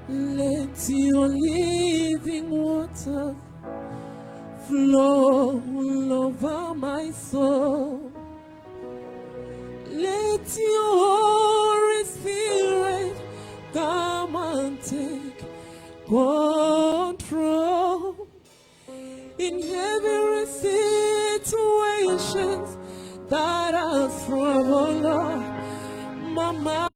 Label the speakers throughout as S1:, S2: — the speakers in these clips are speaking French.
S1: Let your living water flow over my soul. Let your Holy Spirit come and take control in every situation that I struggle, Lord. Mama,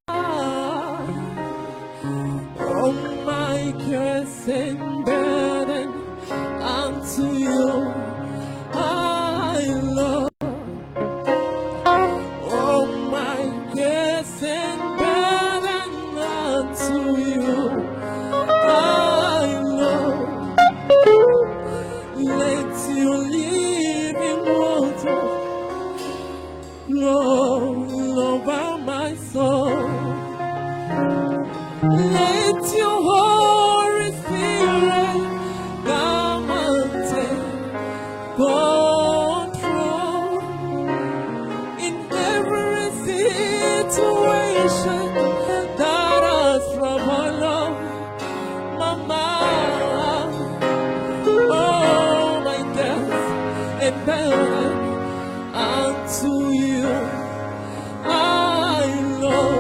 S1: oh my curse and burden unto you, I love. Oh my curse and burden unto you, I love. Let your living water flow over my soul. Let your Holy Spirit come and take control in every situation that I struggle on. Mama, oh my death and burden unto you, I know.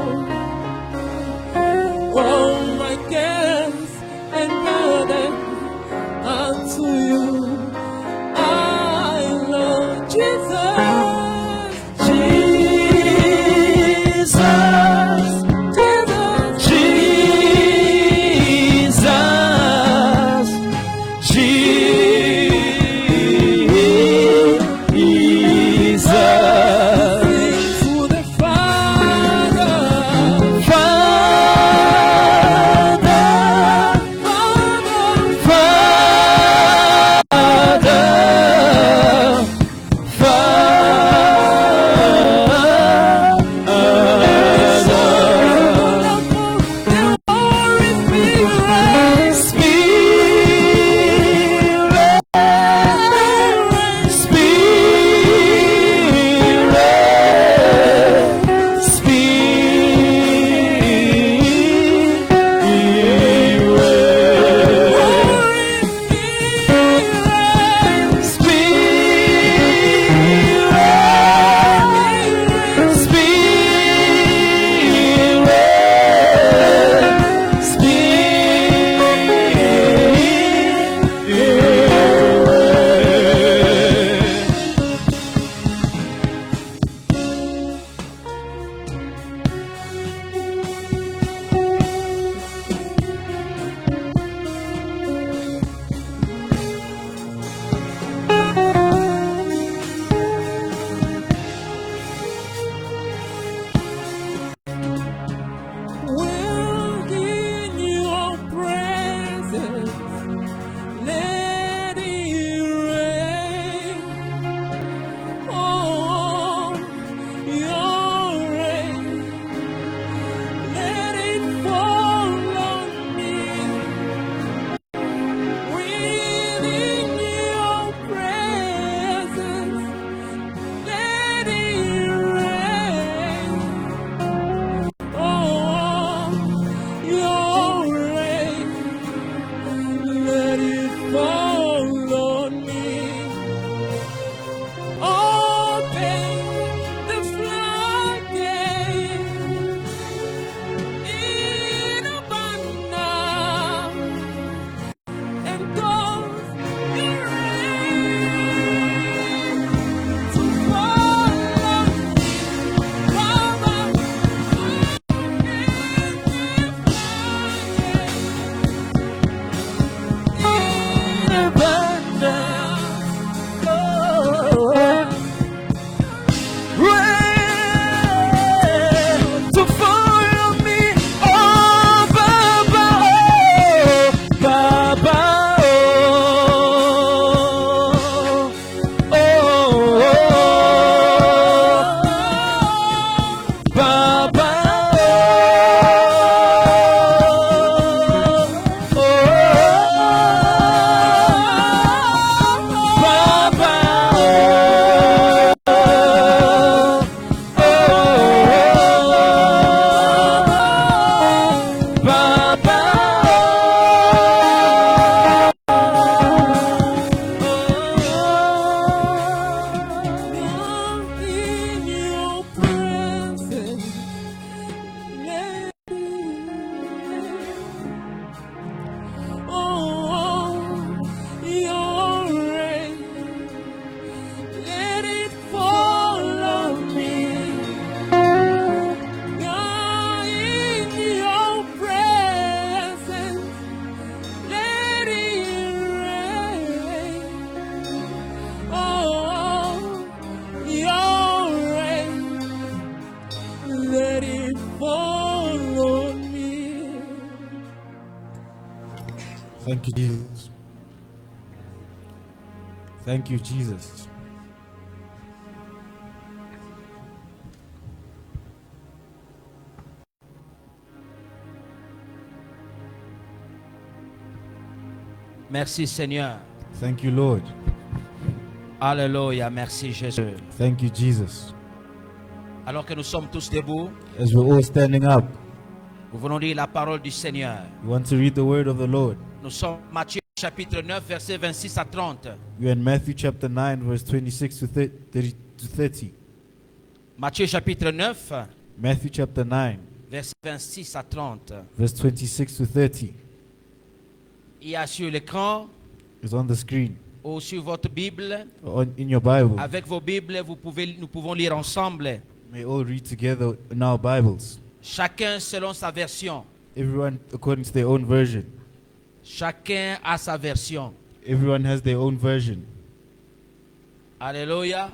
S2: Thank you, Jesus. Thank you, Jesus.
S3: Merci Seigneur.
S2: Thank you, Lord.
S3: Alléluia. Merci Jésus.
S2: Thank you, Jesus.
S3: Alors que nous sommes tous debout,
S2: As we're all standing up,
S3: nous voulons lire la parole du Seigneur.
S2: we want to read the word of the Lord.
S3: Nous sommes Matthieu chapitre 9, versets 26 à 30.
S2: We're in Matthew chapter 9, verse 26 to 30.
S3: Matthieu chapitre 9,
S2: Matthew chapter 9,
S3: versets 26 à 30.
S2: verse 26 to 30
S3: Il y a sur l'écran
S2: is on the screen.
S3: ou sur votre Bible.
S2: In your Bible.
S3: Avec vos Bibles, nous pouvons lire ensemble.
S2: May all read together in our Bibles.
S3: Chacun selon sa version.
S2: Everyone according to their own version.
S3: Chacun a sa version.
S2: Everyone has their own version.
S3: Alléluia.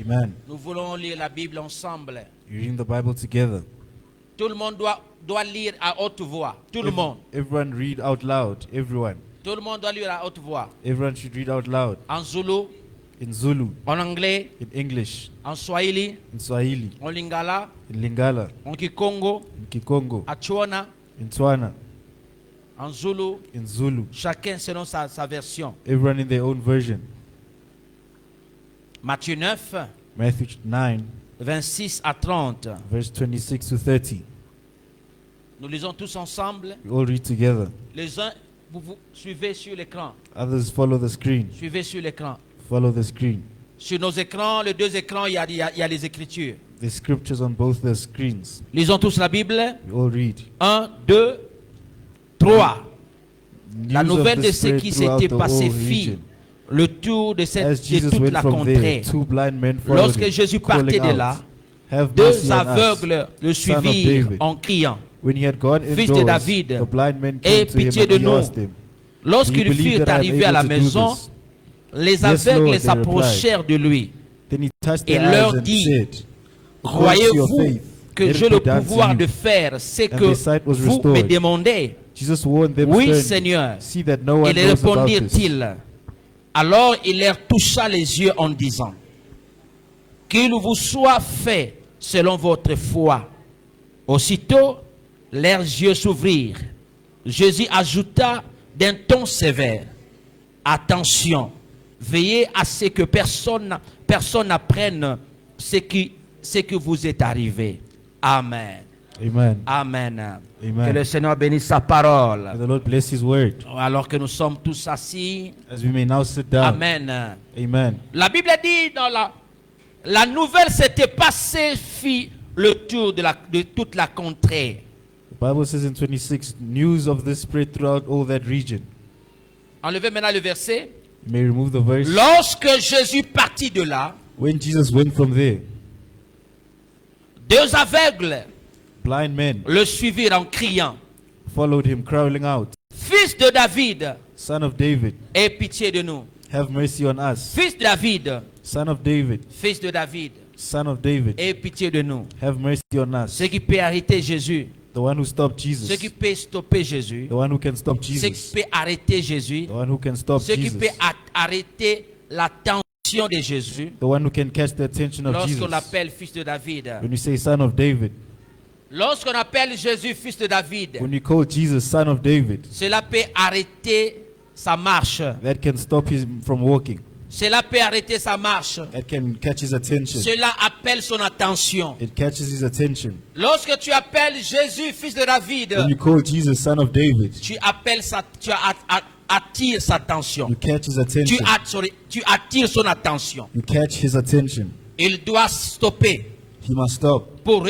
S2: Amen.
S3: Nous voulons lire la Bible ensemble.
S2: You're reading the Bible together.
S3: Tout le monde doit lire à haute voix. Tout le monde.
S2: Everyone read out loud. Everyone.
S3: Tout le monde doit lire à haute voix.
S2: Everyone should read out loud.
S3: En Zulu,
S2: In Zulu,
S3: en anglais,
S2: in English,
S3: en Swahili,
S2: in Swahili,
S3: en Lingala,
S2: in Lingala,
S3: en Kikongo,
S2: in Kikongo,
S3: à Chona,
S2: in Tswana,
S3: en Zulu.
S2: in Zulu.
S3: Chacun selon sa version.
S2: Everyone in their own version.
S3: Matthieu 9,
S2: Matthew 9,
S3: 26 à 30.
S2: verse 26 to 30.
S3: Nous lisons tous ensemble.
S2: We all read together.
S3: Les uns, vous suivez sur l'écran.
S2: Others follow the screen.
S3: Suivez sur l'écran.
S2: Follow the screen.
S3: Sur nos écrans, les deux écrans, il y a les Écritures.
S2: The scriptures on both the screens.
S3: Lisons tous la Bible.
S2: We all read.
S3: 1, 2, 3. La
S2: News of
S3: nouvelle
S2: the
S3: de ce
S2: Spirit
S3: qui
S2: throughout
S3: s'était
S2: the
S3: passé
S2: whole
S3: fit
S2: region.
S3: le tour de
S2: As Jesus
S3: toute
S2: went
S3: la
S2: from
S3: contrée.
S2: there, two blind men followed
S3: Lorsque
S2: him,
S3: Jésus
S2: calling
S3: partait de
S2: out,
S3: là,
S2: "Have
S3: deux
S2: mercy on us."
S3: aveugles le
S2: Son of
S3: suivirent
S2: David.
S3: en criant.
S2: When he had gone
S3: Fils de
S2: indoors,
S3: David,
S2: the blind men
S3: aie
S2: came to him
S3: pitié de
S2: and he
S3: nous.
S2: asked him,
S3: Lorsqu'ils
S2: "Do you believe
S3: furent
S2: that I am
S3: arrivés à la
S2: able to do
S3: maison,
S2: this?"
S3: les
S2: Yes,
S3: aveugles
S2: Lord, they
S3: s'approchèrent de lui.
S2: Then he touched
S3: Et
S2: their
S3: leur
S2: eyes and
S3: dit,
S2: said, "According to your
S3: Croyez-vous
S2: faith,
S3: que
S2: let it
S3: j'ai
S2: be
S3: le
S2: done to
S3: pouvoir
S2: you."
S3: de faire ce
S2: And
S3: que
S2: their sight was
S3: vous
S2: restored.
S3: me demandez?
S2: Jesus warned them
S3: Oui,
S2: sternly,
S3: Seigneur.
S2: "See that no one
S3: Ils
S2: knows about this."
S3: répondirent-ils. Alors il leur toucha les yeux en disant, qu'il vous soit fait selon votre foi. Aussitôt, leurs yeux s'ouvrirent. Jésus ajouta d'un ton sévère, attention, veillez à ce que personne n'apprenne ce que vous est arrivé. Amen.
S2: Amen.
S3: Amen.
S2: Amen.
S3: Que le Seigneur bénisse sa parole.
S2: May the Lord bless his word.
S3: Alors que nous sommes tous assis.
S2: As we may now sit down.
S3: Amen.
S2: Amen.
S3: La Bible dit dans la nouvelle s'était passée, fit le tour de toute la contrée.
S2: The Bible says in 26, news of this spread throughout all that region.
S3: Enlevez maintenant le verset.
S2: You may remove the verse.
S3: Lorsque Jésus partit de là,
S2: When Jesus went from there,
S3: deux aveugles
S2: blind men
S3: le suivirent en criant,
S2: followed him, crying out,
S3: Fils de David,
S2: "Son of David,
S3: aie pitié de nous.
S2: have mercy on us."
S3: Fils de David,
S2: Son of David,
S3: fils de David,
S2: Son of David,
S3: aie pitié de nous.
S2: have mercy on us.
S3: Ce qui peut arrêter Jésus,
S2: The one who stopped
S3: ce
S2: Jesus,
S3: qui peut stopper Jésus,
S2: the one who can stop
S3: ce qui
S2: Jesus,
S3: peut arrêter Jésus,
S2: the one who can stop
S3: ce qui
S2: Jesus,
S3: peut arrêter l'attention de Jésus.
S2: the one who can catch the attention of Jesus.
S3: Lorsqu'on appelle fils de David,
S2: When you say Son of David,
S3: lorsqu'on appelle Jésus fils de David,
S2: when you call Jesus Son of David,
S3: cela peut arrêter sa marche.
S2: that can stop him from walking.
S3: Cela peut arrêter sa marche.
S2: That can catch his attention.
S3: Cela appelle son attention.
S2: It catches his attention.
S3: Lorsque tu appelles Jésus fils de David,
S2: When you call Jesus Son of David,
S3: tu attires sa attention.
S2: you catch his attention.
S3: Tu attires son attention.
S2: You catch his attention.
S3: Il doit stopper
S2: He must stop
S3: pour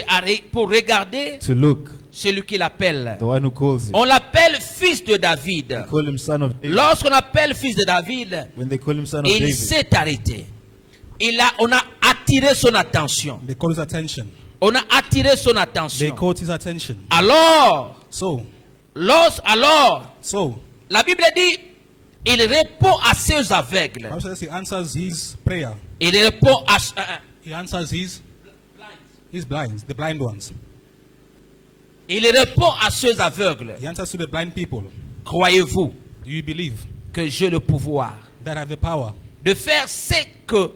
S3: regarder
S2: to look,
S3: celui qui l'appelle.
S2: the one who calls him.
S3: On l'appelle fils de David.
S2: They call him Son of David.
S3: Lorsqu'on appelle fils de David,
S2: When they call him Son of
S3: il
S2: David,
S3: s'est arrêté. On a attiré son attention.
S4: They caught his attention.
S3: On a attiré son
S4: They
S3: attention.
S4: caught his attention.
S3: Alors,
S4: So,
S3: la Bible dit, il répond à ses aveugles.
S4: Bible says he answers his prayer.
S3: Il répond à...
S4: He answers his blind, the blind ones.
S3: Il répond à ceux aveugles.
S4: He answers to the blind people.
S3: Croyez-vous
S4: Do you believe
S3: que j'ai le pouvoir
S4: that I have the power
S3: de faire ce que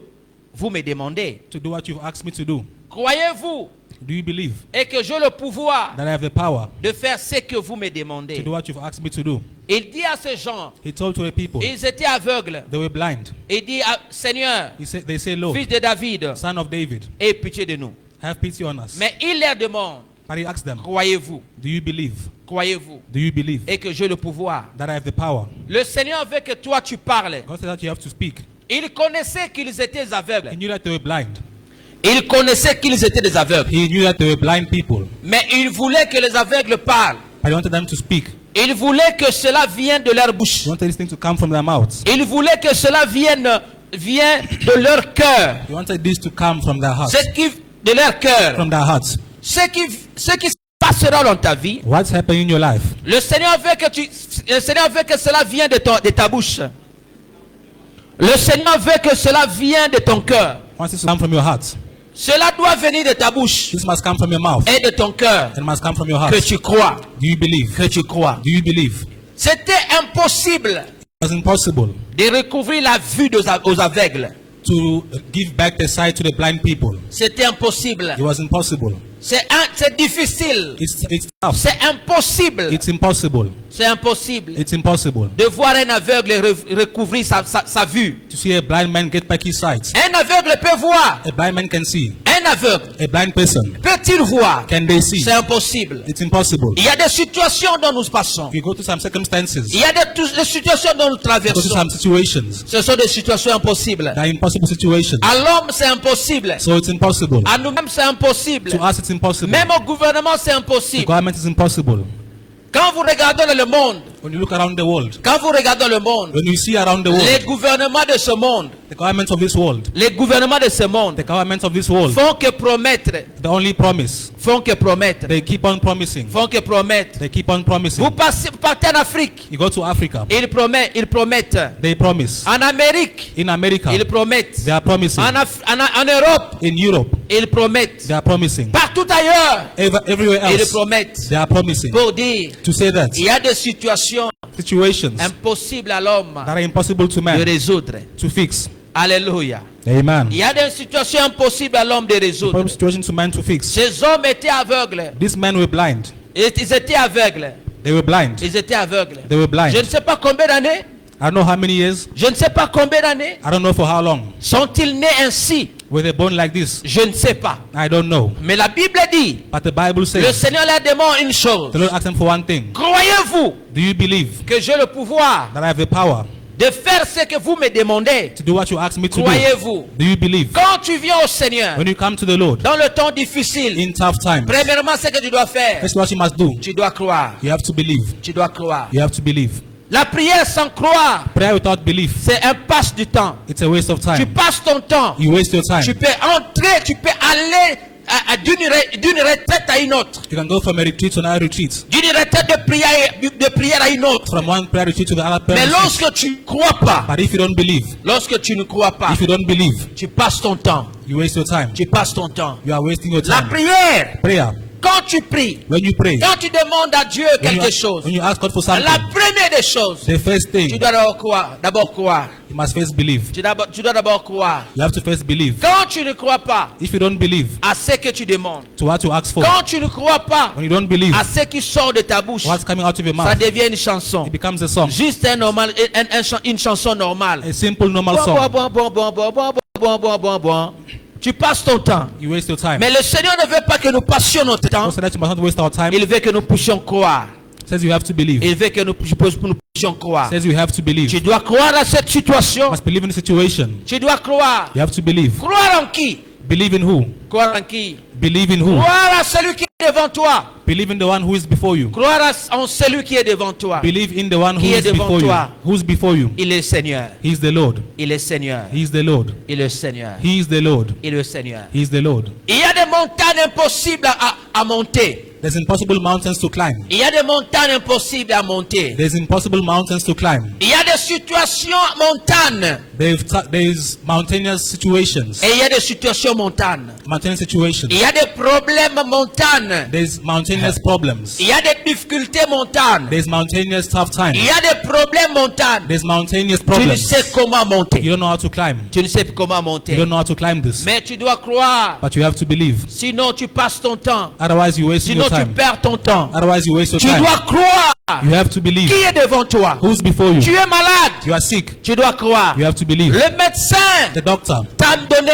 S3: vous me demandez?
S4: to do what you've asked me to do?
S3: Croyez-vous
S4: Do you believe
S3: et que j'ai le pouvoir
S4: that I have the power
S3: de faire ce que vous me
S4: to
S3: demandez?
S4: do what you've asked me to do?
S3: Il dit à ces gens,
S4: He told to the people,
S3: ils étaient aveugles.
S4: they were blind.
S3: Il dit, Seigneur,
S4: They say, Lord,
S3: fils de David,
S4: son of David,
S3: aie pitié de nous.
S4: have pity on us.
S3: Mais il leur demande,
S4: But he asked them,
S3: croyez-vous,
S4: do you believe?
S3: croyez-vous,
S4: Do you believe
S3: et que j'ai le pouvoir?
S4: that I have the power?
S3: Le Seigneur veut que toi tu parles.
S4: God said that you have to speak.
S3: Il connaissait qu'ils étaient aveugles.
S4: He knew that they were blind.
S3: Il connaissait qu'ils étaient des aveugles.
S4: He knew that they were blind people.
S3: Mais il voulait que les aveugles parlent.
S4: But he wanted them to speak.
S3: Il voulait que cela vienne de leur bouche.
S4: He wanted this thing to come from their mouths.
S3: Il voulait que cela vienne de leur cœur.
S4: He wanted this to come from their hearts.
S3: De leur cœur.
S4: From their hearts.
S3: Ce qui se passera dans ta vie.
S4: What's happening in your life?
S3: Le Seigneur veut que cela vienne de ta bouche. Le Seigneur veut que cela vienne de ton cœur.
S4: He wants this to come from your heart.
S3: Cela doit venir de ta bouche
S4: This must come from your mouth.
S3: et de ton cœur.
S4: It must come from your heart.
S3: Que tu crois.
S4: Do you believe?
S3: Que tu crois.
S4: Do you believe?
S3: C'était impossible
S4: It was impossible
S3: de recouvrir la vue aux aveugles.
S4: to give back the sight to the blind people.
S3: C'était impossible.
S4: It was impossible.
S3: C'est difficile.
S4: It's tough.
S3: C'est impossible.
S4: It's impossible.
S3: C'est impossible
S4: It's impossible
S3: de voir un aveugle recouvrir sa vue.
S4: to see a blind man get back his sight.
S3: Un aveugle peut voir.
S4: A blind man can see.
S3: Un aveugle
S4: A blind person,
S3: peut-il voir?
S4: can they see?
S3: C'est impossible.
S4: It's impossible.
S3: Il y a des situations dont nous passons.
S4: We go to some circumstances.
S3: Il y a des situations dont nous
S4: We go to
S3: traversons.
S4: some situations.
S3: Ce sont des situations impossibles.
S4: They are impossible situations.
S3: À l'homme, c'est impossible.
S4: So it's impossible.
S3: À nous-mêmes, c'est impossible.
S4: To us, it's impossible.
S3: Même au gouvernement, c'est
S4: The
S3: impossible.
S4: government is impossible.
S3: Quand vous regardez le monde,
S4: When you look around the world,
S3: quand vous regardez le monde,
S4: when you see around the world,
S3: les gouvernements de ce monde,
S4: the governments of this world,
S3: les gouvernements de ce monde
S4: the governments of this world,
S3: font que promettre,
S4: they only promise.
S3: font que promettre,
S4: They keep on promising.
S3: font que promettre.
S4: They keep on promising.
S3: Vous partez en Afrique,
S4: You go to Africa,
S3: ils promettent.
S4: they promise.
S3: En Amérique,
S4: In America,
S3: ils promettent.
S4: they are promising.
S3: En Europe,
S4: In Europe,
S3: ils promettent.
S4: they are promising.
S3: Partout ailleurs,
S4: Everywhere
S3: ils
S4: else,
S3: promettent.
S4: they are promising.
S3: Pour dire,
S4: To say that
S3: il y a des situations
S4: situations
S3: impossibles à l'homme
S4: that are impossible to
S3: de
S4: man
S3: résoudre.
S4: to fix.
S3: Alléluia.
S4: Amen.
S3: Il y a des situations impossibles à l'homme de résoudre.
S4: Problem situation to man to fix.
S3: Ces hommes étaient aveugles.
S4: These men were blind.
S3: Ils étaient aveugles.
S4: They were blind.
S3: Ils étaient aveugles.
S4: They were blind.
S3: Je ne sais pas combien d'années.
S4: I don't know how many years.
S3: Je ne sais pas combien d'années.
S4: I don't know for how long.
S3: Sont-ils nés ainsi?
S4: Were they born like this?
S3: Je ne sais pas.
S4: I don't know.
S3: Mais la Bible dit,
S4: But the Bible
S3: le
S4: says,
S3: Seigneur leur demande une chose.
S4: the Lord asked them for one thing.
S3: Croyez-vous
S4: Do you believe
S3: que j'ai le pouvoir
S4: that I have the power
S3: de faire ce que vous me demandez?
S4: to do what you asked me to do?
S3: Croyez-vous?
S4: Do you believe?
S3: Quand tu viens au Seigneur,
S4: When you come to the Lord
S3: dans le temps difficile,
S4: in tough times,
S3: premièrement, ce que tu dois faire,
S4: that's what you must do.
S3: tu dois croire.
S4: You have to believe.
S3: Tu dois croire.
S4: You have to believe.
S3: La prière sans croire,
S4: Prayer without belief,
S3: c'est un passe du temps.
S4: it's a waste of
S3: Tu
S4: time.
S3: passes ton temps.
S4: You waste your time.
S3: Tu peux entrer, tu peux aller d'une retraite à une autre.
S4: You can go from a retreat to another retreat,
S3: D'une retraite de prière à une autre.
S4: from one prayer retreat to the other prayer
S3: Mais
S4: retreat.
S3: lorsque tu ne crois pas,
S4: But if you don't believe,
S3: lorsque tu ne crois pas,
S4: if you don't believe,
S3: tu passes ton temps.
S4: you waste your time.
S3: Tu passes ton temps.
S4: You are wasting your
S3: La
S4: time.
S3: prière,
S4: Prayer,
S3: quand tu pries,
S4: when you pray,
S3: quand tu demandes à Dieu quelque chose,
S4: when you ask God for something,
S3: la première des choses,
S4: the first
S3: tu
S4: thing,
S3: dois d'abord croire.
S4: you must first believe.
S3: Tu dois d'abord croire.
S4: You have to first believe.
S3: Quand tu ne crois pas
S4: If you don't believe
S3: à ce que tu demandes,
S4: to what you ask for,
S3: quand tu ne crois pas
S4: when you don't believe
S3: à ce qui sort de ta bouche,
S4: what's coming out of your
S3: ça
S4: mouth,
S3: devient une chanson.
S4: it becomes a song.
S3: Juste une chanson normale.
S4: A simple, normal
S3: Bon,
S4: song.
S3: bon, bon, bon, bon, bon, bon, bon, bon, bon. Tu passes ton temps.
S4: You waste your time.
S3: Mais le Seigneur ne veut pas que nous passions notre temps.
S4: God said that you must not waste our time.
S3: Il veut que nous puissions croire.
S4: Says you have to believe.
S3: Il veut que nous puissions croire.
S4: Says you have to believe.
S3: Tu dois croire à cette situation.
S4: You must believe in the situation.
S3: Tu dois croire.
S4: You have to believe.
S3: Croire en qui?
S4: Believe in who?
S3: Croire en qui?
S4: Believe in who?
S3: Croire à celui qui est devant toi.
S4: Believe in the one who is before you.
S3: Croire en celui qui est devant toi.
S4: Believe in the one who
S3: Qui est
S4: is
S3: devant
S4: before you.
S3: toi?
S4: Who's before you?
S3: Il est Seigneur.
S4: He is the Lord.
S3: Il est Seigneur.
S4: He is the Lord.
S3: Il est Seigneur.
S4: He is the Lord.
S3: Il est Seigneur.
S4: He is the Lord.
S3: Il y a des montagnes impossibles à monter.
S4: There's impossible mountains to climb.
S3: Il y a des montagnes impossibles à monter.
S4: There's impossible mountains to climb.
S3: Il y a des situations montanes.
S4: There's mountainous situations.
S3: Et il y a des situations montanes.
S4: mountainous situation.
S3: Il y a des problèmes montanes.
S4: There's mountainous problems.
S3: Il y a des difficultés montanes.
S4: There's mountainous tough times.
S3: Il y a des problèmes montanes.
S4: There's mountainous
S3: Tu ne
S4: problems.
S3: sais comment monter.
S4: You don't know how to climb.
S3: Tu ne sais comment
S4: You
S3: monter.
S4: don't know how to climb this.
S3: Mais tu dois croire.
S4: But you have to believe.
S3: Sinon, tu passes ton temps.
S4: Otherwise, you waste
S3: Sinon,
S4: your
S3: tu
S4: time.
S3: perds ton temps.
S4: Otherwise, you waste your
S3: Tu
S4: time.
S3: dois croire.
S4: You have to believe.
S3: Qui est devant toi?
S4: Who's before
S3: Tu
S4: you?
S3: es malade.
S4: You are sick.
S3: Tu dois croire.
S4: You have to believe.
S3: Le médecin
S4: The doctor
S3: t'a donné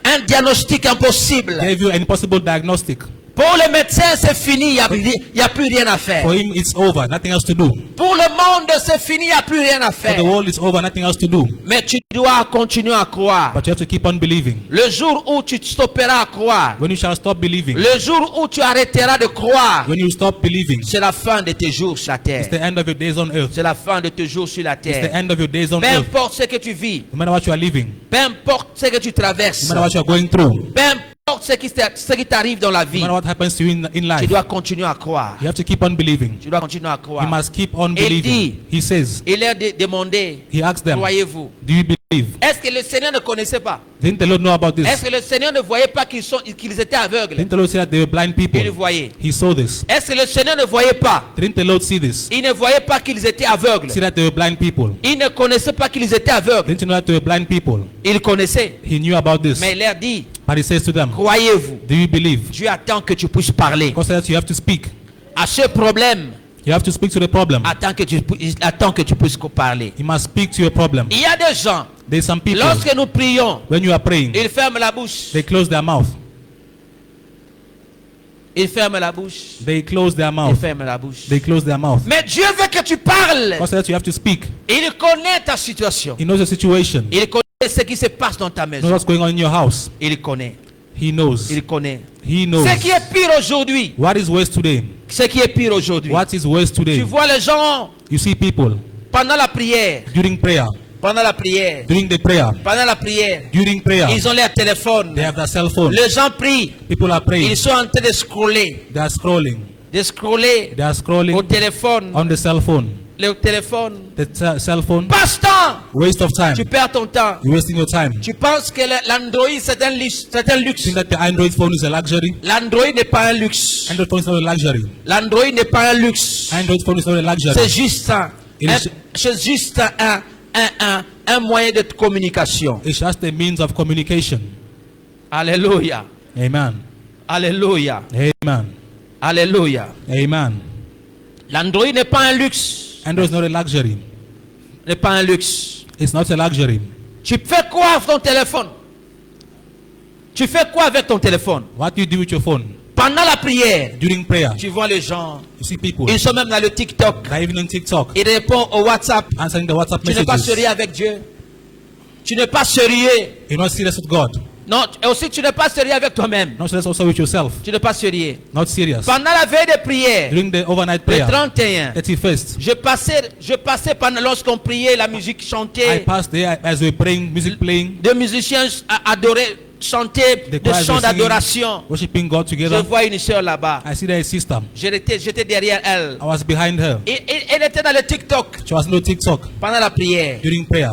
S3: un diagnostic impossible.
S4: gave you an impossible diagnostic.
S3: Pour le médecin, c'est fini. Il n'y a plus rien à faire.
S4: For him, it's over. Nothing else to do.
S3: Pour le monde, c'est fini. Il n'y a plus rien à
S4: For
S3: faire.
S4: the world, it's over. Nothing else to do.
S3: Mais tu dois continuer à croire.
S4: But you have to keep on believing.
S3: Le jour où tu stopperas à croire,
S4: When you shall stop believing,
S3: le jour où tu arrêteras de croire,
S4: when you stop believing,
S3: c'est la fin de tes jours sur la
S4: it's
S3: terre.
S4: the end of your days on earth.
S3: C'est la fin de tes jours sur la
S4: It's the
S3: terre.
S4: end of your days on
S3: Peu
S4: earth.
S3: importe ce que tu vis,
S4: No matter what you are living,
S3: peu importe ce que tu traverses,
S4: no matter what you are going through,
S3: peu importe ce qui t'arrive dans la
S4: no
S3: vie,
S4: matter what happens to you in
S3: tu
S4: life,
S3: dois continuer à croire.
S4: you have to keep on believing.
S3: Tu dois continuer à
S4: You
S3: croire.
S4: must keep on
S3: Il
S4: believing.
S3: dit,
S4: He says,
S3: il leur demandé,
S4: he asked them,
S3: croyez-vous?
S4: do you believe?
S3: Est-ce que le Seigneur ne connaissait pas?
S4: Didn't the Lord know about
S3: Est-ce
S4: this?
S3: que le Seigneur ne voyait pas qu'ils étaient aveugles?
S4: Didn't the Lord say that they were blind people?
S3: Il le voyait.
S4: He saw this.
S3: Est-ce que le Seigneur ne voyait pas?
S4: Didn't the Lord see this?
S3: Il ne voyait pas qu'ils étaient aveugles.
S4: See that they were blind people?
S3: Il ne connaissait pas qu'ils étaient aveugles.
S4: Didn't you know that they were blind people?
S3: Il connaissait.
S4: He knew about this.
S3: Mais il leur dit,
S4: But he says to them,
S3: croyez-vous?
S4: do you believe?
S3: Dieu attend que tu puisses parler.
S4: God said that you have to speak.
S3: À ce problème,
S4: You have to speak to the problem.
S3: attend que tu puisses parler.
S4: You must speak to your problem.
S3: Il y a des gens,
S4: There's some people,
S3: lorsque nous prions,
S4: when you are praying,
S3: ils ferment la bouche.
S4: they close their mouth.
S3: Ils ferment la bouche.
S4: They close their
S3: Ils
S4: mouth.
S3: ferment la bouche.
S4: They close their mouth.
S3: Mais Dieu veut que tu parles.
S4: God said that you have to speak.
S3: Il connaît ta situation.
S4: He knows the situation. He
S3: Il connaît ce qui se passe dans ta
S4: knows
S3: maison.
S4: what's going on in your house.
S3: Il connaît.
S4: He knows.
S3: Il connaît.
S4: He knows.
S3: Ce qui est pire aujourd'hui.
S4: What is worse today?
S3: Ce qui est pire aujourd'hui.
S4: What is worse
S3: Tu
S4: today?
S3: vois les gens
S4: You see people
S3: pendant la prière.
S4: during prayer,
S3: Pendant la prière.
S4: during the prayer,
S3: Pendant la prière.
S4: during prayer,
S3: Ils ont leur téléphone.
S4: they have their cell phone.
S3: Les gens prient.
S4: People are praying.
S3: Ils sont en train de scroller.
S4: They are scrolling.
S3: De scroller
S4: They are
S3: au
S4: scrolling
S3: téléphone.
S4: on the cell phone.
S3: Le téléphone.
S4: Cell phone.
S3: Passe-temps.
S4: Waste of time.
S3: Tu perds ton temps.
S4: You're wasting your time.
S3: Tu penses que l'Android c'est un luxe. C'est un luxe.
S4: Think that the Android phone is a luxury?
S3: L'Android n'est pas un luxe.
S4: Android phone is not a luxury.
S3: L'Android n'est pas un luxe.
S4: Android phone is not a
S3: C'est
S4: luxury.
S3: juste
S4: Il est-
S3: c'est juste un moyen de communication.
S4: It's just a means of communication.
S3: Alléluia.
S4: Amen.
S3: Alléluia.
S4: Amen.
S3: Alléluia.
S4: Amen.
S3: L'Android n'est pas un luxe.
S4: Android is not a luxury.
S3: N'est pas un luxe.
S4: It's not a luxury.
S3: Tu fais quoi avec ton téléphone? Tu fais quoi avec ton téléphone?
S4: What do you do with your phone?
S3: Pendant la prière,
S4: During prayer,
S3: tu vois les gens.
S4: you see people.
S3: Ils sont même dans le TikTok.
S4: They're even on TikTok,
S3: Ils répondent au WhatsApp.
S4: answering the WhatsApp
S3: Tu n'es pas
S4: messages.
S3: sérieux avec Dieu. Tu n'es pas sérieux.
S4: You're not serious with God.
S3: Non, et aussi tu n'es pas sérieux avec toi-même.
S4: Not serious also with yourself.
S3: Tu n'es pas sérieux.
S4: Not serious.
S3: Pendant la veille de prière,
S4: During the overnight
S3: le
S4: prayer,
S3: 31,
S4: 31st,
S3: je passais pendant lorsqu'on priait, la musique
S4: I
S3: chantait,
S4: passed there as we were praying, music playing,
S3: des musiciens adoraient, chantaient
S4: the
S3: des
S4: choirs
S3: chants
S4: were singing,
S3: d'adoration.
S4: worshiping God
S3: Je
S4: together.
S3: vois une sœur là-bas.
S4: I see there a sister.
S3: J'étais derrière elle.
S4: I was behind her.
S3: Elle était dans le TikTok
S4: She was no TikTok
S3: pendant la prière.
S4: during prayer.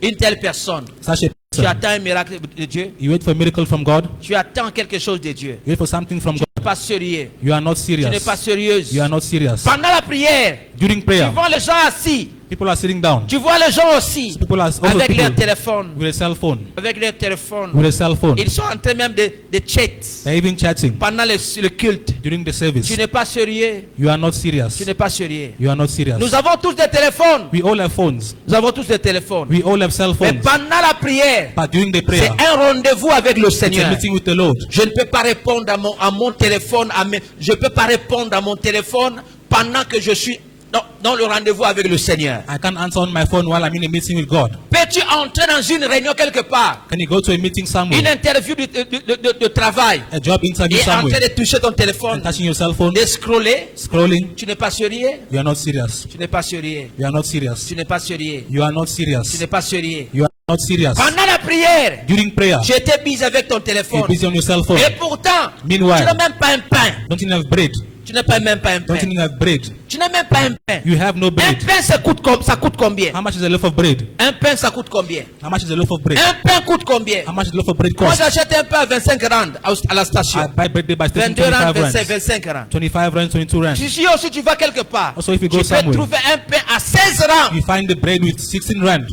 S3: Une telle personne.
S4: Such a
S3: Tu
S4: person.
S3: attends un miracle de Dieu.
S4: You wait for a miracle from God.
S3: Tu attends quelque chose de Dieu.
S4: You wait for something from
S3: Tu
S4: God.
S3: n'es pas sérieux.
S4: You are not
S3: Tu n'es
S4: serious.
S3: pas sérieuse.
S4: You are not serious.
S3: Pendant la prière,
S4: During
S3: tu
S4: prayer,
S3: vois les gens assis.
S4: people are sitting down.
S3: Tu vois les gens aussi
S4: People are also
S3: avec leur
S4: people
S3: téléphone.
S4: with a cell phone.
S3: Avec leur téléphone.
S4: With a cell phone.
S3: Ils sont en train même de chat
S4: They're even chatting
S3: pendant le culte.
S4: during the service.
S3: Tu n'es pas sérieux.
S4: You are not serious.
S3: Tu n'es pas sérieux.
S4: You are not serious.
S3: Nous avons tous des téléphones.
S4: We all have phones.
S3: Nous avons tous des téléphones.
S4: We all have cell
S3: Mais
S4: phones.
S3: pendant la prière,
S4: But during the
S3: c'est
S4: prayer,
S3: un rendez-vous avec le
S4: it's a
S3: Seigneur.
S4: meeting with the Lord.
S3: Je ne peux pas répondre à mon téléphone. Je ne peux pas répondre à mon téléphone pendant que je suis dans le rendez-vous avec le Seigneur.
S4: I can't answer on my phone while I'm in a meeting with God.
S3: Peux-tu entrer dans une réunion quelque part?
S4: Can you go to a meeting
S3: Une
S4: somewhere?
S3: interview de travail.
S4: A job interview
S3: Et en train
S4: somewhere?
S3: de toucher ton téléphone.
S4: And touching your cell phone?
S3: De scroller.
S4: Scrolling?
S3: Tu n'es pas sérieux?
S4: You are not serious.
S3: Tu n'es pas sérieux.
S4: You are not serious.
S3: Tu n'es pas sérieux.
S4: You are not
S3: Tu
S4: serious.
S3: n'es pas sérieux.
S4: You are not serious.
S3: Pendant la prière,
S4: During prayer,
S3: j'étais busy avec ton téléphone.
S4: you're busy on your cell phone.
S3: Et pourtant,
S4: Meanwhile,
S3: tu n'as même pas un pain.
S4: don't you have bread?
S3: Tu n'as pas même pas un
S4: Don't
S3: pain.
S4: you even have bread?
S3: Tu n'as même pas un pain.
S4: You have no
S3: Un
S4: bread.
S3: pain, ça coûte combien?
S4: How much is a loaf of bread?
S3: Un pain, ça coûte combien?
S4: How much is a loaf of bread?
S3: Un pain coûte combien?
S4: How much is a loaf of bread
S3: Moi,
S4: cost?
S3: j'achète un pain à 25 rand à la
S4: I
S3: station.
S4: buy bread day by station
S3: 22 rand,
S4: 25
S3: 25,
S4: rands.
S3: 25 rand.
S4: 25 rands, 22 rands.
S3: Si aussi tu vas quelque part,
S4: Also, if you
S3: tu
S4: go
S3: peux
S4: somewhere,
S3: trouver un pain à 16 rand.
S4: you find the bread with 16 rand.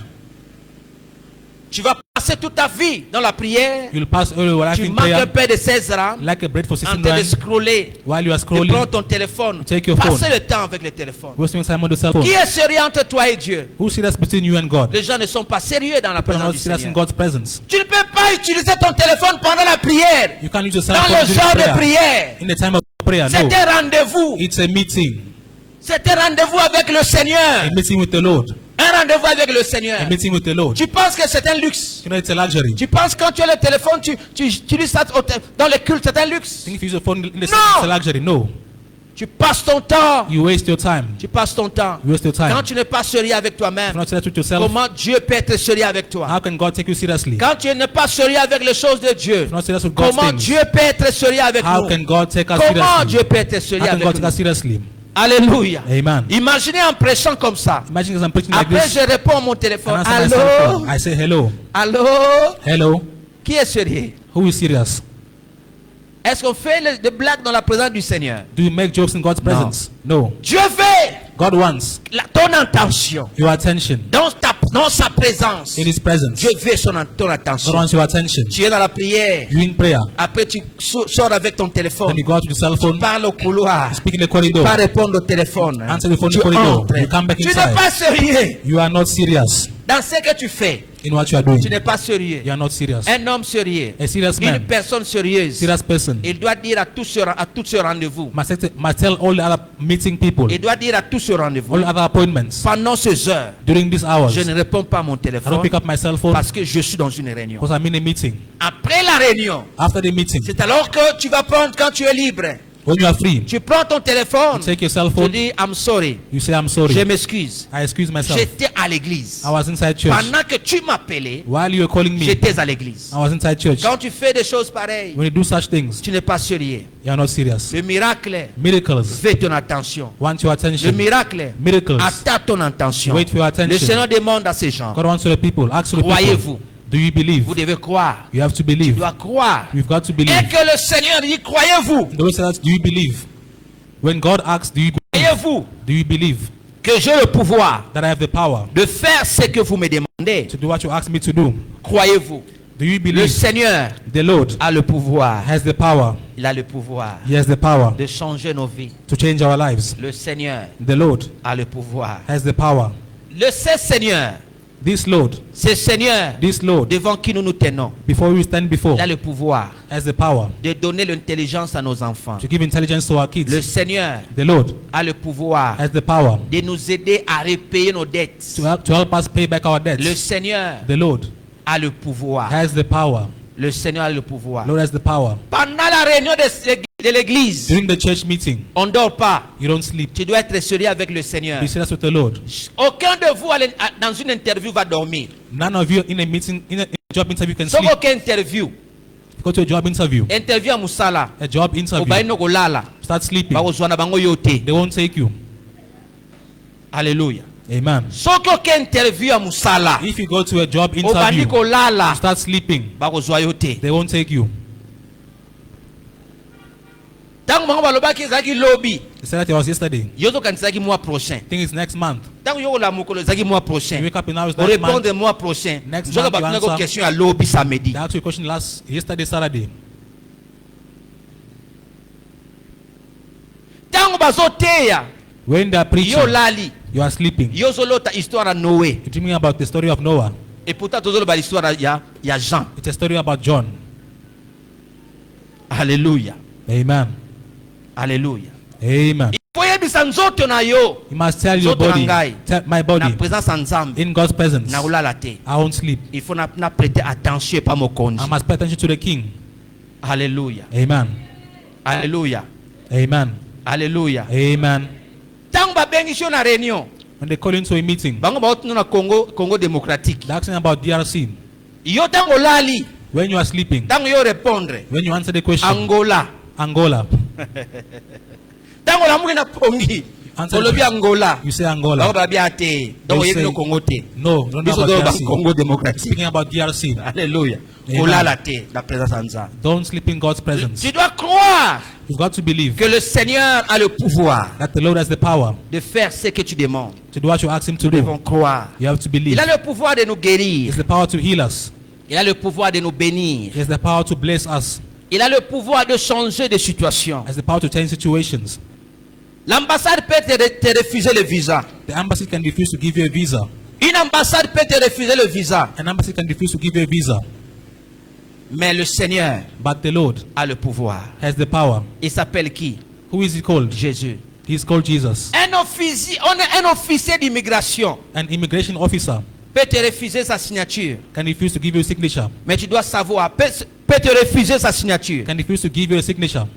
S3: Tu vas passer toute ta vie dans la prière.
S4: You'll pass all your life
S3: Tu
S4: in
S3: manques un
S4: prayer
S3: pain de 16 rand
S4: like a bread for
S3: en
S4: 16
S3: train de
S4: rand
S3: scroller.
S4: while you are
S3: Tu prends
S4: scrolling.
S3: ton téléphone.
S4: Take your
S3: Passez
S4: phone.
S3: le temps avec le téléphone.
S4: Wasting time on the cell phone.
S3: Qui est sérieux entre toi et Dieu?
S4: Who's serious between you and God?
S3: Les gens ne sont pas sérieux dans la
S4: People are
S3: présence
S4: not
S3: du
S4: serious in
S3: Seigneur.
S4: God's presence.
S3: Tu ne peux pas utiliser ton téléphone pendant la prière.
S4: You can't use your cell
S3: Dans
S4: phone
S3: le
S4: during
S3: genre de
S4: prayer.
S3: prière.
S4: In the time of prayer, no.
S3: C'est un rendez-vous.
S4: It's a meeting.
S3: C'est un rendez-vous avec le Seigneur.
S4: A meeting with the Lord.
S3: Un rendez-vous avec le Seigneur.
S4: A meeting with the Lord.
S3: Tu penses que c'est un luxe.
S4: You know, it's a luxury.
S3: Tu penses quand tu as le téléphone, tu utilises ça dans les cultes, c'est un luxe.
S4: Think if you use your phone in the
S3: No.
S4: it's a luxury. No.
S3: Tu passes ton temps.
S4: You waste your time.
S3: Tu passes ton temps.
S4: You waste your time.
S3: Quand tu n'es pas sérieux avec
S4: If
S3: toi-même,
S4: you're not serious with yourself,
S3: comment Dieu peut être sérieux avec toi?
S4: how can God take you seriously? If
S3: Quand tu n'es pas sérieux avec les choses de Dieu,
S4: you're not serious with God's
S3: comment
S4: things,
S3: Dieu peut être sérieux avec
S4: how
S3: nous?
S4: can God take us
S3: Comment Dieu
S4: seriously?
S3: peut être sérieux
S4: How can
S3: avec
S4: God take
S3: nous?
S4: us seriously?
S3: Alléluia.
S4: Amen.
S3: Imaginez en prêchant comme ça.
S4: Imagine as I'm preaching like
S3: Après,
S4: this,
S3: je réponds à mon
S4: and
S3: téléphone.
S4: answer my cell
S3: Allô?
S4: phone. I say hello.
S3: Allô?
S4: Hello.
S3: Qui est sérieux?
S4: Who is serious?
S3: Est-ce qu'on fait des blagues dans la présence du Seigneur?
S4: Do you make jokes in God's presence? No.
S3: Dieu veut
S4: God wants
S3: ton attention.
S4: your attention
S3: Dans sa présence.
S4: in His presence.
S3: Dieu veut ton
S4: God
S3: attention.
S4: wants your attention.
S3: Tu es dans la prière.
S4: You in prayer.
S3: Après, tu sors avec ton téléphone.
S4: Then you go out with your cell
S3: Tu
S4: phone.
S3: parles au couloir.
S4: You speak in the
S3: Tu
S4: corridor.
S3: vas répondre au téléphone.
S4: Answer the phone in
S3: Tu
S4: the corridor.
S3: entres.
S4: You come back
S3: Tu n'es
S4: inside.
S3: pas sérieux.
S4: You are not serious
S3: Dans ce que tu fais,
S4: in what you are doing.
S3: tu n'es pas sérieux.
S4: You are not serious.
S3: Un homme sérieux,
S4: A serious
S3: une
S4: man,
S3: personne sérieuse,
S4: serious person,
S3: il doit dire à tous ce rendez-vous.
S4: must tell all the other meeting people,
S3: Il doit dire à tous ce rendez-vous.
S4: all other appointments,
S3: Pendant ces heures,
S4: during these hours,
S3: je ne réponds pas à mon
S4: I
S3: téléphone
S4: don't pick up my cell phone
S3: parce que je suis dans une réunion.
S4: because I'm in a meeting.
S3: Après la réunion,
S4: After the meeting,
S3: c'est alors que tu vas prendre quand tu es libre.
S4: when you are free,
S3: Tu prends ton téléphone.
S4: you take your cell
S3: Tu
S4: phone,
S3: dis, I'm sorry.
S4: you say, I'm
S3: Je
S4: sorry.
S3: m'excuse.
S4: I excuse myself.
S3: J'étais à l'église.
S4: I was inside church.
S3: Pendant que tu m'appelais,
S4: While you were calling me,
S3: j'étais à l'église.
S4: I was inside church.
S3: Quand tu fais des choses pareilles,
S4: When you do such things,
S3: tu n'es pas sérieux.
S4: you are not serious.
S3: Le miracle
S4: Miracles
S3: veut ton attention.
S4: want your
S3: Le
S4: attention.
S3: miracle
S4: Miracles
S3: attend ton attention.
S4: wait for your
S3: Le
S4: attention.
S3: Seigneur demande à ces gens,
S4: God wants the people. Ask the people.
S3: croyez-vous?
S4: Do you believe?
S3: Vous devez croire.
S4: You have to
S3: Tu
S4: believe.
S3: dois croire.
S4: You've got to
S3: Et
S4: believe.
S3: que le Seigneur dit, croyez-vous?
S4: The Lord says, do you believe? When God asks, do you believe?
S3: Croyez-vous
S4: Do you believe
S3: que j'ai le pouvoir
S4: that I have the power
S3: de faire ce que vous me demandez?
S4: to do what you ask me to do?
S3: Croyez-vous?
S4: Do you
S3: Le
S4: believe
S3: Seigneur
S4: the Lord
S3: a le pouvoir.
S4: has the power?
S3: Il a le pouvoir
S4: He has the power
S3: de changer nos vies.
S4: to change our lives.
S3: Le Seigneur
S4: The Lord
S3: a le pouvoir.
S4: has the power.
S3: Le Seigneur,
S4: This Lord,
S3: ce Seigneur
S4: this Lord,
S3: devant qui nous nous tenons,
S4: before we stand before,
S3: il a le pouvoir
S4: has the power
S3: de donner l'intelligence à nos enfants.
S4: to give intelligence to our
S3: Le
S4: kids.
S3: Seigneur
S4: The Lord
S3: a le pouvoir
S4: has the power
S3: de nous aider à repayer nos dettes.
S4: to help us pay back our
S3: Le
S4: debts.
S3: Seigneur
S4: The Lord
S3: a le pouvoir.
S4: has the power.
S3: Le Seigneur a le pouvoir.
S4: The Lord has the power.
S3: Pendant la réunion de l'église,
S4: During the church meeting,
S3: on ne dort pas.
S4: you don't sleep.
S3: Tu dois être sérieux avec le Seigneur.
S4: Be serious with the Lord.
S3: Aucun de vous dans une interview va dormir.
S4: None of you in a meeting, in a job interview can
S3: Sauf
S4: sleep.
S3: aucun interview.
S4: Go to a job interview.
S3: Interview à Musala.
S4: A job interview.
S3: Obayi no kolala.
S4: Start sleeping.
S3: Bakozwa na bango yo te.
S4: They won't take you.
S3: Alléluia.
S4: Amen.
S3: Soki aucun interview à Musala.
S4: If you go to a job
S3: Obandi
S4: interview,
S3: kolala.
S4: start sleeping.
S3: Bakozwa yo te.
S4: They won't take you.
S3: Tango bango balobaki ezalaki lobby.
S4: They said that it was yesterday.
S3: Yo tokanisaki mois prochain.
S4: I think it's next month.
S3: Tango yo kola mokolo ezalaki mois
S4: You
S3: prochain.
S4: wake up in hours
S3: On
S4: next
S3: répond
S4: month.
S3: de mois prochain.
S4: Next
S3: Nzoka
S4: month you
S3: batuna ko
S4: answer.
S3: question ya lobby samedi.
S4: They asked you a question yesterday, Saturday.
S3: Tango bazoteya.
S4: When they are preaching,
S3: Yo lali.
S4: you are sleeping.
S3: Yo zolota histoire à Noé.
S4: You're dreaming about the story of Noah.
S3: Et pourtant tozoloba l'histoire ya Jean.
S4: It's a story about John.
S3: Alléluia.
S4: Amen.
S3: Alléluia.
S4: Amen.
S3: Il faut yebisa nzoto na yo.
S4: You must tell your
S3: Nzoto na
S4: body,
S3: ngai.
S4: tell my
S3: Na
S4: body,
S3: présence ya Nzambe.
S4: in God's presence,
S3: Na ulala te.
S4: I won't sleep.
S3: Il faut na prêter attention et pas mokonzi.
S4: I must pay attention to the King.
S3: Alléluia.
S4: Amen.
S3: Alléluia.
S4: Amen.
S3: Alléluia.
S4: Amen.
S3: Tango babengi yo na réunion.
S4: When they call you into a meeting,
S3: Bango baotuna na Congo démocratique.
S4: they're asking about DRC.
S3: Yo tango lali.
S4: When you are sleeping,
S3: Tango yo répondre.
S4: when you answer the question,
S3: Angola.
S4: Angola.
S3: Tango la mouki na pongi.
S4: Answer the
S3: Olobi
S4: question.
S3: Angola.
S4: You say Angola.
S3: Baoba biate. Donc
S4: They
S3: yebi
S4: say-
S3: no Congo te.
S4: No, don't know
S3: Biso
S4: about
S3: do ba
S4: DRC.
S3: Congo démocratique.
S4: Speaking about DRC.
S3: Alléluia.
S4: Amen.
S3: Kolala te la présence en ça.
S4: Don't sleep in God's presence.
S3: Tu dois croire
S4: You've got to believe
S3: que le Seigneur a le pouvoir
S4: that the Lord has the power
S3: de faire ce que tu demandes.
S4: to do what you ask Him to
S3: Nous devons
S4: do.
S3: croire.
S4: You have to believe.
S3: Il a le pouvoir de nous
S4: He
S3: guérir.
S4: has the power to heal us.
S3: Il a le pouvoir de nous bénir.
S4: He has the power to bless us.
S3: Il a le pouvoir de changer de situation.
S4: He has the power to change situations.
S3: L'ambassade peut te refuser le visa.
S4: The embassy can refuse to give you a visa.
S3: Une ambassade peut te refuser le visa.
S4: An embassy can refuse to give you a visa.
S3: Mais le Seigneur
S4: But the Lord
S3: a le pouvoir.
S4: has the power.
S3: Il s'appelle qui?
S4: Who is He called?
S3: Jésus.
S4: He's called Jesus.
S3: Un officier d'immigration
S4: An immigration officer
S3: peut te refuser sa signature.
S4: can refuse to give you a signature.
S3: Mais tu dois savoir, peut te refuser sa signature.
S4: Can refuse to give you a signature.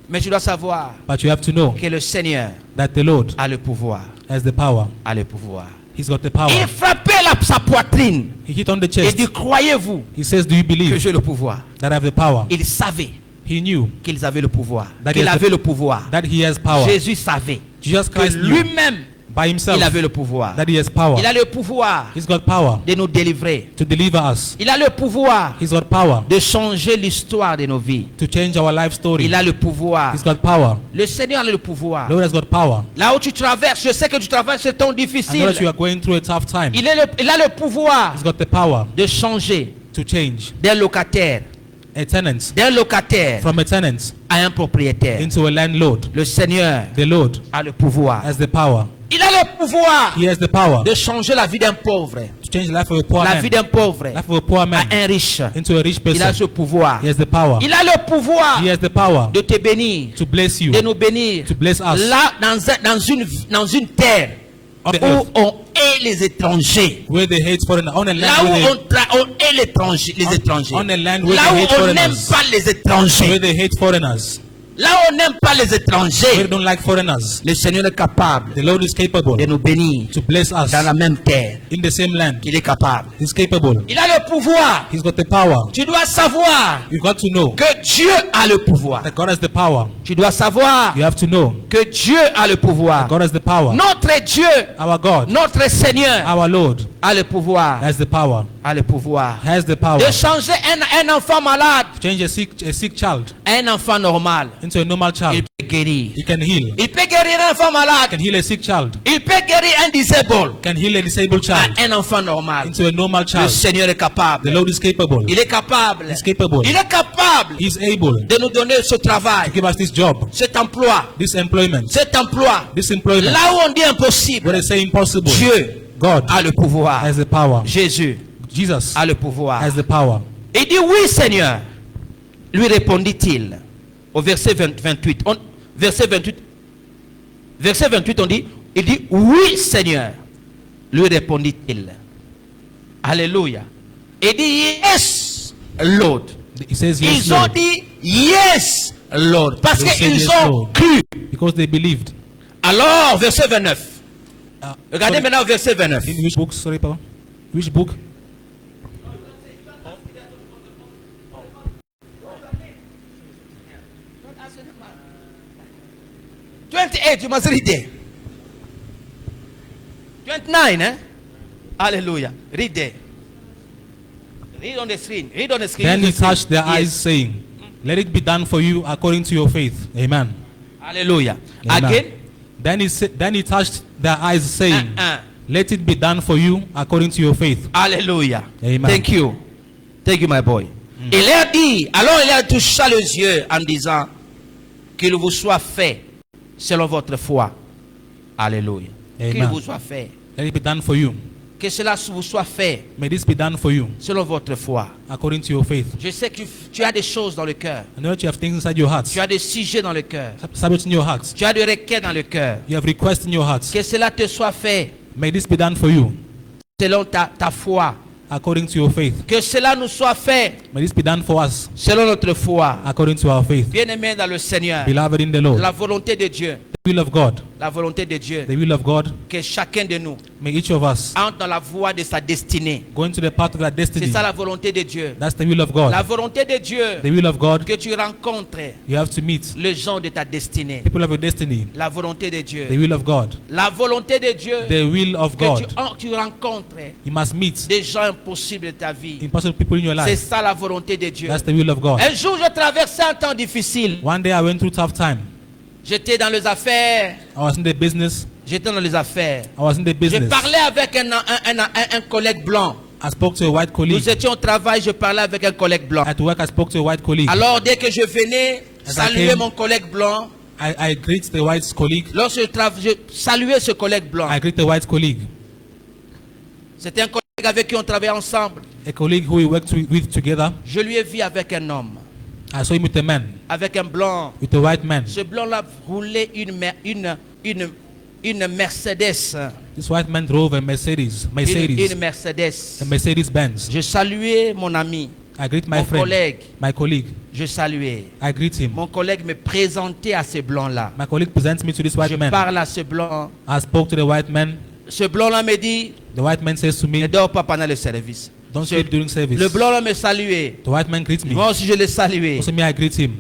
S3: Mais tu dois savoir
S4: But you have to know
S3: que le Seigneur
S4: that the Lord
S3: a le pouvoir.
S4: has the power.
S3: A le pouvoir.
S4: He's got the power.
S3: Il frappait sa poitrine.
S4: He hit on the
S3: Il
S4: chest.
S3: dit, croyez-vous
S4: He says, do you
S3: que
S4: believe
S3: j'ai le pouvoir?
S4: that I have the power?
S3: Il savait
S4: He knew
S3: qu'ils avaient le pouvoir.
S4: That
S3: Qu'il
S4: is the-
S3: avait le pouvoir.
S4: that he has power.
S3: Jésus savait
S4: Jesus
S3: que
S4: Christ knew
S3: lui-même,
S4: by himself
S3: il avait le pouvoir.
S4: that he has power.
S3: Il a le pouvoir
S4: He's got power
S3: de nous délivrer.
S4: to deliver us.
S3: Il a le pouvoir
S4: He's got power
S3: de changer l'histoire de nos vies.
S4: to change our life story.
S3: Il a le pouvoir.
S4: He's got power.
S3: Le Seigneur a le pouvoir.
S4: The Lord has got power.
S3: Là où tu traverses, je sais que tu traverses ce temps
S4: I know
S3: difficile.
S4: that you are going through a tough time.
S3: Il a le pouvoir
S4: He's got the power
S3: de changer
S4: to change
S3: d'un locataire
S4: from a tenant
S3: à un propriétaire.
S4: into a landlord.
S3: Le Seigneur
S4: The Lord
S3: a le pouvoir.
S4: has the power.
S3: Il a le pouvoir
S4: He has the power
S3: de changer la vie d'un pauvre.
S4: to change the life of a poor
S3: La
S4: man,
S3: vie d'un pauvre
S4: life of a poor
S3: à
S4: man
S3: un riche.
S4: into a rich
S3: Il a
S4: person.
S3: ce pouvoir.
S4: He has the power.
S3: Il a le pouvoir
S4: He has the power
S3: de te bénir,
S4: to bless you,
S3: de nous bénir.
S4: to bless us.
S3: Là, dans une terre
S4: On the
S3: où
S4: earth,
S3: on hait les étrangers.
S4: where they hate foreigner, on a
S3: Là
S4: land
S3: où
S4: where
S3: on hait les étrangers.
S4: on a land where
S3: Là
S4: they
S3: où
S4: hate
S3: on n'aime
S4: foreigners.
S3: pas les
S4: where
S3: étrangers.
S4: they hate foreigners,
S3: Là où on n'aime pas les
S4: where they
S3: étrangers.
S4: don't like foreigners.
S3: Le Seigneur est capable
S4: The Lord is capable
S3: de nous bénir
S4: to bless us
S3: dans la même terre.
S4: in the same land.
S3: Il est capable.
S4: He's capable.
S3: Il a le pouvoir.
S4: He's got the power.
S3: Tu dois savoir
S4: You've got to know
S3: que Dieu a le pouvoir.
S4: that God has the power.
S3: Tu dois savoir
S4: You have to know
S3: que Dieu a le pouvoir.
S4: God has the power.
S3: Notre Dieu,
S4: Our God,
S3: notre Seigneur
S4: our Lord,
S3: a le pouvoir.
S4: has the power.
S3: A le pouvoir
S4: Has the power
S3: de
S4: to
S3: changer un enfant malade
S4: change a sick child
S3: à un enfant normal.
S4: into a normal
S3: Il
S4: child.
S3: peut guérir.
S4: He can heal.
S3: Il peut guérir un enfant malade.
S4: Can heal a sick child.
S3: Il peut guérir un disabled
S4: Can heal a disabled child
S3: à un enfant normal.
S4: into a normal
S3: Le
S4: child.
S3: Seigneur est
S4: The
S3: capable.
S4: Lord is capable.
S3: Il est capable.
S4: He's capable.
S3: Il est capable
S4: He's able
S3: de nous donner ce travail,
S4: to give us this job,
S3: cet emploi,
S4: this employment,
S3: cet emploi.
S4: this employment.
S3: Là où on dit
S4: Where
S3: impossible,
S4: they say impossible,
S3: Dieu
S4: God
S3: a le pouvoir.
S4: has the power.
S3: Jésus
S4: Jesus
S3: a le pouvoir.
S4: has the power.
S3: Il dit oui Seigneur. Lui répondit-il au verset 28. Verset 28 on dit, il dit oui Seigneur. Lui répondit-il. Alléluia. Il dit yes Lord.
S4: He says yes,
S3: Ils ont
S4: Lord,
S3: dit yes Lord parce
S4: They said
S3: qu'ils
S4: yes,
S3: ont
S4: Lord.
S3: cru.
S4: because they believed.
S3: Alors verset 29. Regardez
S4: Sorry,
S3: maintenant au verset 29.
S4: in which book? Sorry, Papa. Which book?
S3: You must read there. 29, eh? Hallelujah. Read there. Read on the screen. Read on the screen.
S4: Then he
S3: Read the screen.
S4: touched their eyes,
S3: Yes.
S4: saying, "Let it be done for you according to your faith." Amen.
S3: Hallelujah.
S4: Amen.
S3: Again.
S4: Then he touched their eyes, saying, "Let it be done for you according to your faith."
S3: Hallelujah.
S4: Amen.
S3: Thank you. Thank you, my boy. Il a dit, alors il a touché les yeux en disant, qu'il vous soit fait selon votre foi. Alléluia. Qu'il
S4: Amen.
S3: vous soit fait.
S4: Let it be done for you.
S3: Que cela vous soit fait
S4: May this be done for you
S3: selon votre foi.
S4: according to your faith.
S3: Je sais que tu as des choses dans le cœur.
S4: I know that you have things inside your hearts,
S3: Tu as des sujets dans le cœur.
S4: subjects in your hearts.
S3: Tu as des requêtes dans le cœur.
S4: You have requests in your hearts.
S3: Que cela te soit fait
S4: May this be done for you
S3: selon ta foi.
S4: according to your faith.
S3: Que cela nous soit fait
S4: May this be done for us
S3: selon notre foi.
S4: according to our faith.
S3: Bien-aimés dans le Seigneur,
S4: Beloved in the Lord,
S3: la volonté de Dieu,
S4: will of God.
S3: La volonté de Dieu.
S4: The will of God.
S3: Que chacun de nous
S4: May each of us
S3: entre dans la voie de sa destinée.
S4: go into the path of our
S3: C'est
S4: destiny.
S3: ça la volonté de Dieu.
S4: That's the will of God.
S3: La volonté de Dieu.
S4: The will of God.
S3: Que tu rencontres
S4: You have to meet
S3: les gens de ta destinée.
S4: people of your destiny.
S3: La volonté de Dieu.
S4: The will of God.
S3: La volonté de Dieu.
S4: The will of
S3: Que
S4: God.
S3: tu rencontres
S4: You must meet
S3: des gens impossibles de ta vie.
S4: impossible people in your
S3: C'est
S4: life.
S3: ça la volonté de Dieu.
S4: That's the will of God.
S3: Un jour, je traversais un temps difficile.
S4: One day I went through tough time.
S3: J'étais dans les affaires.
S4: I was in the business.
S3: J'étais dans les affaires.
S4: I was in the
S3: Je
S4: business.
S3: parlais avec un collègue blanc.
S4: I spoke to a white colleague.
S3: Nous étions au travail, je parlais avec un collègue blanc.
S4: At work, I spoke to a white colleague.
S3: Alors, dès que je venais
S4: As I
S3: saluer
S4: came-
S3: mon collègue blanc,
S4: I greet the white colleague.
S3: lorsque je saluais ce collègue blanc,
S4: I greet the white colleague.
S3: c'était un collègue avec qui on travaillait ensemble.
S4: A colleague who we worked with together.
S3: Je lui ai vu avec un homme,
S4: I saw him with a man,
S3: avec un blanc.
S4: with a white man.
S3: Ce blanc-là roulait une Mercedes.
S4: This white man drove a Mercedes.
S3: Une Mercedes.
S4: A Mercedes Benz.
S3: Je saluais mon ami,
S4: I greet my
S3: mon
S4: friend,
S3: collègue.
S4: my colleague.
S3: Je saluais.
S4: I greet him.
S3: Mon collègue me présentait à ce blanc-là.
S4: My colleague presents me to this white
S3: Je
S4: man.
S3: parle à ce blanc.
S4: I spoke to the white man.
S3: Ce blanc-là me dit,
S4: The white man says to
S3: ne
S4: me,
S3: dors pas pendant le service.
S4: don't sleep during service.
S3: Le blanc-là me saluait.
S4: The white man greets me.
S3: Moi aussi, je l'ai salué.
S4: Also me, I greet him.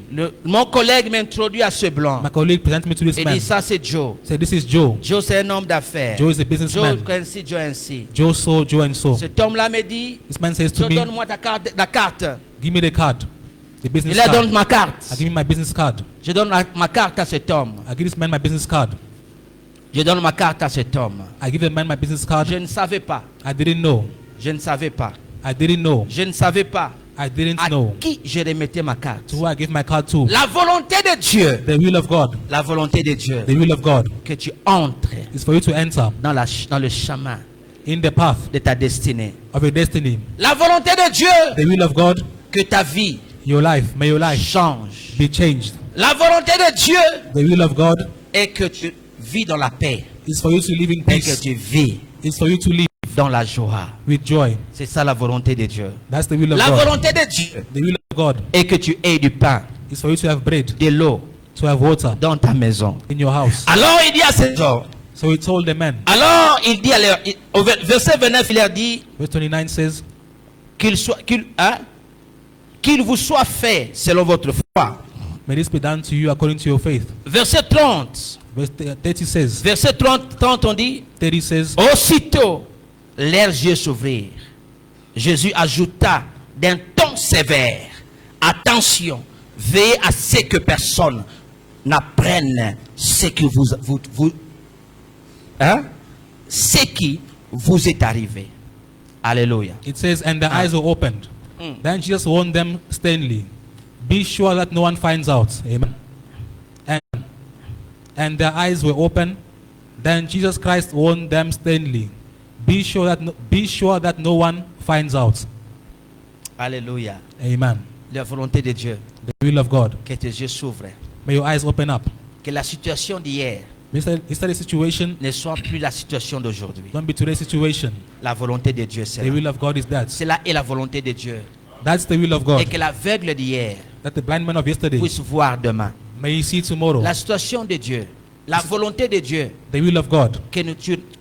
S3: Mon collègue m'introduit à ce blanc.
S4: My colleague presents me to this
S3: Il
S4: man.
S3: dit, ça c'est Joe.
S4: Say, this is Joe.
S3: Joe, c'est un homme d'affaires.
S4: Joe is a
S3: Joe
S4: businessman.
S3: ainsi, Joe ainsi.
S4: Joe so, Joe and so.
S3: Cet homme-là me dit,
S4: This man says to
S3: Joe,
S4: me,
S3: donne-moi la carte.
S4: give me the card. The
S3: Il
S4: business
S3: leur donne
S4: card.
S3: ma carte.
S4: I give him my business card.
S3: Je donne ma carte à cet homme.
S4: I give this man my business card.
S3: Je donne ma carte à cet homme.
S4: I give the man my business card.
S3: Je ne savais pas.
S4: I didn't know.
S3: Je ne savais pas.
S4: I didn't know.
S3: Je ne savais pas
S4: I didn't
S3: à
S4: know.
S3: qui je remettais ma carte.
S4: To who I give my card to.
S3: La volonté de Dieu.
S4: The will of God.
S3: La volonté de Dieu.
S4: The will of God
S3: Que tu entres
S4: is for you to enter
S3: dans le chemin
S4: in the path
S3: de ta destinée.
S4: of your destiny.
S3: La volonté de Dieu.
S4: The will of God,
S3: Que ta vie
S4: your life, may your life
S3: change.
S4: be changed.
S3: La volonté de Dieu
S4: The will of God
S3: est que tu vis dans la paix.
S4: is for you to live in
S3: Et que
S4: peace.
S3: tu vis
S4: It's for you to live
S3: dans la joie.
S4: with joy.
S3: C'est ça la volonté de Dieu.
S4: That's the will of
S3: La
S4: God.
S3: volonté de Dieu
S4: The will of God
S3: est que tu aies du pain,
S4: is for you to have bread,
S3: de l'eau
S4: to have water
S3: dans ta maison.
S4: in your house.
S3: Alors il dit à ces gens,
S4: So he told the men,
S3: alors il dit à leur, au verset 29, il leur dit
S4: verse 29 says,
S3: qu'il vous soit fait selon votre foi.
S4: may this be done to you according to your faith.
S3: Verset 30,
S4: Verse 30 says,
S3: verset 30 on dit,
S4: 30 says,
S3: aussitôt leurs yeux s'ouvrirent. Jésus ajouta d'un ton sévère, attention, veillez à ce que personne n'apprenne ce que ce qui vous est arrivé. Alléluia.
S4: it says, and the eyes were opened. Then Jesus warned them sternly, be sure that no one finds out. Amen. And their eyes were open. Then Jesus Christ warned them sternly, be sure that no one finds out.
S3: Alléluia.
S4: Amen.
S3: La volonté de Dieu,
S4: The will of God.
S3: que tes yeux s'ouvrent.
S4: May your eyes open up.
S3: Que la situation d'hier
S4: Yesterday's situation,
S3: ne soit plus la situation d'aujourd'hui.
S4: don't be today's situation.
S3: La volonté de Dieu, c'est
S4: The
S3: là.
S4: will of God is that.
S3: Cela est la volonté de Dieu.
S4: That's the will of
S3: Et
S4: God.
S3: que l'aveugle d'hier
S4: That the blind man of yesterday,
S3: puisse voir demain.
S4: may he see tomorrow.
S3: La situation de Dieu, la volonté de Dieu,
S4: The will of God.
S3: que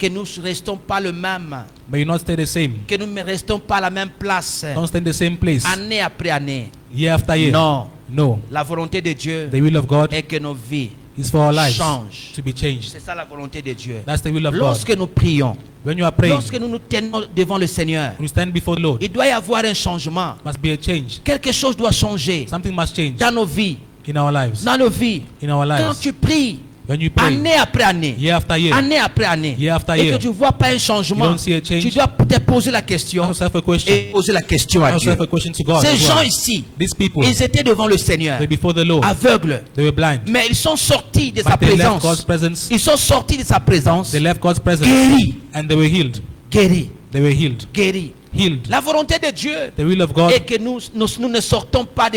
S3: nous ne restons pas le même,
S4: May you not stay the same.
S3: que nous ne restons pas à la même place,
S4: Don't stay in the same place
S3: année après année.
S4: year after year.
S3: Non,
S4: No.
S3: la volonté de Dieu
S4: The will of God
S3: est que nos vies
S4: is for our lives
S3: changent.
S4: to be changed.
S3: C'est ça la volonté de Dieu.
S4: That's the will of God.
S3: Lorsque nous prions,
S4: When you are praying,
S3: lorsque nous nous tenons devant le Seigneur,
S4: when you stand before the Lord,
S3: il doit y avoir un changement.
S4: must be a change.
S3: Quelque chose doit changer
S4: Something must change
S3: dans nos vies.
S4: in our lives.
S3: Dans nos vies.
S4: In our
S3: Quand
S4: lives.
S3: tu pries,
S4: When you pray,
S3: année après année,
S4: year after year,
S3: année après année,
S4: Year after
S3: et
S4: year,
S3: que tu ne vois pas un
S4: you
S3: changement,
S4: don't see a change,
S3: tu dois te poser la question
S4: ask yourself a question.
S3: et poser la question à
S4: Ask
S3: Dieu.
S4: yourself a question to God.
S3: Ces
S4: as
S3: gens
S4: well.
S3: ici,
S4: These people,
S3: ils étaient devant le Seigneur,
S4: they're before the Lord.
S3: aveugles,
S4: They were blind.
S3: mais ils sont sortis de sa
S4: But they left God's
S3: présence.
S4: presence.
S3: Ils sont sortis de sa présence,
S4: They left God's presence.
S3: guéris,
S4: And they were healed.
S3: guéris,
S4: They were healed.
S3: guéris.
S4: Healed.
S3: La volonté de Dieu
S4: The will of God
S3: est que nous ne sortons pas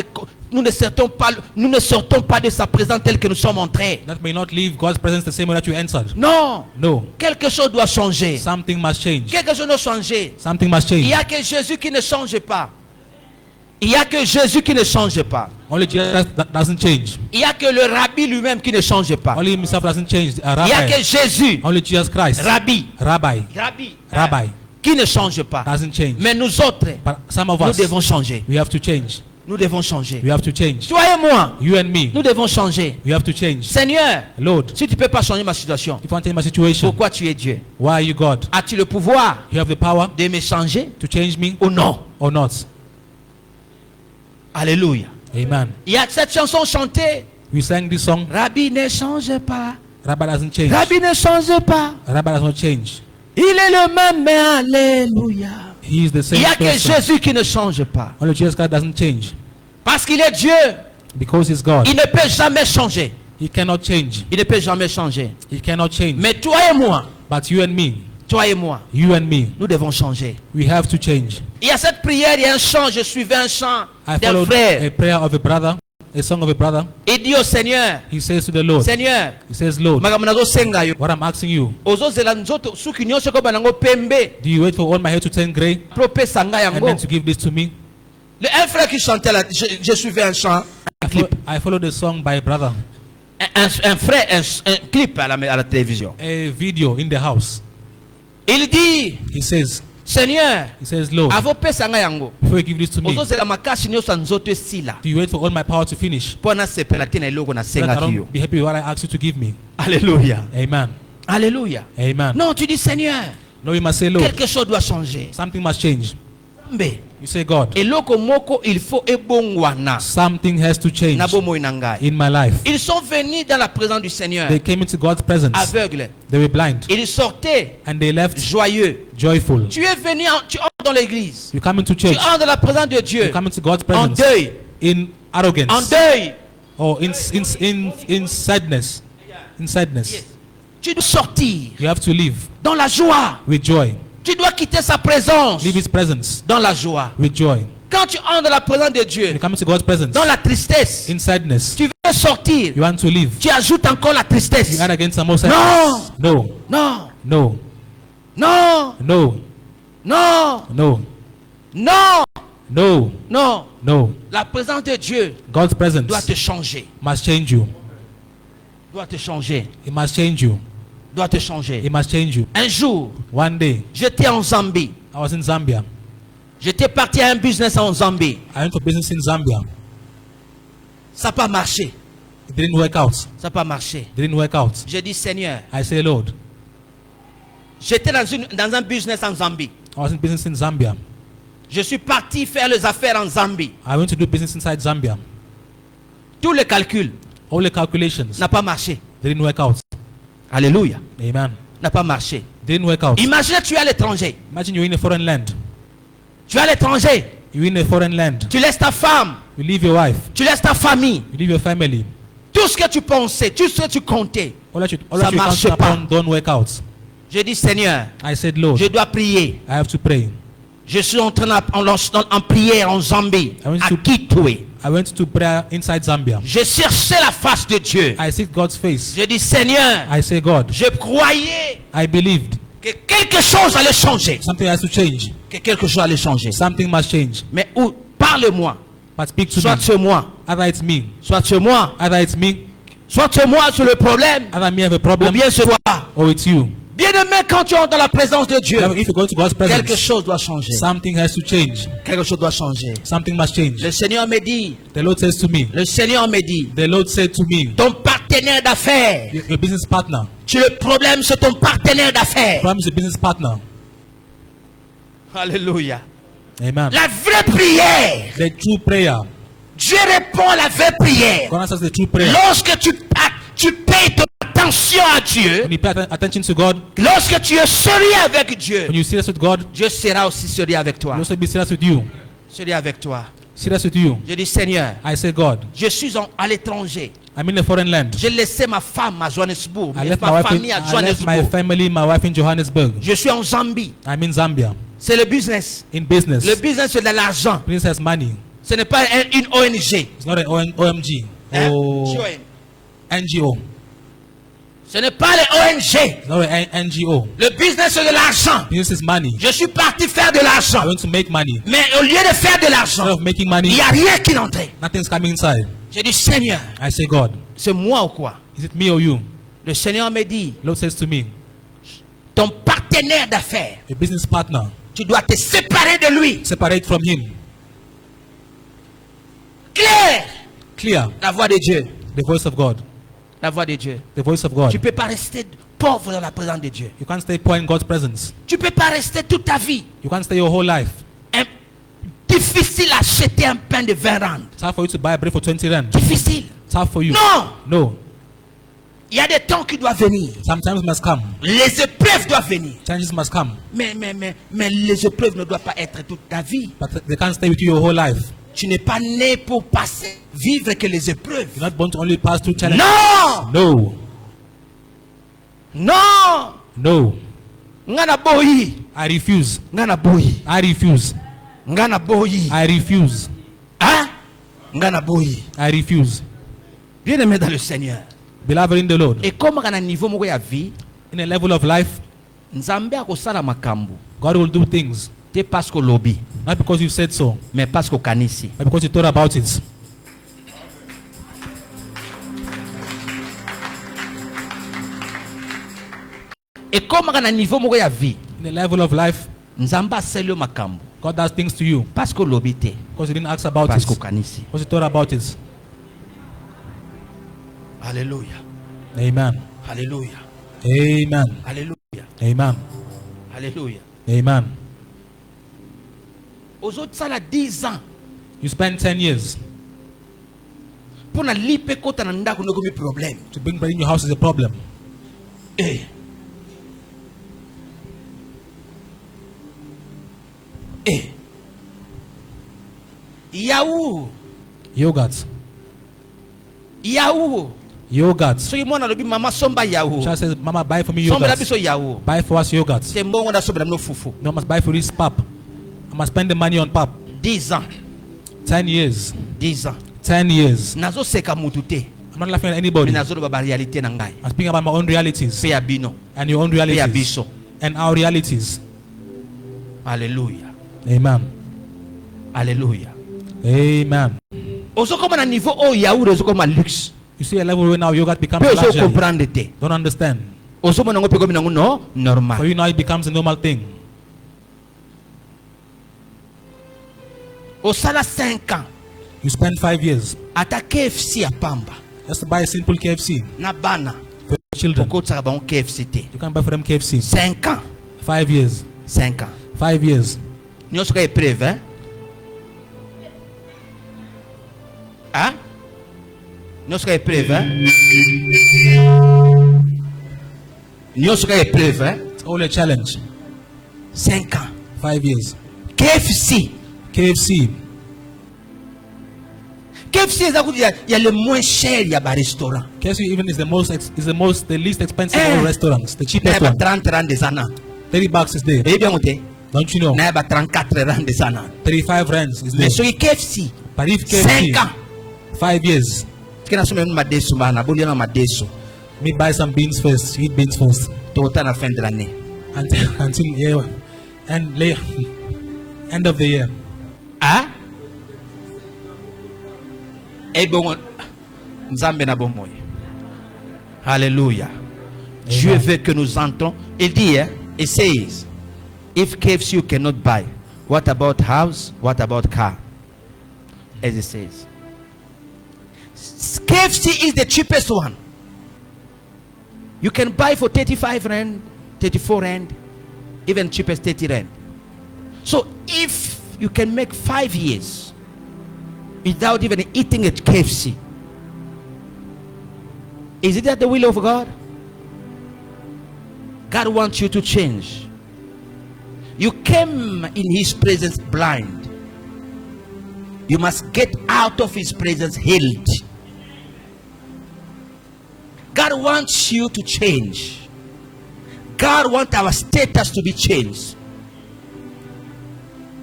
S3: de sa présence telle que nous sommes entrés.
S4: that may not leave God's presence the same way that you entered.
S3: Non,
S4: No.
S3: quelque chose doit changer.
S4: Something must change.
S3: Quelque chose doit changer.
S4: Something must
S3: Il
S4: change.
S3: n'y a que Jésus qui ne change pas. Il n'y a que Jésus qui ne change pas.
S4: Only Jesus Christ doesn't change.
S3: Il n'y a que le rabbi lui-même qui ne change pas.
S4: Only himself doesn't change.
S3: Il n'y a que
S4: Rabbi.
S3: Jésus,
S4: Only Jesus Christ.
S3: rabbi,
S4: Rabbi
S3: rabbi, qui ne change pas.
S4: doesn't change.
S3: Mais nous autres,
S4: But some of
S3: nous
S4: us,
S3: devons changer.
S4: we have to change.
S3: Nous devons changer.
S4: We have to change.
S3: Toi et moi,
S4: You and me,
S3: nous devons changer.
S4: we have to change.
S3: Seigneur,
S4: Lord,
S3: si tu ne peux pas changer ma situation,
S4: if I change my situation,
S3: pourquoi tu es Dieu?
S4: why are you God?
S3: As-tu le pouvoir
S4: You have the power
S3: de me changer
S4: to change me
S3: ou non?
S4: or not?
S3: Alléluia.
S4: Amen.
S3: Il y a cette chanson chantée.
S4: We sang this song.
S3: Rabbi ne change pas.
S4: Rabbi doesn't change.
S3: Rabbi ne change pas.
S4: Rabbi does not change.
S3: Il est le même, mais alléluia.
S4: He is the
S3: Il
S4: same
S3: n'y a que
S4: person.
S3: Jésus qui ne change pas.
S4: Only Jesus Christ doesn't change.
S3: Parce qu'il est Dieu.
S4: Because he's God.
S3: Il ne peut jamais changer.
S4: He cannot change.
S3: Il ne peut jamais changer.
S4: He cannot change.
S3: Mais toi et moi,
S4: But you and me,
S3: nous devons changer.
S4: we have to change.
S3: Il y a cette prière, il y a un chant, je suivais un chant
S4: I
S3: d'un
S4: followed
S3: frère.
S4: a prayer of a brother, a song of a brother.
S3: Il dit au Seigneur,
S4: He says to the Lord,
S3: Seigneur,
S4: he says, Lord,
S3: makambo nazosenga yo.
S4: what I'm asking you,
S3: Ozozela nzoto suki nyonso ko banango pembe.
S4: do you wait for all my hair to turn gray
S3: Propesa nga
S4: and
S3: yango.
S4: then to give this to me?
S3: Un frère qui chantait là, je suivais un chant, un clip.
S4: I followed the song by a brother,
S3: Un frère, un clip à la télévision.
S4: a video in the house.
S3: Il dit,
S4: He says,
S3: Seigneur,
S4: Lord,
S3: avo pesa nga yango.
S4: before you give this to me,
S3: Ozozela makasi nyonso nzoto esila.
S4: do you wait for all my power to finish?
S3: Pona sepela tena eloko na
S4: So that I
S3: senga kiyo.
S4: don't be happy with what I ask you to give me.
S3: Alléluia.
S4: Amen.
S3: Alléluia.
S4: Amen.
S3: Non, tu dis Seigneur,
S4: No, you must say, Lord,
S3: quelque chose doit changer.
S4: something must change.
S3: Mbe,
S4: You say, God,
S3: eloko moko il faut ebongwana.
S4: something has to change
S3: Na bomo inangai.
S4: in my life.
S3: Ils sont venus dans la présence du Seigneur,
S4: They came into God's presence.
S3: aveugles.
S4: They were blind
S3: Ils sortaient
S4: and they left
S3: joyeux.
S4: joyful.
S3: Tu es venu, tu entres dans l'église.
S4: You come into
S3: Tu
S4: church.
S3: entres dans la présence de Dieu.
S4: You come into God's
S3: En
S4: presence
S3: deuil.
S4: in
S3: En
S4: arrogance
S3: deuil.
S4: or in sadness. In sadness.
S3: Tu dois sortir
S4: You have to live
S3: dans la joie.
S4: with joy.
S3: Tu dois quitter sa présence
S4: Leave His presence
S3: dans la joie.
S4: with joy.
S3: Quand tu entres dans la présence de
S4: When
S3: Dieu,
S4: you come into God's presence
S3: dans la tristesse,
S4: in sadness,
S3: tu veux sortir.
S4: you want to live.
S3: Tu ajoutes encore la tristesse.
S4: You add against some more sadness. No,
S3: Non,
S4: no,
S3: non,
S4: no,
S3: non,
S4: no,
S3: non,
S4: no,
S3: non.
S4: no.
S3: La présence de Dieu
S4: God's presence
S3: doit te changer.
S4: must change you.
S3: Doit te changer.
S4: It must change you.
S3: Doit te changer.
S4: It must change you.
S3: Un jour,
S4: One day,
S3: j'étais en Zambie.
S4: I was in Zambia.
S3: J'étais parti à un business en Zambie.
S4: I went for business in Zambia.
S3: Ça n'a pas marché.
S4: It didn't work out.
S3: Ça n'a pas marché.
S4: It didn't work out.
S3: J'ai dit, Seigneur,
S4: I say, Lord,
S3: j'étais dans un business en Zambie.
S4: I was in business in Zambia.
S3: Je suis parti faire les affaires en Zambie.
S4: I went to do business inside Zambia.
S3: Tous les calculs
S4: All the calculations
S3: n'ont pas marché.
S4: didn't work out.
S3: Alléluia.
S4: Amen.
S3: N'a pas marché.
S4: Didn't work out.
S3: Imagine tu es à l'étranger.
S4: Imagine you're in a foreign land.
S3: Tu es à l'étranger.
S4: You're in a foreign land.
S3: Tu laisses ta femme.
S4: You leave your wife.
S3: Tu laisses ta famille.
S4: You leave your family.
S3: Tout ce que tu pensais, tout ce que tu comptais.
S4: All that you
S3: Ça marche
S4: count
S3: pas.
S4: upon don't work out.
S3: Je dis, Seigneur,
S4: I said, Lord,
S3: je dois prier.
S4: I have to pray.
S3: Je suis en train en prière en Zambie,
S4: I want
S3: à
S4: to-
S3: Kitwe.
S4: I went to prayer inside Zambia.
S3: Je cherchais la face de Dieu.
S4: I seek God's face.
S3: Je dis, Seigneur,
S4: I say, God,
S3: je croyais
S4: I believed
S3: que quelque chose allait changer.
S4: something has to change.
S3: Que quelque chose allait changer.
S4: Something must change.
S3: Mais où? Parle-moi.
S4: But speak to
S3: Soit
S4: me.
S3: sur moi.
S4: Either it's me.
S3: Soit sur moi.
S4: Either it's me.
S3: Soit sur moi sur le problème.
S4: Either me have a
S3: Ou
S4: problem
S3: bien sur toi.
S4: or it's you.
S3: Bien-aimé, quand tu entres dans la présence de Dieu,
S4: If you go to God's
S3: quelque
S4: presence,
S3: chose doit changer.
S4: something has to change.
S3: Quelque chose doit changer.
S4: Something must change.
S3: Le Seigneur me dit,
S4: The Lord says to me,
S3: le Seigneur me dit,
S4: the Lord said to me,
S3: ton partenaire d'affaires,
S4: your business partner,
S3: le problème c'est ton partenaire d'affaires.
S4: promise your business partner.
S3: Alléluia.
S4: Amen.
S3: La vraie prière,
S4: The true prayer.
S3: Dieu répond à la vraie prière.
S4: God answers the true prayer.
S3: Lorsque tu payes ton attention à Dieu,
S4: When you pay attention to God,
S3: lorsque tu es sérieux avec Dieu,
S4: when you serious with God,
S3: Dieu sera aussi sérieux avec
S4: He
S3: toi.
S4: will also be serious with you.
S3: Sérieux avec toi.
S4: Serious with you.
S3: Je dis, Seigneur,
S4: I say, God,
S3: je suis à l'étranger.
S4: I'm in a foreign land.
S3: J'ai laissé ma femme à Johannesburg,
S4: I left my
S3: ma
S4: wife
S3: famille à
S4: I left my
S3: Johannesburg.
S4: family, my wife in Johannesburg.
S3: Je suis en Zambie.
S4: I'm in Zambia.
S3: C'est le business.
S4: In business.
S3: Le business, c'est de l'argent.
S4: Business has money.
S3: Ce n'est pas une ONG.
S4: It's not an OMG
S3: Hein?
S4: or
S3: Join.
S4: NGO.
S3: Ce n'est pas les ONG.
S4: It's not an NGO.
S3: Le business c'est de l'argent.
S4: Business is money.
S3: Je suis parti faire de l'argent.
S4: I want to make money.
S3: Mais au lieu de faire de l'argent,
S4: Instead of making
S3: il
S4: money,
S3: n'y a rien qui n'entrait.
S4: nothing's coming inside.
S3: J'ai dit, Seigneur,
S4: I say, God,
S3: c'est moi ou quoi?
S4: is it me or you?
S3: Le Seigneur me dit,
S4: Lord says to me,
S3: ton partenaire d'affaires,
S4: a business partner,
S3: tu dois te séparer de lui.
S4: separate from him.
S3: Claire,
S4: Clear.
S3: la voix de Dieu.
S4: The voice of God.
S3: La voix de Dieu.
S4: The voice of God.
S3: Tu ne peux pas rester pauvre dans la présence de Dieu.
S4: You can't stay poor in God's presence.
S3: Tu ne peux pas rester toute ta vie.
S4: You can't stay your whole life.
S3: Difficile à acheter un pain de 20 rand.
S4: It's hard for you to buy a bread for 20 rand.
S3: Difficile.
S4: It's hard for you.
S3: Non.
S4: No.
S3: Il y a des temps qui doivent venir.
S4: Sometimes must come.
S3: Les épreuves doivent venir.
S4: Changes must come.
S3: Mais les épreuves ne doivent pas être toute ta vie.
S4: But they can't stay with you your whole life.
S3: Tu n'es pas né pour passer, vivre que les épreuves.
S4: You're not born to only pass through challenges.
S3: Non.
S4: No.
S3: Non.
S4: No.
S3: Ngana boyi.
S4: I refuse.
S3: Ngana boyi.
S4: I refuse.
S3: Ngana boyi.
S4: I refuse.
S3: Hein? Ngana boyi.
S4: I refuse.
S3: Bien aimé dans le Seigneur.
S4: Beloved in the Lord.
S3: Et comme à un niveau moko ya vie,
S4: In a level of life,
S3: Nzambe akosala makambo.
S4: God will do things.
S3: Te parce que lobby,
S4: Not because you said so,
S3: mais parce que kanisi.
S4: but because you thought about it.
S3: Et comme à un niveau moko ya vie,
S4: In a level of life,
S3: Nzambe asali yo makambo.
S4: God does things to you
S3: Parce que lobby te,
S4: because you didn't ask about
S3: parce
S4: it.
S3: que kanisi.
S4: Because you thought about it.
S3: Alléluia.
S4: Amen.
S3: Alléluia.
S4: Amen.
S3: Alléluia.
S4: Amen.
S3: Alléluia.
S4: Amen.
S3: Aux autres, ça a 10 ans.
S4: You spend 10 years.
S3: Pour na lipe kota na ndako no komi problème.
S4: To bring bread in your house is a problem.
S3: Eh. Eh. Yaou.
S4: Yogurt.
S3: Yaou.
S4: Yogurt.
S3: So you mona lobi mama somba yaou.
S4: Child says, Mama, buy for me
S3: Somba
S4: yogurt.
S3: labi so yaou.
S4: Buy for us yogurt.
S3: C'est mbongo na somba no fufu.
S4: No, I must buy for this pap. I must spend the money on pap.
S3: 10 ans.
S4: 10 years.
S3: 10 ans.
S4: 10 years.
S3: Nazo seka mutu te.
S4: I'm not laughing at anybody.
S3: Mais nazo ba réalité na ngai.
S4: I'm speaking about my own realities
S3: Pe ya bino.
S4: and your own
S3: Pe ya
S4: realities
S3: biso.
S4: and our realities.
S3: Alléluia.
S4: Amen.
S3: Alléluia.
S4: Amen.
S3: Ozo koma na niveau o yaou ozo koma luxe.
S4: You see a level where now yogurt becomes
S3: Pe ozo
S4: luxury.
S3: comprendre te.
S4: Don't understand.
S3: Ozo mona ngo pe komi nango no
S4: For
S3: normal.
S4: you now it becomes a normal thing.
S3: Osala 5 ans.
S4: You spend 5 years
S3: Ata KFC ya pamba.
S4: just to buy a simple KFC
S3: Na bana.
S4: for your children.
S3: Poko tsaka ba KFC te.
S4: You can't buy for them KFC.
S3: 5 ans.
S4: 5 years.
S3: 5 ans.
S4: 5 years.
S3: Nyoso ka épreuve, hein? Hein? Nyoso ka épreuve, hein? Nyoso ka épreuve, hein?
S4: It's all a challenge.
S3: 5 ans.
S4: 5 years.
S3: KFC.
S4: KFC.
S3: KFC il y a le moins cher, il y a un restaurant.
S4: KFC even is the least expensive of
S3: Eh.
S4: all restaurants. The
S3: Il y
S4: cheapest
S3: a
S4: one.
S3: 30 rand de sana.
S4: $30 is there.
S3: Et bien, il
S4: Don't you know?
S3: y a 34 rand de sana.
S4: 35 rands is there.
S3: Mais sur le KFC,
S4: But if
S3: 5
S4: KFC,
S3: ans.
S4: 5 years.
S3: Kena soma madeso bana, boli na madeso.
S4: Me buy some beans first. Eat beans first.
S3: Tota na fin de l'année.
S4: Until yeah, and later, end of the year.
S3: Hein? Et bon, Nzambe na bomoy. Alléluia. Dieu veut que nous entrons. Il dit, hein, it says, if KFC you cannot buy, what about house? What about car? As it says. KFC is the cheapest one. You can buy for 35 rand, 34 rand, even cheapest 30 rand. So if you can make 5 years without even eating at KFC, is it that the will of God? God wants you to change. You came in His presence blind. You must get out of His presence healed. God wants you to change. God wants our status to be changed.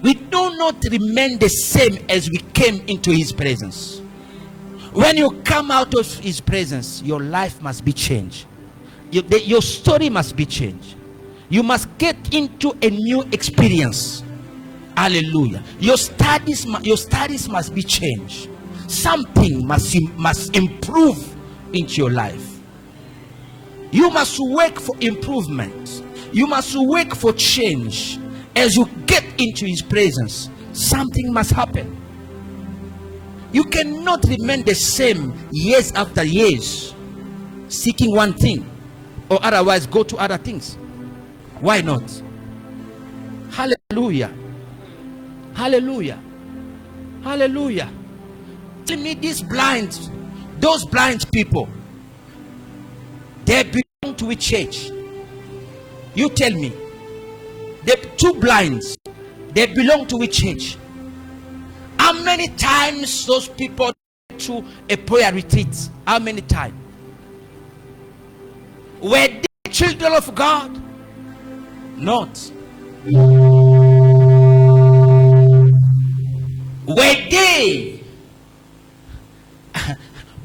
S3: We do not remain the same as we came into His presence. When you come out of His presence, your life must be changed. your story must be changed. You must get into a new experience. Hallelujah. Your studies must be changed. Something must improve into your life. You must work for improvement. You must work for change. As you get into his presence, something must happen. You cannot remain the same years after years, seeking one thing, or otherwise go to other things. Why not? Hallelujah. Hallelujah. Hallelujah. Tell me, those blind people, they belong to which church? You tell me. The two blinds, they belong to which church? How many times those people to a prayer retreat? How many times? Were they children of God? Not. Were they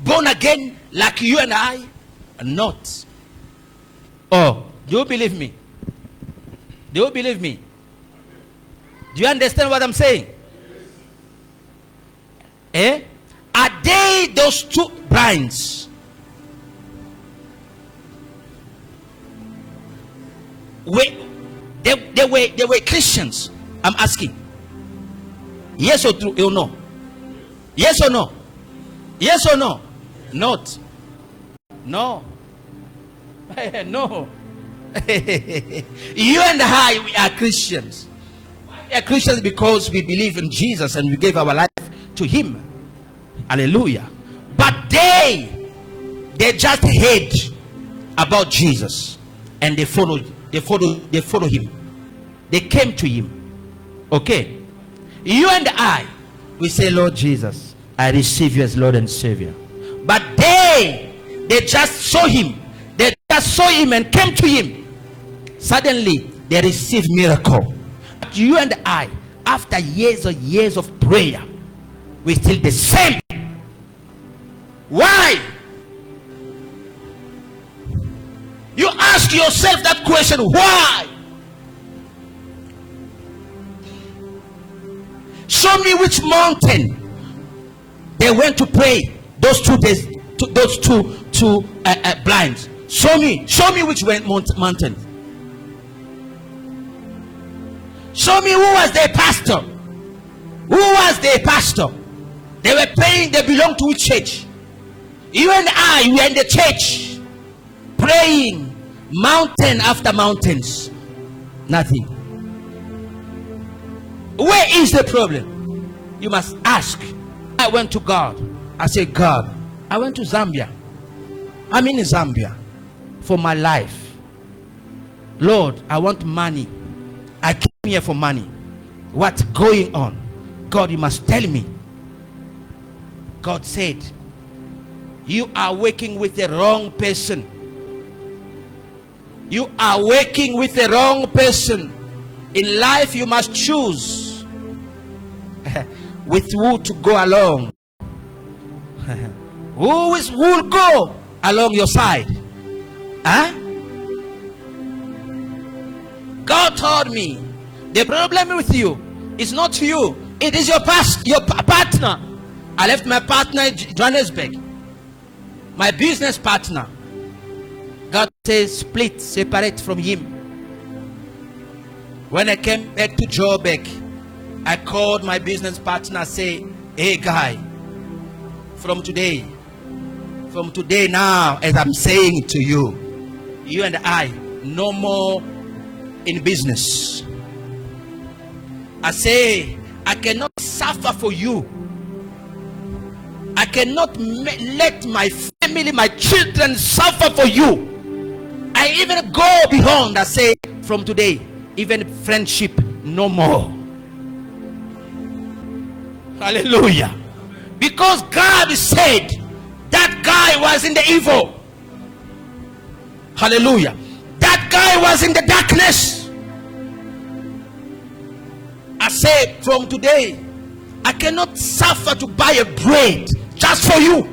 S3: born again like you and I? Not. Oh, do you believe me? Do you believe me? Do you understand what I'm saying? Eh? Are they those two blinds? They were Christians. I'm asking. Yes or true or no? Yes or no? Yes or no? Not. No. No. You and I, we are Christians. We are Christians because we believe in Jesus and we gave our life to him. Hallelujah. But they just heard about Jesus and they follow him. They came to him. Okay. You and I, we say, Lord Jesus, I receive you as Lord and Savior. But they just saw him. They just saw him and came to him. Suddenly, they received miracle. But you and I, after years and years of prayer, we still the same. Why? You ask yourself that question. Why? Show me which mountain they went to pray those 2 days, those two blinds. Show me which mountain. Show me who was their pastor. Who was their pastor? They were praying. They belong to which church? You and I, we are in the church, praying mountain after mountains. Nothing. Where is the problem? You must ask. I went to God. I said, God, I went to Zambia. I'm in Zambia for my life. Lord, I want money. I came here for money. What's going on? God, you must tell me. God said, you are working with the wrong person. You are working with the wrong person. In life, you must choose with who to go along. Who will go along your side? Huh? God told me the problem with you is not you, it is your partner. I left my partner in Johannesburg, my business partner. God says split, separate from him. When I came back to Joburg, I called my business partner, say, hey guy, from today now, as I'm saying to you, you and I, no more in business. I say, I cannot suffer for you. I cannot let my family, my children suffer for you. I even go beyond. I say, from today, even friendship, no more. Hallelujah. Because God said that guy was in the evil. Hallelujah. That guy was in the darkness. I say, from today, I cannot suffer to buy a bread just for you.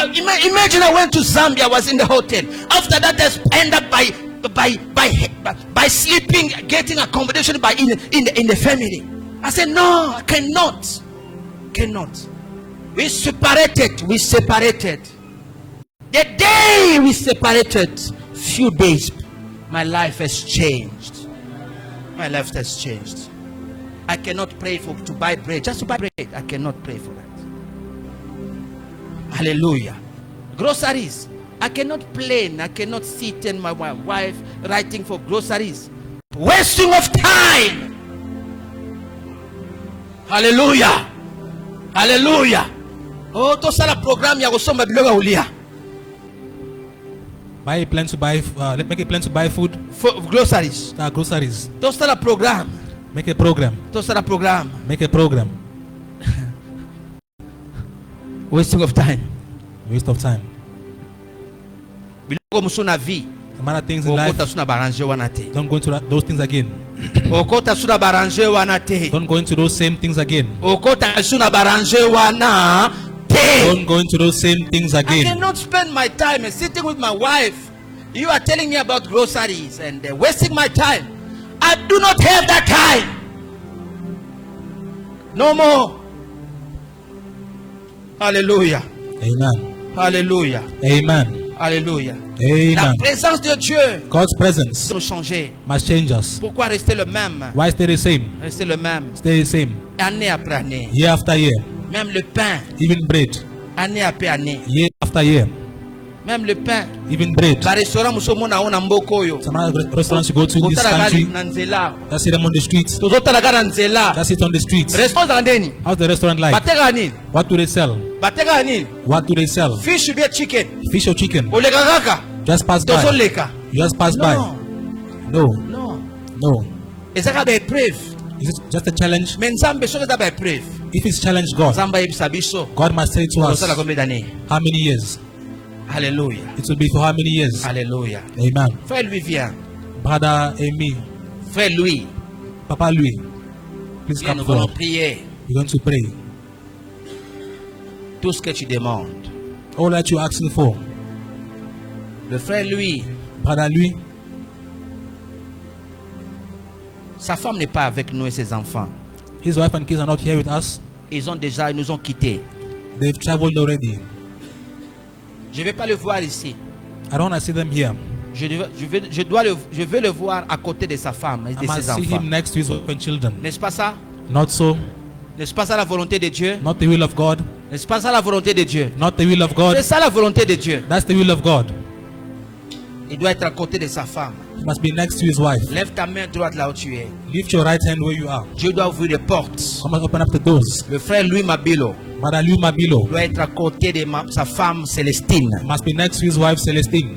S3: Imagine I went to Zambia, I was in the hotel. After that, I ended up by sleeping, getting accommodation in the family. I said, no, I cannot. We separated. The day we separated, few days, my life has changed. I cannot pray to buy bread. Just to buy bread, I cannot pray for that. Hallelujah. Groceries. I cannot plan. I cannot sit and my wife writing for groceries. Wasting of time. Hallelujah. Oh, to sala program ya kusoma biloga ulia.
S4: Make a plan to buy food.
S3: For groceries.
S4: Groceries.
S3: To sala program.
S4: Make a program.
S3: To sala program.
S4: Make a program.
S3: Wasting of time.
S4: Waste of time.
S3: Bilogo musuna vie.
S4: Some other things in life. Don't go into those things again. Don't go into those same things again. Don't go into those same things again.
S3: I cannot spend my time sitting with my wife. You are telling me about groceries and wasting my time. I do not have that time. No more. Hallelujah.
S4: Amen.
S3: Hallelujah.
S4: Amen.
S3: Alléluia.
S4: Amen.
S3: La présence de Dieu
S4: God's presence
S3: doit changer.
S4: must change us.
S3: Pourquoi rester le même?
S4: Why stay the same?
S3: Rester le même.
S4: Stay the same.
S3: Année après année.
S4: Year after year.
S3: Même le pain.
S4: Even bread.
S3: Année après année.
S4: Year after year.
S3: Même le pain.
S4: Even bread.
S3: Ba restaurant musomona ona mboko yo.
S4: Some other restaurants you go to in this country, just see them on the streets. Just sit on the streets. How's the restaurant like? What do they sell? What do they sell?
S3: Fish chicken.
S4: Fish or chicken? Just pass by. You just pass by. No.
S3: Is
S4: it just a challenge? If it's challenge God, God must say to us, how many years?
S3: Hallelujah.
S4: It will be for how many years?
S3: Hallelujah.
S4: Amen.
S3: Frère Louis vient.
S4: Brother Amy.
S3: Frère Louis.
S4: Papa Louis. Please
S3: Viens,
S4: come
S3: nous allons
S4: forward.
S3: prier.
S4: We're going to pray.
S3: Tout ce que tu demandes.
S4: All that you're asking for.
S3: Le frère Louis.
S4: Brother Louis.
S3: Sa femme n'est pas avec nous et ses enfants.
S4: His wife and kids are not here with us.
S3: Ils nous ont quittés.
S4: They've traveled already.
S3: Je ne vais pas le voir ici.
S4: I don't want to see them here.
S3: Je vais le voir à côté de sa femme et de
S4: I must
S3: ses
S4: see
S3: enfants.
S4: him next to his wife and children.
S3: N'est-ce pas ça?
S4: Not so.
S3: N'est-ce pas ça la volonté de Dieu?
S4: Not the will of God.
S3: N'est-ce pas ça la volonté de Dieu?
S4: Not the will of God.
S3: C'est ça la volonté de Dieu.
S4: That's the will of God.
S3: Il doit être à côté de sa femme.
S4: He must be next to his wife.
S3: Lève ta main droite là où tu es.
S4: Lift your right hand where you are.
S3: Dieu doit ouvrir les portes.
S4: Come and open up the doors.
S3: Le frère Louis Mabilo
S4: Brother Louis Mabilo
S3: doit être à côté de sa femme Célestine
S4: must be next to his wife Celestine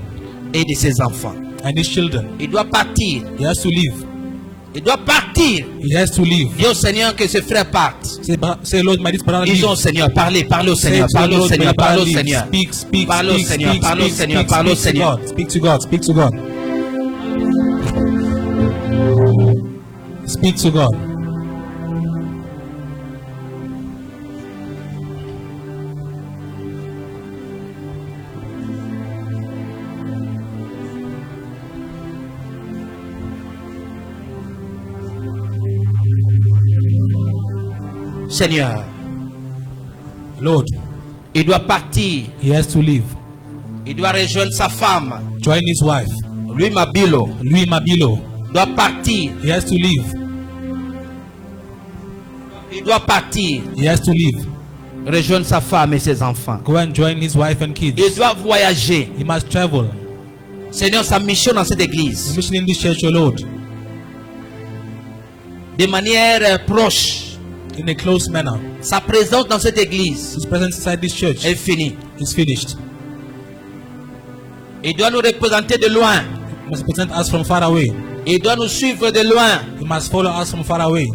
S3: et de ses enfants.
S4: and his children.
S3: Il doit partir.
S4: He has to leave.
S3: Il doit partir.
S4: He has to leave.
S3: Dis au Seigneur que ses frères partent.
S4: Say Lord, my brother leave.
S3: Dis au Seigneur, parlez au Seigneur, parlez au Seigneur, parlez au Seigneur.
S4: Speak,
S3: Parle au Seigneur, parle au Seigneur, parle au Seigneur.
S4: Speak to God, speak to God. Speak to God.
S3: Seigneur,
S4: Lord,
S3: il doit partir.
S4: he has to leave.
S3: Il doit rejoindre sa femme.
S4: Join his wife.
S3: Louis Mabilo
S4: Louis Mabilo.
S3: doit partir.
S4: He has to leave.
S3: Il doit partir.
S4: He has to leave.
S3: Rejoindre sa femme et ses enfants.
S4: Go and join his wife and kids.
S3: Il doit voyager.
S4: He must travel.
S3: Seigneur, sa mission dans cette
S4: The
S3: église,
S4: mission in this church, O Lord,
S3: de manière proche,
S4: in a close manner.
S3: sa présence dans cette église
S4: His presence inside this church
S3: est finie.
S4: is finished.
S3: Il doit nous représenter de loin.
S4: He must present us from far away.
S3: Il doit nous suivre de loin.
S4: He must follow us from far away.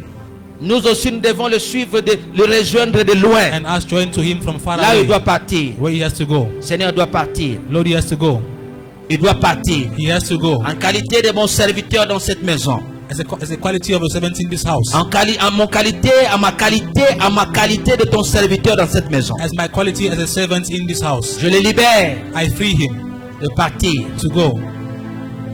S3: Nous aussi, nous devons le suivre, le rejoindre de loin.
S4: And us join to him from far
S3: Là où il
S4: away.
S3: doit partir.
S4: Where he has to go.
S3: Seigneur doit partir.
S4: Lord, he has to go.
S3: Il doit partir.
S4: He has to go.
S3: En qualité de mon serviteur dans cette maison.
S4: as a quality of a servant in this house.
S3: à ma qualité de ton serviteur dans cette maison.
S4: As my quality as a servant in this house.
S3: Je le libère.
S4: I free him
S3: de partir.
S4: To go.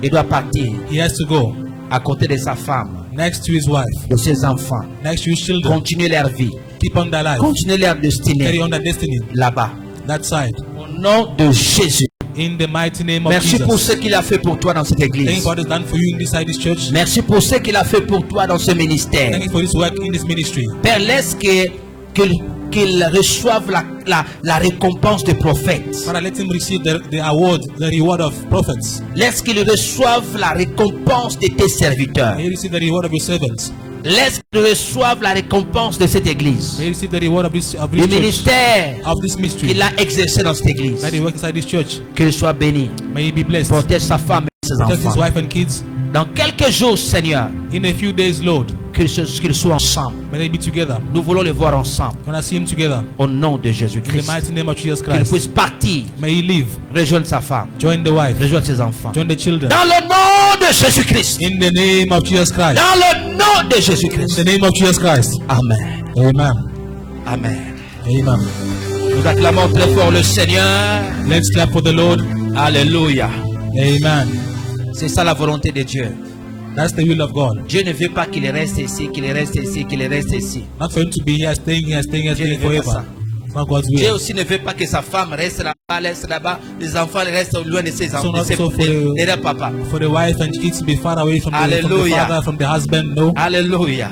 S3: Il doit partir.
S4: He has to go.
S3: À côté de sa femme.
S4: Next to his wife.
S3: De ses enfants.
S4: Next to his children.
S3: Continuer leur vie.
S4: Keep on their life.
S3: Continuer leur destinée.
S4: Carry on their destiny.
S3: Là-bas.
S4: That side.
S3: Au nom de Jésus.
S4: In the mighty name of
S3: Merci
S4: Jesus.
S3: pour ce qu'il a fait pour toi dans cette église.
S4: Thank you for what has done for you inside this church.
S3: Merci pour ce qu'il a fait pour toi dans ce ministère.
S4: Thank you for this work in this ministry.
S3: Père, laisse qu'il reçoive la récompense des prophètes.
S4: Father, let him receive the award, the reward of prophets.
S3: Laisse qu'il reçoive la récompense de tes serviteurs.
S4: May he receive the reward of your servants.
S3: Laisse qu'il reçoive la récompense de cette église.
S4: May he receive the reward of this
S3: le ministère
S4: qu'il
S3: a exercé dans cette église.
S4: That he works inside this church.
S3: Qu'il soit béni.
S4: May he be blessed.
S3: Protège sa femme et ses
S4: Protect
S3: enfants.
S4: His wife and kids.
S3: Dans quelques jours, Seigneur.
S4: In a few days, Lord.
S3: Qu'ils soient ensemble.
S4: May they be together.
S3: Nous voulons les voir ensemble.
S4: When I see him together.
S3: Au nom de Jésus-Christ.
S4: In the mighty name of Jesus Christ.
S3: Qu'il puisse partir.
S4: May he leave.
S3: Rejoindre sa femme.
S4: Join the wife.
S3: Rejoindre ses enfants.
S4: Join the children.
S3: Dans le nom de Jésus-Christ.
S4: In the name of Jesus Christ.
S3: Dans le nom de Jésus-Christ.
S4: In the name of Jesus Christ.
S3: Amen.
S4: Amen.
S3: Amen.
S4: Amen.
S3: Nous acclamons très fort le Seigneur.
S4: Let's clap for the Lord.
S3: Alléluia.
S4: Amen.
S3: C'est ça la volonté de Dieu.
S4: That's the will of God.
S3: Dieu ne veut pas qu'il reste ici, qu'il reste ici, qu'il reste ici.
S4: Not for him to be here, staying here, staying here, staying forever. Not God's will.
S3: Dieu aussi ne veut pas que sa femme reste là-bas, reste là-bas, les enfants restent loin de ses enfants, de papa.
S4: For the wife and kids to be far away from the father, from the husband, no.
S3: Alléluia.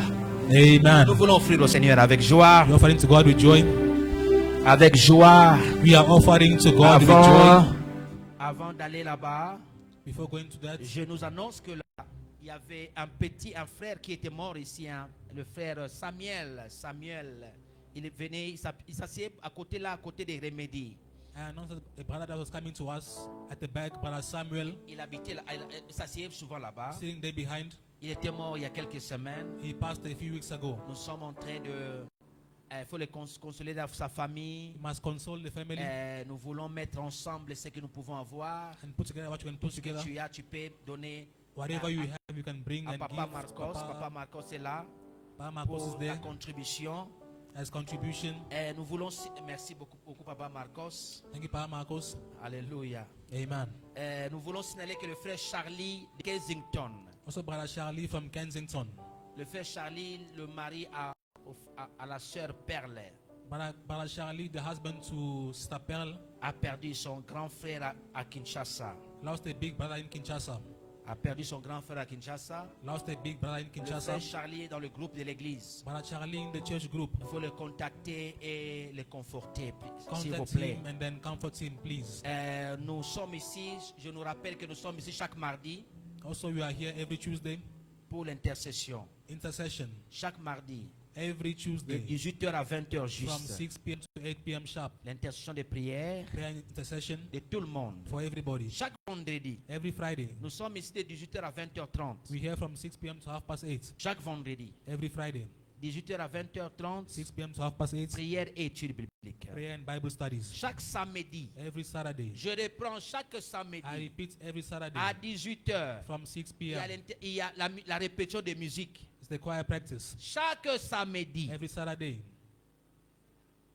S4: Amen.
S3: Nous voulons offrir au Seigneur avec joie.
S4: We are offering to God with joy.
S3: Avec joie.
S4: We are offering to God with joy.
S3: Avant d'aller là-bas,
S4: before going to that,
S3: je nous annonce que là, il y avait un frère qui était mort ici, le frère Samuel. Il venait, il s'assied à côté des Remédies.
S4: I announced that a brother that was coming to us at the back, brother Samuel.
S3: Il habitait, il s'assied souvent là-bas.
S4: Sitting there behind.
S3: Il était mort il y a quelques semaines.
S4: He passed a few weeks ago.
S3: Nous sommes en train de, il faut les consoler sa famille.
S4: You must console the family.
S3: Nous voulons mettre ensemble ce que nous pouvons avoir.
S4: And put together what you can put together.
S3: Tu peux donner.
S4: Whatever you have, you can bring and
S3: Papa
S4: give.
S3: Papa Marcos est là.
S4: Papa Marcos is there.
S3: La contribution.
S4: As contribution.
S3: Nous voulons, merci beaucoup Papa Marcos.
S4: Thank you, Papa Marcos.
S3: Alléluia.
S4: Amen.
S3: Nous voulons signaler que le frère Charlie de Kensington.
S4: Also, brother Charlie from Kensington.
S3: Le frère Charlie, le mari à la sœur Perle.
S4: Brother Charlie, the husband to Sister Pearl,
S3: a perdu son grand frère à Kinshasa.
S4: Lost a big brother in Kinshasa.
S3: A perdu son grand frère à Kinshasa.
S4: Lost a big brother in Kinshasa.
S3: Le frère Charlie est dans le groupe de l'église.
S4: Brother Charlie in the church group.
S3: Il faut le contacter et le conforter, s'il vous
S4: Contact
S3: plaît.
S4: him and then comfort him, please.
S3: Nous sommes ici, je nous rappelle que nous sommes ici chaque mardi.
S4: Also, we are here every Tuesday.
S3: Pour l'intercession.
S4: Intercession.
S3: Chaque mardi.
S4: Every Tuesday.
S3: De 18h à 20h juste.
S4: From 6 p.m. to 8 p.m. sharp.
S3: L'intercession de prière.
S4: Prayer intercession.
S3: De tout le monde.
S4: For everybody.
S3: Chaque vendredi.
S4: Every Friday.
S3: Nous sommes ici de 18h à 20h30.
S4: We here from 6 p.m. to 8:30.
S3: Chaque vendredi.
S4: Every Friday.
S3: 18h à 20h30.
S4: 6 p.m. to 8:30.
S3: Prière et études bibliques.
S4: Prayer and Bible studies.
S3: Chaque samedi.
S4: Every Saturday.
S3: Je reprends chaque samedi.
S4: I repeat every Saturday.
S3: À 18h.
S4: From 6 p.m.
S3: Il y a la répétition de musique.
S4: It's the choir practice.
S3: Chaque samedi.
S4: Every Saturday.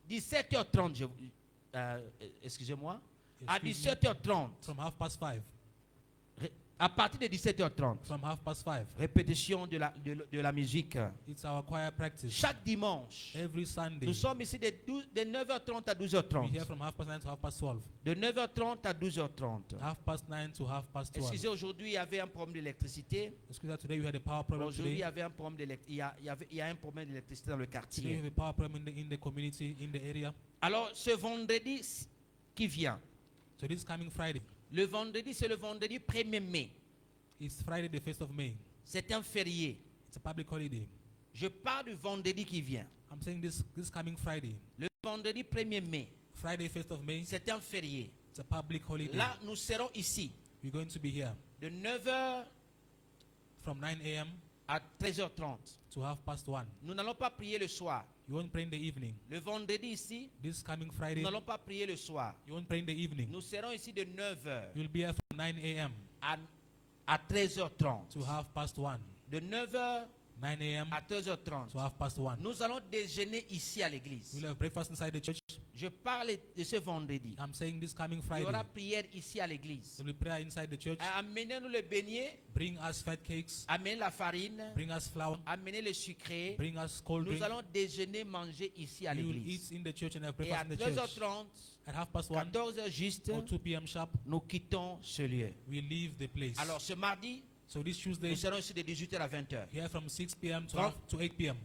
S3: 17h30. Excusez-moi. À 17h30.
S4: From 5:30.
S3: À partir de 17h30.
S4: From 5:30.
S3: Répétition de la musique.
S4: It's our choir practice.
S3: Chaque dimanche.
S4: Every Sunday.
S3: Nous sommes ici de 9h30 à 12h30.
S4: We here from 9:30 to 12:30.
S3: De 9h30 à 12h30.
S4: 9:30 to 12:30.
S3: Excusez, aujourd'hui il y avait un problème d'électricité.
S4: Excusez, today we had a power problem.
S3: Aujourd'hui il y avait un problème d'électricité. Il y a un problème d'électricité dans le quartier.
S4: Today we have a power problem in the community, in the area.
S3: Alors ce vendredi qui vient.
S4: So this coming Friday.
S3: Le vendredi, c'est le vendredi 1er mai.
S4: It's Friday the 1st of May.
S3: C'est un férié.
S4: It's a public holiday.
S3: Je parle du vendredi qui vient.
S4: I'm saying this coming Friday.
S3: Le vendredi 1er mai.
S4: Friday 1st of May.
S3: C'est un férié.
S4: It's a public holiday.
S3: Là, nous serons ici.
S4: We're going to be here.
S3: De 9h
S4: from 9 a.m.
S3: à 13h30.
S4: To 1:30.
S3: Nous n'allons pas prier le soir.
S4: You won't pray in the evening.
S3: Le vendredi ici.
S4: This coming Friday.
S3: Nous n'allons pas prier le soir.
S4: You won't pray in the evening.
S3: Nous serons ici de 9h.
S4: You'll be here from 9 a.m.
S3: à 13h30.
S4: To 1:30.
S3: de 9h
S4: 9 a.m.
S3: à 13h30.
S4: to 1:30.
S3: Nous allons déjeuner ici à l'église.
S4: We'll have breakfast inside the church.
S3: Je parle de ce vendredi.
S4: I'm saying this coming
S3: Il y
S4: Friday.
S3: aura prière ici à l'église.
S4: There will be prayer inside the church.
S3: Amenez-nous le beignet,
S4: Bring us fat cakes.
S3: amenez la farine,
S4: Bring us flour.
S3: amenez le sucré.
S4: Bring us cold
S3: Nous
S4: drink.
S3: allons déjeuner, manger ici à
S4: We will
S3: l'église.
S4: eat in the church and have
S3: Et à
S4: breakfast in the church.
S3: 13h30,
S4: At 1:30
S3: 14h juste,
S4: or 2 p.m. sharp,
S3: nous quittons ce lieu.
S4: we leave the place.
S3: Alors ce mardi,
S4: So this Tuesday,
S3: nous serons ici de 18h à 20h.
S4: here from 6 p.m. to,
S3: From-
S4: to 8 p.m.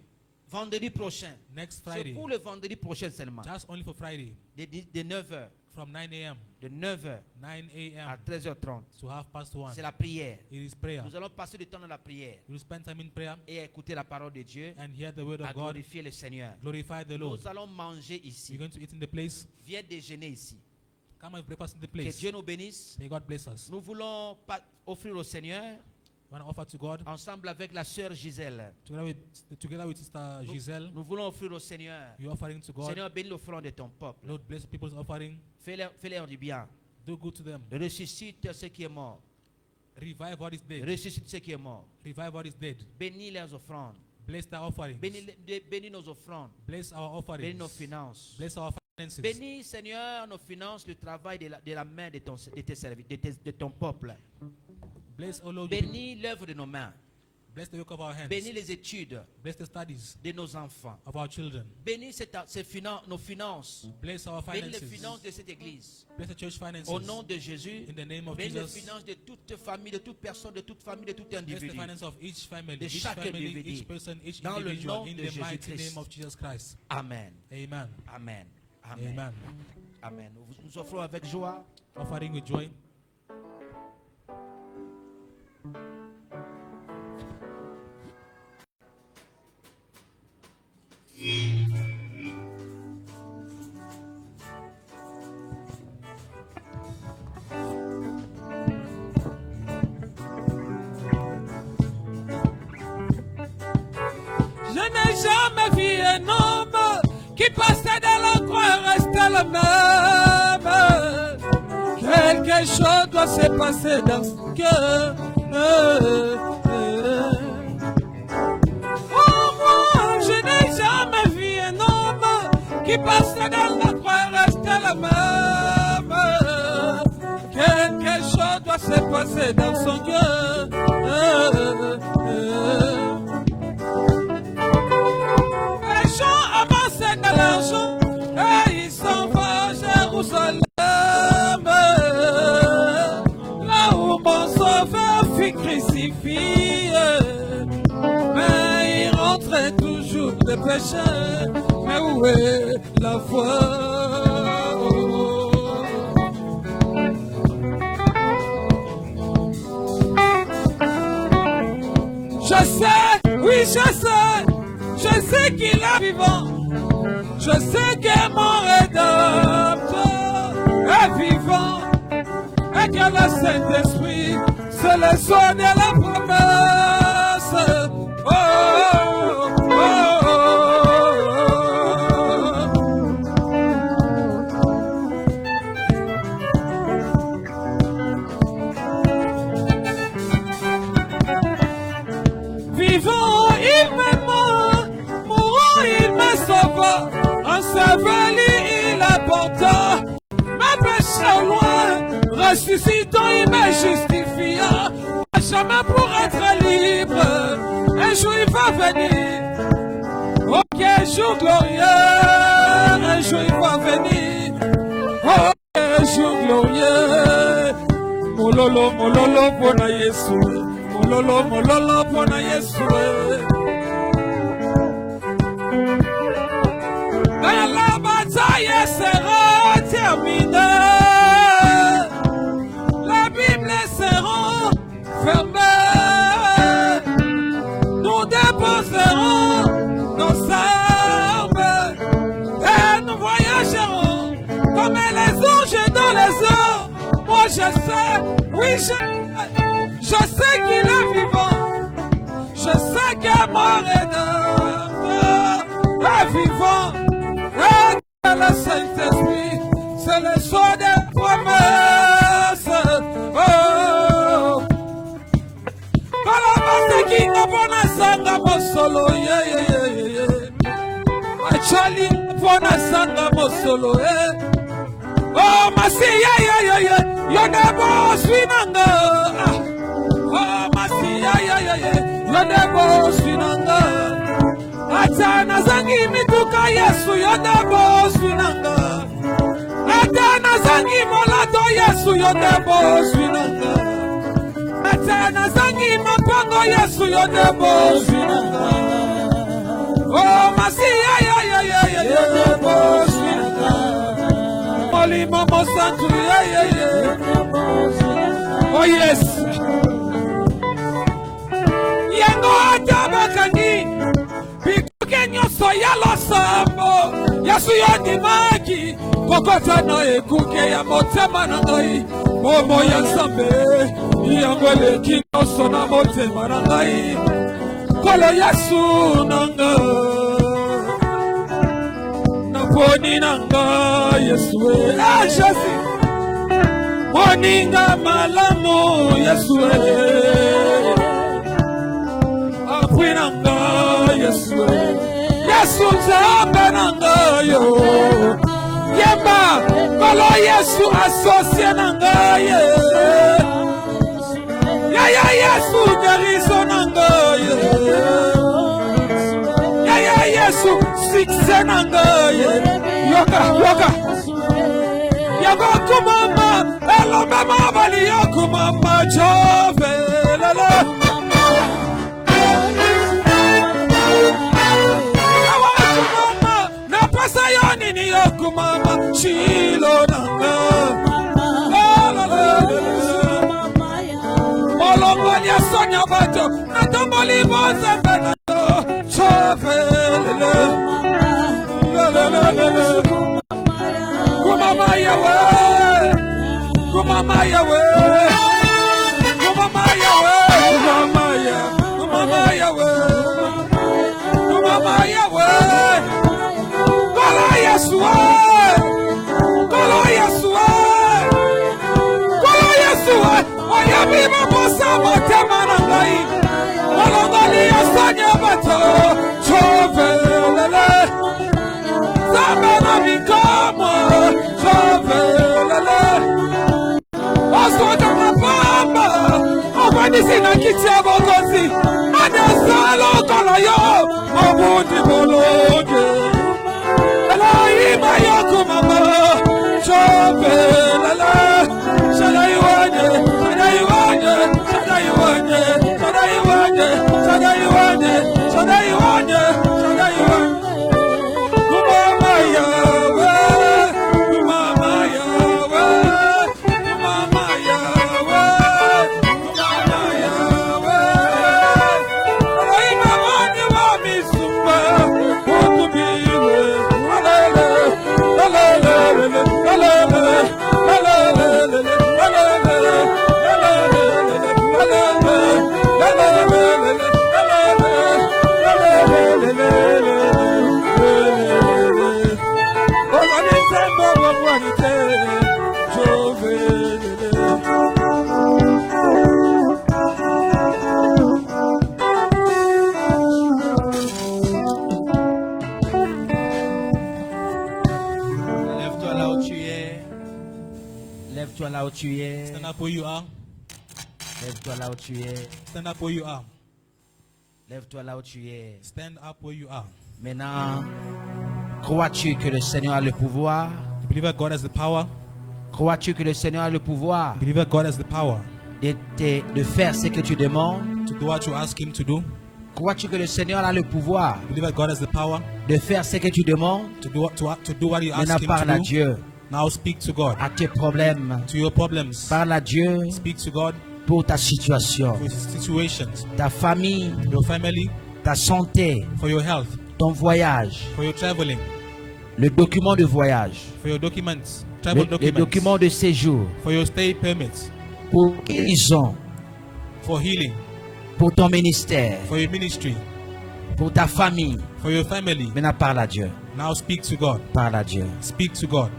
S3: Vendredi prochain.
S4: Next
S3: C'est
S4: Friday,
S3: pour le vendredi prochain seulement.
S4: just only for Friday,
S3: De 9h.
S4: from 9 a.m.
S3: De 9h
S4: 9
S3: à
S4: a.m.
S3: 13h30.
S4: to 1:30.
S3: C'est la prière.
S4: It is prayer.
S3: Nous allons passer du temps dans la prière
S4: We will spend time in prayer
S3: et écouter la parole de Dieu,
S4: and hear the word
S3: à
S4: of God.
S3: glorifier le Seigneur.
S4: Glorify the Lord.
S3: Nous allons manger ici.
S4: We're going to eat in the place.
S3: Viens déjeuner ici.
S4: Come and breakfast in the
S3: Que
S4: place.
S3: Dieu nous bénisse.
S4: May God bless us.
S3: Nous voulons offrir au Seigneur,
S4: We want to offer to God
S3: ensemble avec la sœur Gisèle.
S4: together with Sister Giselle.
S3: Nous voulons offrir au Seigneur.
S4: You're offering to God.
S3: Seigneur, bénis l'offrande de ton peuple.
S4: Lord, bless the people's offering.
S3: Fais-leur du bien.
S4: Do good to them.
S3: Ressuscite ce qui est mort.
S4: Revive what is dead.
S3: Ressuscite ce qui est mort.
S4: Revive what is dead.
S3: Bénis leurs offrandes.
S4: Bless their offerings.
S3: Bénis nos offrandes.
S4: Bless our offerings.
S3: Bénis nos finances.
S4: Bless our finances.
S3: Bénis, Seigneur, nos finances, le travail de la main de ton peuple.
S4: Bless, oh Lord,
S3: Bénis l'œuvre de nos mains.
S4: bless the work of our hands.
S3: Bénis les études
S4: Bless the studies
S3: de nos enfants.
S4: of our children.
S3: Bénis nos finances.
S4: Bless our
S3: Bénis les
S4: finances.
S3: finances de cette église.
S4: Bless the church finances.
S3: Au nom de Jésus,
S4: In the name of
S3: bénis les
S4: Jesus.
S3: finances de toute famille, de toute personne, de toute famille, de tout
S4: Bless the
S3: individu.
S4: finance of each family,
S3: De
S4: each
S3: chaque
S4: family,
S3: individu.
S4: each person, each
S3: Dans le
S4: individual,
S3: nom
S4: in
S3: de
S4: the mighty
S3: Jésus-Christ.
S4: name of Jesus Christ.
S3: Amen.
S4: Amen.
S3: Amen. Amen.
S4: Amen.
S3: Amen. Nous offrons avec joie.
S4: Offering with joy.
S1: Je n'ai jamais vu un homme qui passait de la croix et restait le même. Quelque chose doit se passer dans son cœur. Oh, moi, je n'ai jamais vu un homme qui passait de la croix et restait le même. Quelque chose doit se passer dans son cœur. Les gens avançaient de l'argent et ils s'en vont à Jérusalem, là où mon sauveur fut crucifié. Mais il rentrait toujours des péchés. Mais où est la foi? Je sais, oui je sais qu'il est vivant. Je sais que mon rédempteur est vivant. Et que le Saint-Esprit, c'est le son de la promesse. Oh, oh, oh, oh. Vivant, il m'aima, mourant, il me sauva, enseveli, il apporta mes péchés loin, ressuscitant, il me justifia, à jamais pour être libre, un jour il va venir, oh quel jour glorieux, un jour il va venir, oh quel jour glorieux, mololo, pona Yesu. Mololo, pona Yesu. Quand la bataille sera terminée, la Bible sera fermée. Nous déposerons nos armes et nous voyagerons comme les anges dans les eaux. Moi je sais, oui je sais qu'il est vivant. Je sais que mon rédempteur est vivant. Et que le Saint-Esprit, c'est le son des promesses. Oh, oh. Quand la base qui sanga mosolo achali pona sanga mosolo oh masi yonde boss winanga oh masi yonde boss winanga atana zangi mituka Yesu yonde boss winanga atana zangi molato Yesu yonde boss winanga atana zangi mapango Yesu yonde boss winanga oh masi yonde boss winanga Moli mama santu oh yes yango atabakani kenyo soya lo sambo Yesu yoni maki kokota na ekuke ya motema na ngai momo ya sambe yango le kino sona motema na ngai kolo Yesu nanga na poni nanga Yesu Jesi moninga malamu Yesu apwi nanga Yesu Yesu nzambe nanga yo yemba kolo Yesu asosie nanga ye ya Yesu geriso nanga ye ya Yesu sikse nanga ye yoka yago kumama elombe mabali yokumama jove lala Sayoni ni yoku mama chilo nanga Molongo ya sonya bato Natamboli boza benato Chovelele Kumama yawe Kumama yawe Kumama yawe Kumama yawe Kumama yawe Yesu oya biba bosa motema na ngai molongoli ya sanya bato chovelele zambe na mikomo chovelele oswata mapamba okwadisi na kiti ya bokosi adesalo kolo yo mobuti bologe Elohim ayoku mama chovelele Shadaiwane Kumama yawe Kumama yawe Kumama yawe Kumama yawe Elohim amani wa misumba Ukubiwe
S3: Lève-toi là où tu es.
S4: Stand up where you are.
S3: Lève-toi là où tu es.
S4: Stand up where you are.
S3: Lève-toi là où tu es.
S4: Stand up where you are.
S3: Maintenant, crois-tu que le Seigneur a le pouvoir?
S4: You believe that God has the power?
S3: Crois-tu que le Seigneur a le pouvoir?
S4: You believe that God has the power?
S3: De faire ce que tu demandes?
S4: To do what you ask Him to do?
S3: Crois-tu que le Seigneur a le pouvoir?
S4: You believe that God has the power?
S3: De faire ce que tu demandes?
S4: To do what you ask Him
S3: parle à
S4: to do?
S3: Dieu.
S4: Now speak to God.
S3: À tes problèmes.
S4: To your problems.
S3: Parle à Dieu.
S4: Speak to God.
S3: Pour ta situation.
S4: For your situations.
S3: Ta famille.
S4: Your family.
S3: Ta santé.
S4: For your health.
S3: Ton voyage.
S4: For your traveling.
S3: Le document de voyage.
S4: For your documents. Travel documents.
S3: Le document de séjour.
S4: For your stay permits.
S3: Pour guérison.
S4: For healing.
S3: Pour ton ministère.
S4: For your ministry.
S3: Pour ta famille.
S4: For your family.
S3: Maintenant parle à Dieu.
S4: Now speak to God.
S3: Parle à Dieu.
S4: Speak to God.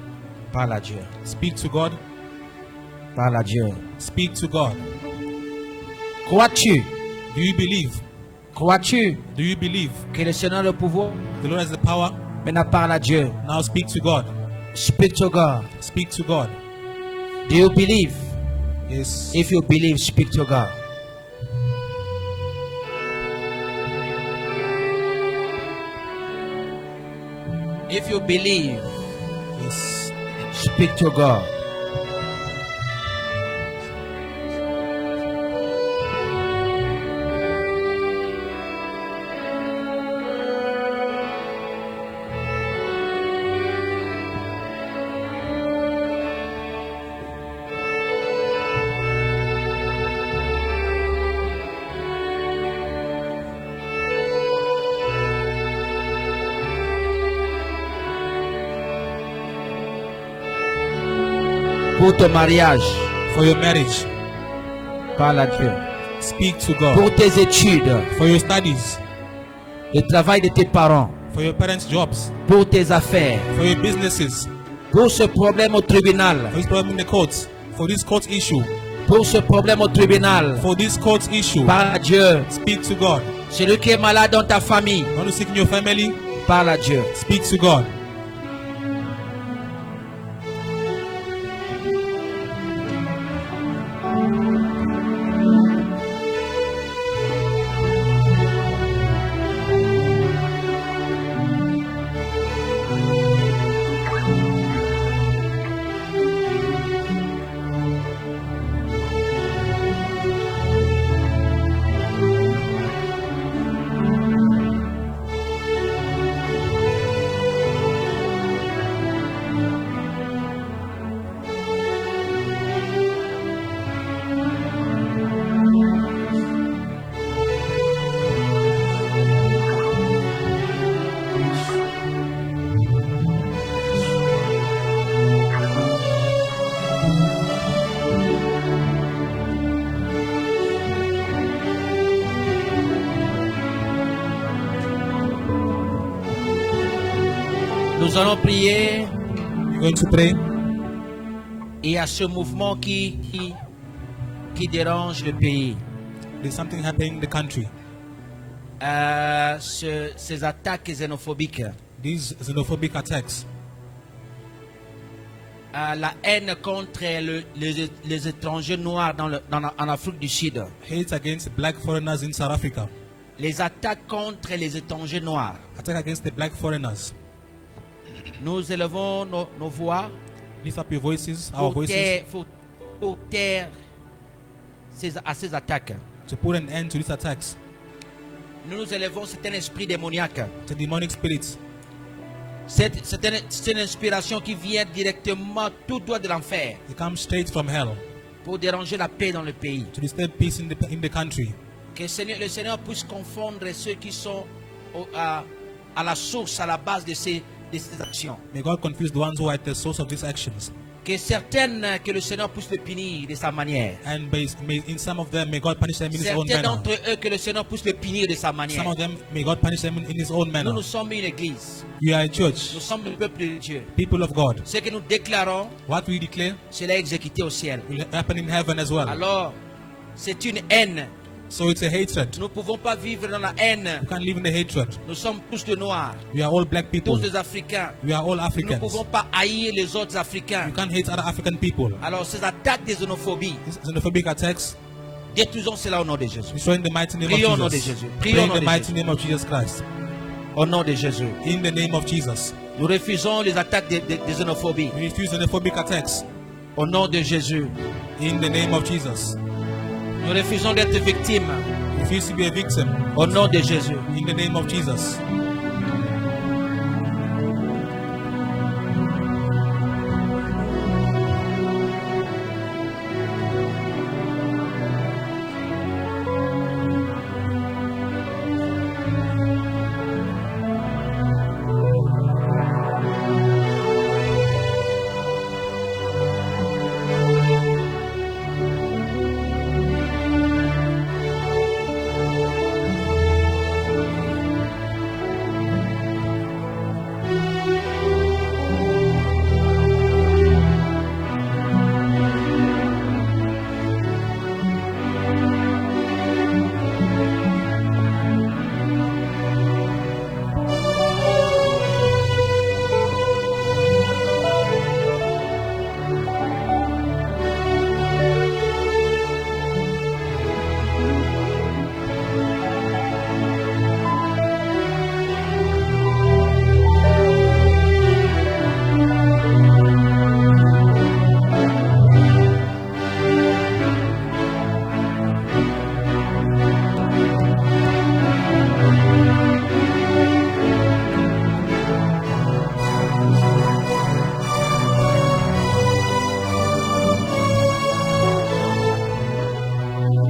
S3: Parle à Dieu.
S4: Speak to God.
S3: Parle à Dieu.
S4: Speak to God.
S3: Crois-tu?
S4: Do you believe?
S3: Crois-tu
S4: Do you believe
S3: que le Seigneur a le pouvoir?
S4: the Lord has the power?
S3: Maintenant parle à Dieu.
S4: Now speak to God.
S3: Speak to God.
S4: Speak to God.
S3: Do you believe?
S4: Yes.
S3: If you believe, speak to God. If you believe,
S4: Yes.
S3: speak to God. Pour ton mariage,
S4: For your marriage,
S3: parle à Dieu.
S4: speak to God.
S3: Pour tes études,
S4: For your studies,
S3: le travail de tes parents,
S4: for your parents' jobs,
S3: pour tes affaires,
S4: for your businesses,
S3: pour ce problème au tribunal,
S4: for this problem in the courts, for this court issue,
S3: pour ce problème au tribunal,
S4: for this court issue,
S3: parle à Dieu.
S4: speak to God.
S3: Celui qui est malade dans ta famille,
S4: You want to seek in your family?
S3: parle à Dieu.
S4: Speak to God.
S3: Nous allons prier.
S4: We're going to pray.
S3: Il y a ce mouvement qui dérange le pays.
S4: There's something happening in the country.
S3: Ces attaques xénophobiques.
S4: These xenophobic attacks.
S3: La haine contre les étrangers noirs en Afrique du Sud.
S4: Hate against black foreigners in South Africa.
S3: Les attaques contre les étrangers noirs.
S4: Attack against the black foreigners.
S3: Nous élevons nos voix
S4: Lift up your voices, our voices,
S3: pour taire à ces attaques.
S4: to put an end to these attacks.
S3: Nous élevons cet esprit démoniaque.
S4: The demonic spirits.
S3: C'est une inspiration qui vient directement tout droit de l'enfer
S4: They come straight from hell
S3: pour déranger la paix dans le pays.
S4: to disturb peace in the country.
S3: Que le Seigneur puisse confondre ceux qui sont à la source, à la base de ces actions.
S4: May God confuse the ones who are at the source of these actions.
S3: Que le Seigneur puisse les punir de sa manière.
S4: And in some of them, may God punish them in His own
S3: Certains
S4: manner.
S3: d'entre eux, que le Seigneur puisse les punir de sa manière.
S4: Some of them, may God punish them in His own manner.
S3: Nous sommes une église.
S4: You are a church,
S3: Nous sommes le peuple de Dieu.
S4: people of God.
S3: Ce que nous déclarons,
S4: What we declare
S3: cela est exécuté au ciel.
S4: will happen in heaven as well.
S3: Alors, c'est une haine.
S4: So it's a hatred.
S3: Nous ne pouvons pas vivre dans la haine.
S4: You can't live in the hatred.
S3: Nous sommes tous de noirs,
S4: We are all black people.
S3: tous des Africains.
S4: We are all
S3: Nous ne
S4: Africans.
S3: pouvons pas haïr les autres Africains.
S4: You can't hate other African people.
S3: Alors, ces attaques de xénophobie,
S4: These xenophobic attacks,
S3: détruisons cela au nom de Jésus.
S4: destroy in the mighty name
S3: Prions au nom
S4: of
S3: de
S4: Jesus.
S3: Jésus.
S4: Pray
S3: Prions au
S4: in
S3: nom
S4: the
S3: de
S4: mighty
S3: Jésus.
S4: name of Jesus Christ.
S3: Au nom de Jésus.
S4: In the name of Jesus.
S3: Nous refusons les attaques de xénophobie.
S4: We refuse xenophobic attacks.
S3: Au nom de Jésus.
S4: In the name of Jesus.
S3: Nous refusons d'être victimes.
S4: We refuse to be a victim.
S3: Au nom de Jésus.
S4: In the name of Jesus.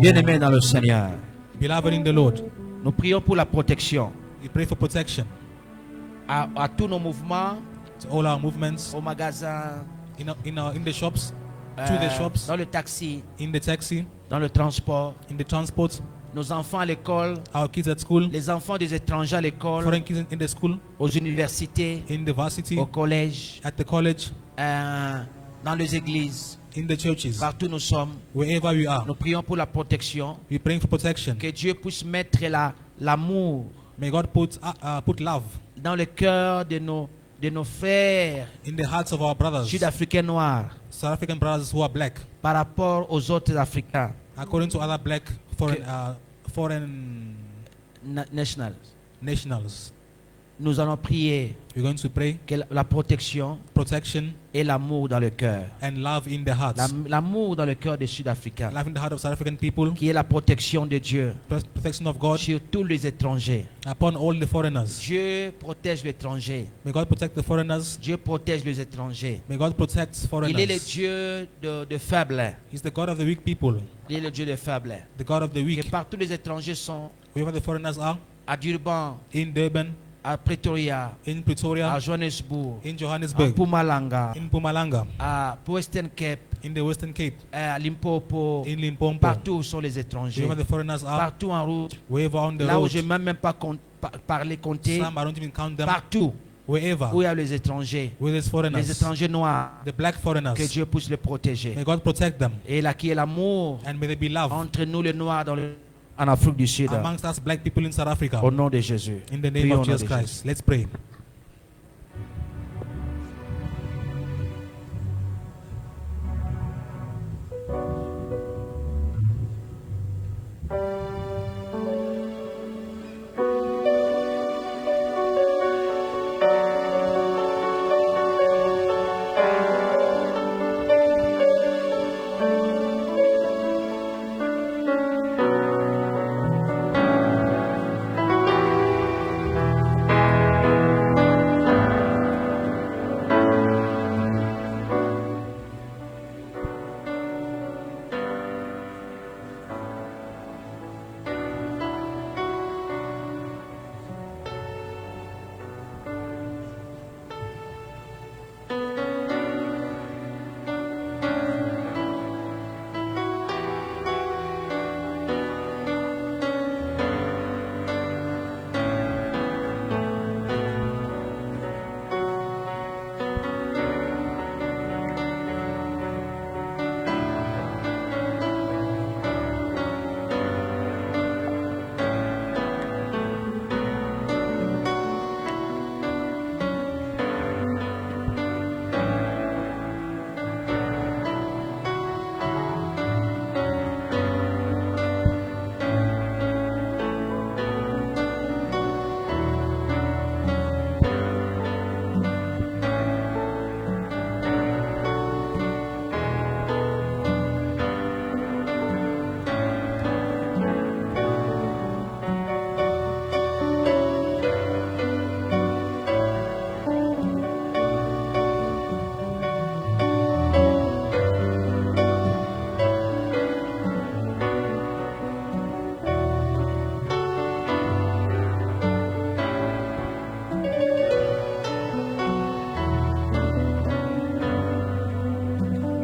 S3: Bien-aimés dans le Seigneur,
S4: beloved in the Lord,
S3: nous prions pour la protection
S4: we pray for protection
S3: à tous nos mouvements,
S4: to all our movements,
S3: aux magasins,
S4: in the shops, to the shops,
S3: dans le taxi,
S4: in the taxi,
S3: dans le transport,
S4: in the transport,
S3: nos enfants à l'école,
S4: our kids at school,
S3: les enfants des étrangers à l'école,
S4: foreign kids in the school,
S3: aux universités,
S4: in the varsity,
S3: au collège,
S4: at the college,
S3: dans les églises,
S4: in the churches,
S3: partout où nous sommes.
S4: wherever we are.
S3: Nous prions pour la protection.
S4: We praying for protection.
S3: Que Dieu puisse mettre l'amour
S4: May God put love
S3: dans le cœur de nos frères
S4: in the hearts of our brothers,
S3: sud-africains noirs,
S4: South African brothers who are black,
S3: par rapport aux autres Africains
S4: according to other black foreign nationals.
S3: Nous allons prier
S4: We're going to pray
S3: que la protection
S4: protection
S3: et l'amour dans le cœur.
S4: and love in the hearts.
S3: L'amour dans le cœur des Sud-Africains.
S4: Love in the heart of South African people.
S3: Qui est la protection de Dieu.
S4: Protection of God
S3: sur tous les étrangers.
S4: Upon all the foreigners.
S3: Dieu protège l'étranger.
S4: May God protect the foreigners.
S3: Dieu protège les étrangers.
S4: May God protect foreigners.
S3: Il est le Dieu de faibles.
S4: He's the God of the weak people.
S3: Il est le Dieu des faibles.
S4: The God of the weak.
S3: Et partout les étrangers sont.
S4: Wherever the foreigners are.
S3: À Durban.
S4: In Durban.
S3: À Pretoria,
S4: in Pretoria,
S3: à Johannesburg,
S4: in Johannesburg,
S3: à Mpumalanga,
S4: in Mpumalanga,
S3: à Western Cape,
S4: in the Western Cape,
S3: à Limpopo,
S4: in Limpopo,
S3: partout où sont les étrangers,
S4: wherever the foreigners are,
S3: partout en route,
S4: wherever on the
S3: là
S4: road,
S3: où je n'ai même pas compté,
S4: some I don't even count them,
S3: partout
S4: wherever,
S3: où il y a les étrangers,
S4: les
S3: étrangers noirs,
S4: the black foreigners,
S3: que Dieu puisse les protéger.
S4: May God protect them.
S3: Et là qui est l'amour
S4: and may there be love
S3: entre nous les noirs en Afrique du Sud.
S4: Amongst us black people in South Africa.
S3: Au nom de Jésus.
S4: In the name of Jesus Christ. Let's pray.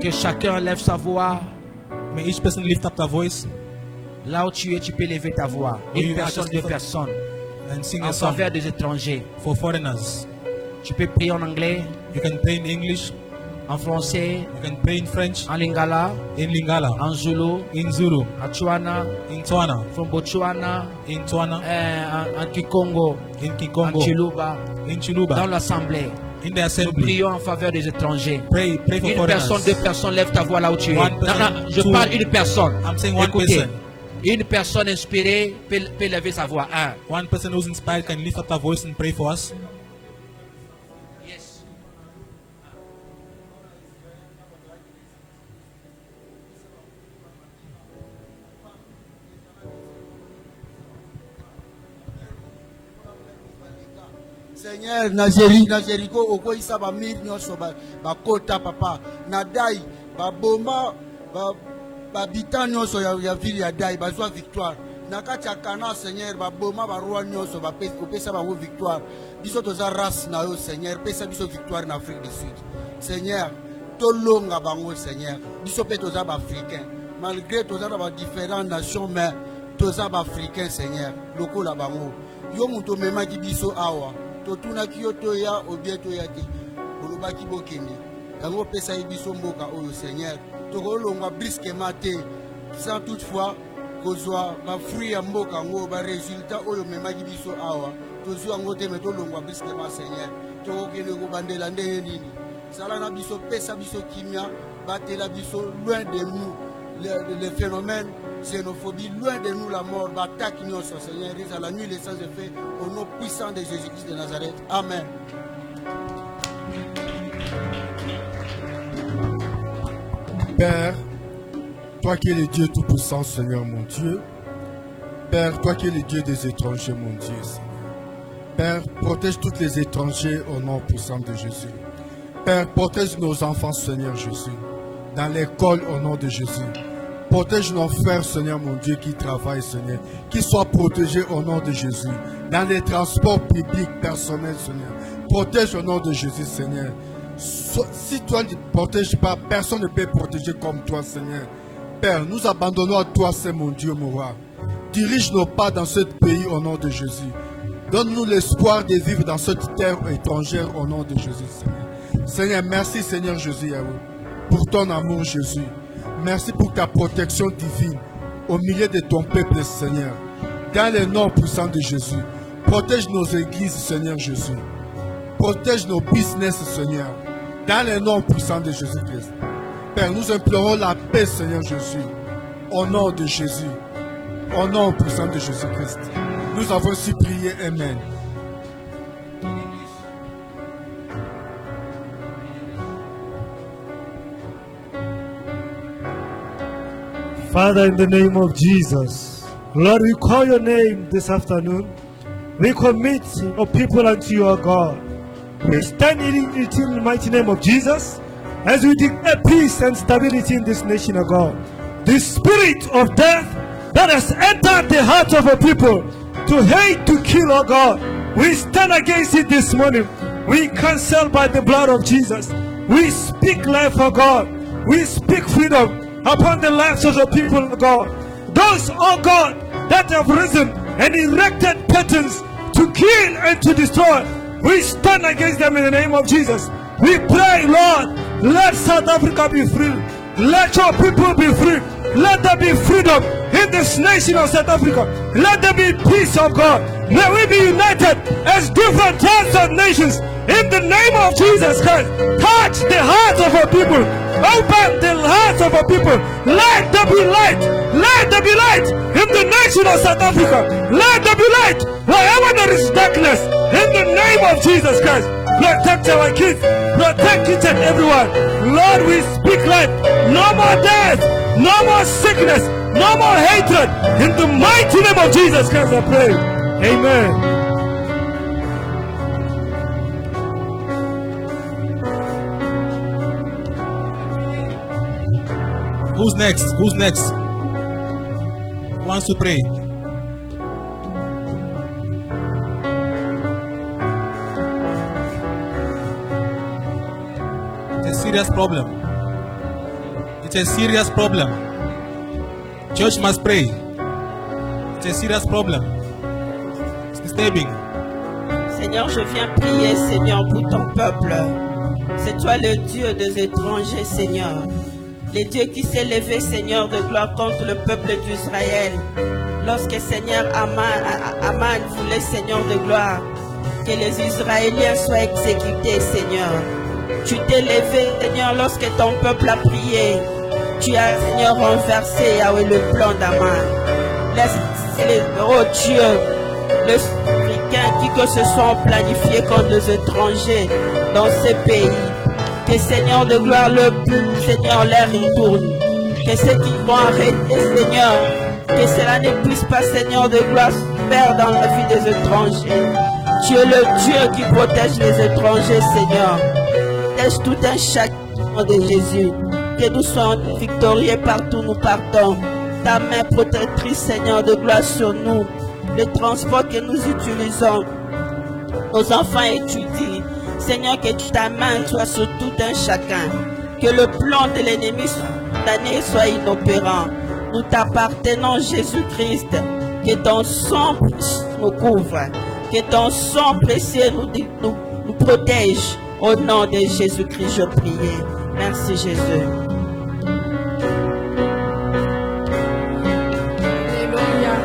S3: Que chacun lève sa voix.
S4: May each person lift up their voice.
S3: Là où tu es, tu peux lever ta voix. Une personne, deux personnes.
S4: And sing
S3: en faveur des étrangers.
S4: For foreigners.
S3: Tu peux prier en anglais.
S4: You can pray in English.
S3: En français.
S4: You can pray in French.
S3: En lingala.
S4: In Lingala.
S3: En Zulu.
S4: In Zulu.
S3: En Tswana.
S4: In Tswana.
S3: From Botswana.
S4: In Tswana.
S3: En Kikongo.
S4: In Kikongo.
S3: En Chiluba.
S4: In Chiluba.
S3: Dans l'assemblée.
S4: In the assembly.
S3: Nous prions en faveur des étrangers.
S4: Pray for
S3: une
S4: foreigners.
S3: Personne, deux personnes, lève ta voix là où tu es.
S4: Person,
S3: je parle une personne.
S4: I'm saying one
S3: Écoutez,
S4: person.
S3: Une personne inspirée peut lever sa voix.
S4: One person who's inspired can lift up their voice and pray for us.
S3: Yes.
S5: Seigneur, na Jéricho, okoisa ba mir nyonso ba kota papa, na dai ba boma ba Babita nyonso ya ville ya Dai bazwa victoire. Nakati kana Seigneur baboma barua nyonso bapesa ba victoire. Biso toza race na yo Seigneur, pesa biso victoire na Afrique du Sud. Seigneur, tolonga bango Seigneur. Biso pe toza ba africain. Malgré toza ba différentes nations mais toza ba africain Seigneur. Lokola bango. Yo muto mema ki biso awa. Totuna ki yo toya obieto ya te. Olobaki bokende. Yango pesa biso mboka oyo Seigneur. Tokolonga brusquement te. Sans toutefois kozwa ba fruit ya mboka ngo ba résultat oyo memaki biso awa tozwa ngo te meto longwa brusquement Seigneur tokokende ko bandela ndenge nini sala na biso pesa biso kimia batela biso loin de nous le phénomène xénophobie loin de nous la mort battaque nyonso Seigneur à la nuit les sans effet au nom puissant de Jésus-Christ de Nazareth. Amen.
S6: Père, toi qui es le Dieu Tout-Puissant, Seigneur mon Dieu. Père, toi qui es le Dieu des étrangers, mon Dieu, Seigneur. Père, protège tous les étrangers au nom puissant de Jésus. Père, protège nos enfants, Seigneur Jésus. Dans l'école, au nom de Jésus. Protège nos frères, Seigneur mon Dieu, qui travaillent, Seigneur. Qu'ils soient protégés au nom de Jésus. Dans les transports publics, personnels, Seigneur. Protège au nom de Jésus, Seigneur. Si toi ne protèges pas, personne ne peut protéger comme toi, Seigneur. Père, nous abandonnons à toi, c'est mon Dieu, mon roi. Dirige nos pas dans ce pays au nom de Jésus. Donne-nous l'espoir de vivre dans cette terre étrangère au nom de Jésus, Seigneur. Seigneur, merci, Seigneur Jésus, pour ton amour, Jésus. Merci pour ta protection divine au milieu de ton peuple, Seigneur. Dans le nom puissant de Jésus, protège nos églises, Seigneur Jésus. Protège nos business, Seigneur. Dans le nom puissant de Jésus-Christ. Père, nous implorons la paix, Seigneur Jésus, au nom de Jésus, au nom puissant de Jésus-Christ. Nous avons ainsi prié, Amen.
S7: Father, in the name of Jesus, Lord, we call your name this afternoon. We commit our people unto you, our God. We stand in the mighty name of Jesus as we declare peace and stability in this nation, O God. The spirit of death that has entered the hearts of our people to hate, to kill, O God, we stand against it this morning. We cancel by the blood of Jesus. We speak life, O God. We speak freedom upon the lives of the people, O God. Those, O God, that have risen and erected patterns to kill and to destroy, we stand against them in the name of Jesus. We pray, Lord, let South Africa be free. Let your people be free. Let there be freedom in this nation of South Africa. Let there be peace of God. May we be united as different tribes and nations in the name of Jesus Christ. Touch the hearts of our people. Open the hearts of our people. Let there be light. Let there be light in the nation of South Africa. Let there be light wherever there is darkness. In the name of Jesus Christ. Protect our kids. Protect each and everyone. Lord, we speak life. No more death. No more sickness. No more hatred. In the mighty name of Jesus Christ I pray. Amen.
S4: Who's next? Who's next? Who wants to pray? It's a serious problem. It's a serious problem. Church must pray. It's a serious problem. It's disturbing.
S8: Seigneur, je viens prier, Seigneur, pour ton peuple. C'est toi le Dieu des étrangers, Seigneur. Le Dieu qui s'est levé, Seigneur, de gloire contre le peuple d'Israël. Lorsque, Seigneur, Aman voulait, Seigneur de gloire, que les Israéliens soient exécutés, Seigneur. Tu t'es levé, Seigneur, lorsque ton peuple a prié. Tu as, Seigneur, renversé, Yahweh, le plan d'Aman. Laisse, oh Dieu, le Africain qui que ce soit planifié contre les étrangers dans ce pays. Que Seigneur de gloire, le Seigneur l'air retourne. Que ceux qui vont arrêter, Seigneur, que cela ne puisse pas, Seigneur de gloire, se faire dans la vie des étrangers. Tu es le Dieu qui protège les étrangers, Seigneur. Protège tout un chacun de Jésus. que nous soyons victorieux partout où nous partons. Ta main protectrice, Seigneur, de gloire sur nous. Le transport que nous utilisons, nos enfants étudient. Seigneur, que ta main soit sur tout un chacun. Que le plan de l'ennemi d'année soit inopérant. Nous t'appartenons, Jésus-Christ. Que ton sang nous couvre. Que ton sang précieux nous protège. Au nom de Jésus-Christ, je prie. Merci, Jésus.
S9: Alléluia.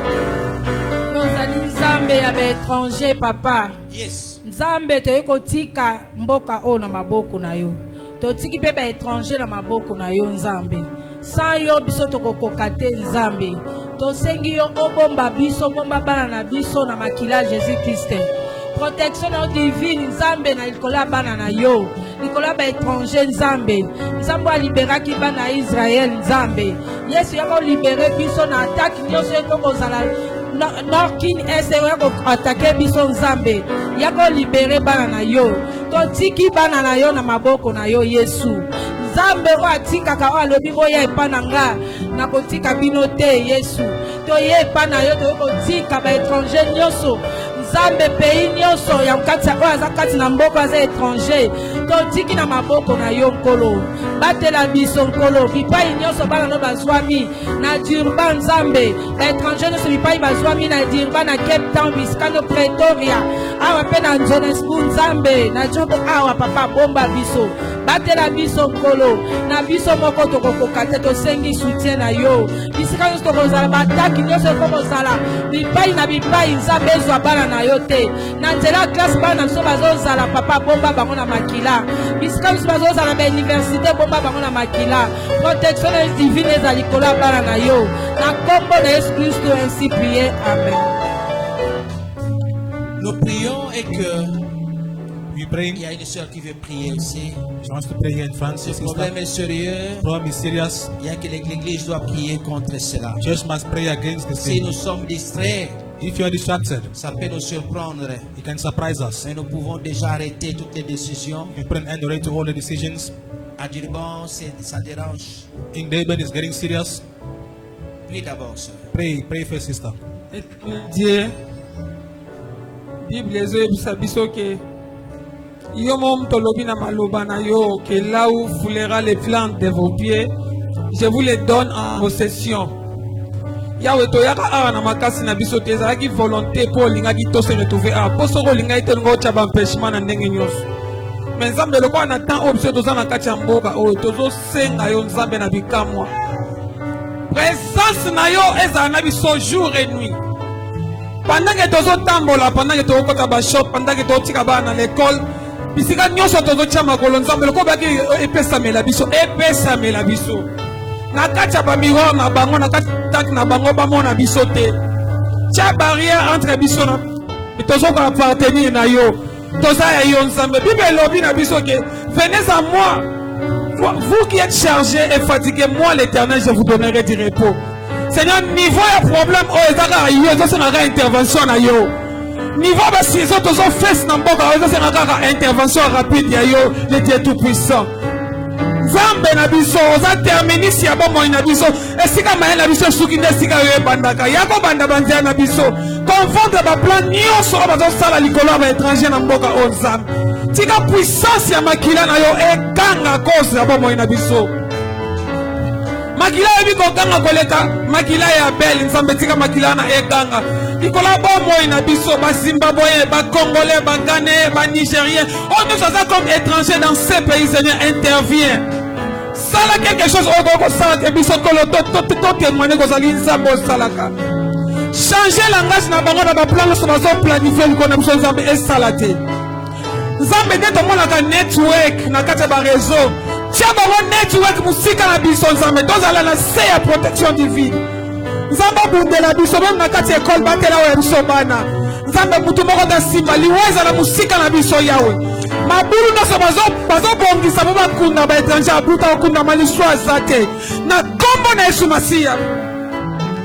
S9: Nous allons Nzambe ya étranger, papa.
S3: Yes.
S9: Nzambe te kotika mboka o na maboko na yo. Totiki pe ba étranger na maboko na yo Nzambe. Sans yo biso tokokoka te Nzambe. Tosengi yo obomba biso bomba bana na biso na makila Jésus-Christ. Protection divine Nzambe na likola bana na yo. Likola ba étranger Nzambe. Nzambe a libéré ki bana Israël Nzambe. Yesu yako libéré biso na attaque nyonso yako kozala Norkin est attaqué biso Nzambe. Yako libéré bana na yo. Totiki bana na yo na maboko na yo Yesu. Nzambe o atika ka o alobi o ye pananga na kotika bino te Yesu. To ye pana yo to kotika ba étranger nyonso. Nzambe pays nyonso ya mkati o azakati na mboko aza étranger. Totiki na maboko na yo nkolo. Batela biso nkolo. Bipai nyonso bana no bazwami na Durban Nzambe. Ba étranger nyonso bipai bazwami na Durban na Cape Town Biscano Pretoria. Awa pe na Johannesburg Nzambe na jobo awa papa bomba biso. Batela biso nkolo na biso moko tokokoka te tosengi soutien na yo. Bisika nyonso tokozala bataki nyonso tokozala bipai na bipai Nzambe ezwa bana na yo te. Na nzela classe bana biso bazozala papa bomba bango na makila. Bisika nyonso bazozala ba université bomba bango na makila. Protection divine ezali kola bana na yo. Na kombo na Yesu Kristo ainsi prier. Amen.
S3: Nous prions et que il y a une soeur qui veut prier ici.
S4: She wants to pray here in France.
S3: Ce problème est sérieux.
S4: Problem is serious.
S3: Il y a que l'Église doit prier contre cela.
S4: Church must pray against this
S3: Si
S4: thing.
S3: nous sommes distraits,
S4: if you are distracted,
S3: ça peut nous surprendre.
S4: It can surprise us.
S3: Mais nous pouvons déjà arrêter toutes les décisions.
S4: We put an end already to all the decisions.
S3: À Durban, ça dérange.
S4: In Durban, it's getting serious.
S3: Prie d'abord, sœur.
S4: Pray first, sister.
S1: Dieu, Bible biso que yo mom tolobi na maloba na yo que là où foulera les plantes de vos pieds, je vous les donne en possession. Yahweh to yaka awa na makasi na biso te ezalaki volonté po olingaki to se retrouver awa po soko olingaki te ngo tya bampêchement na ndenge nyonso. Mais Nzambe lokola na temps oyo biso toza na kati ya mboka oyo tozosenga yo Nzambe na bikamwa. Présence na yo ezala na biso jour et nuit. Pendant que tozo tambola, pendant que tozo kota ba shop, pendant que tozo tika ba na l'école, bisika nyonso tozo tia makolo Nzambe loko baki epesamela biso, epesamela biso. Na kati ya ba miroir na bango, na kati na bango ba mona biso te. Tia barrière entre biso na tozo ko appartenir na yo. Toza ya yo Nzambe. Bible lobi na biso ke venez à moi. Vous qui êtes chargés et fatigués, moi l'Éternel, je vous donnerai du repos. Seigneur, niveau ya problème o ezaka yo zo senga intervention na yo. Niveau ba si zo tozo face na mboka zo senga intervention rapide ya yo, le Dieu tout puissant. Nzambe na biso oza terminus ya bomo na biso. Esika maye na biso suki nde sika yo bandaka. Yako banda banzia na biso. Confondre ba plan nyonso bazo sala likolo ba étranger na mboka o Nzambe. Tika puissance ya makila na yo ekanga cause ya bomo na biso. Makila yebi kokanga koleka makila ya belle Nzambe tika makila na ekanga ikola bomo ina biso ba Zimbabwe ba Congolais ba Ghanais ba Nigériens on nous a comme étrangers dans ces pays. Seigneur intervient sala quelque chose au sala ke biso kolo to témoigner ko zali Nzambe salaka changer langage na bango na ba plan so bazo planifier ko na biso Nzambe esalate Nzambe ndeto mona ka network na kati ba réseau. Tia bango network musika na biso Nzambe tozala na se ya protection divine. Nzambe bundela biso même na kati école batela wa biso bana. Nzambe mutu moko da simba liweza na musika na biso yawe. Mabulu no so bazo bongisa baba kunda ba étranger abuta kunda maliswa azate. Na kombo na Yesu Masiya.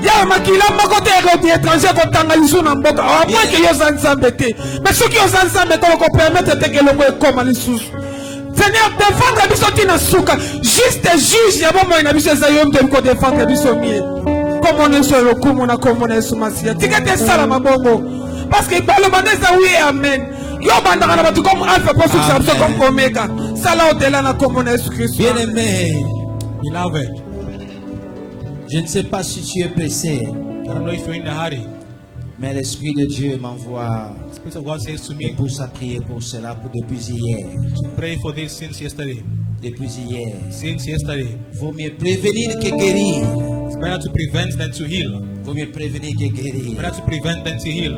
S1: Yawe makila moko te rodi étranger ko tanga lisu na mboka. A moins que yo Nzambe te. Mais ceux qui ont Nzambe ko permettre te que le ko ekoma lisusu. Seigneur, défendre biso tina suka. Juste juge ya bomo na biso za yom dem ko défendre biso mie. Comme on est sur le coup, on a comme on est sur ma scie. Tu as ça là, ma bongo. Parce que le bandé ça oui amen. Yo bandana ba tu comme alpha pour ça comme omega. Ça là au-delà na comme on est sur Christ.
S4: Bien-aimé, beloved,
S3: je ne sais pas si tu es pressé.
S4: I don't know if you're in a hurry.
S3: Mais l'Esprit de Dieu m'envoie
S4: Spirit of God says to me,
S3: pour ça prier pour cela depuis hier.
S4: to pray for this since yesterday.
S3: Depuis hier.
S4: Since yesterday.
S3: Vaut mieux prévenir que guérir.
S4: It's better to prevent than to heal.
S3: Vaut mieux prévenir que guérir.
S4: It's better to prevent than to heal.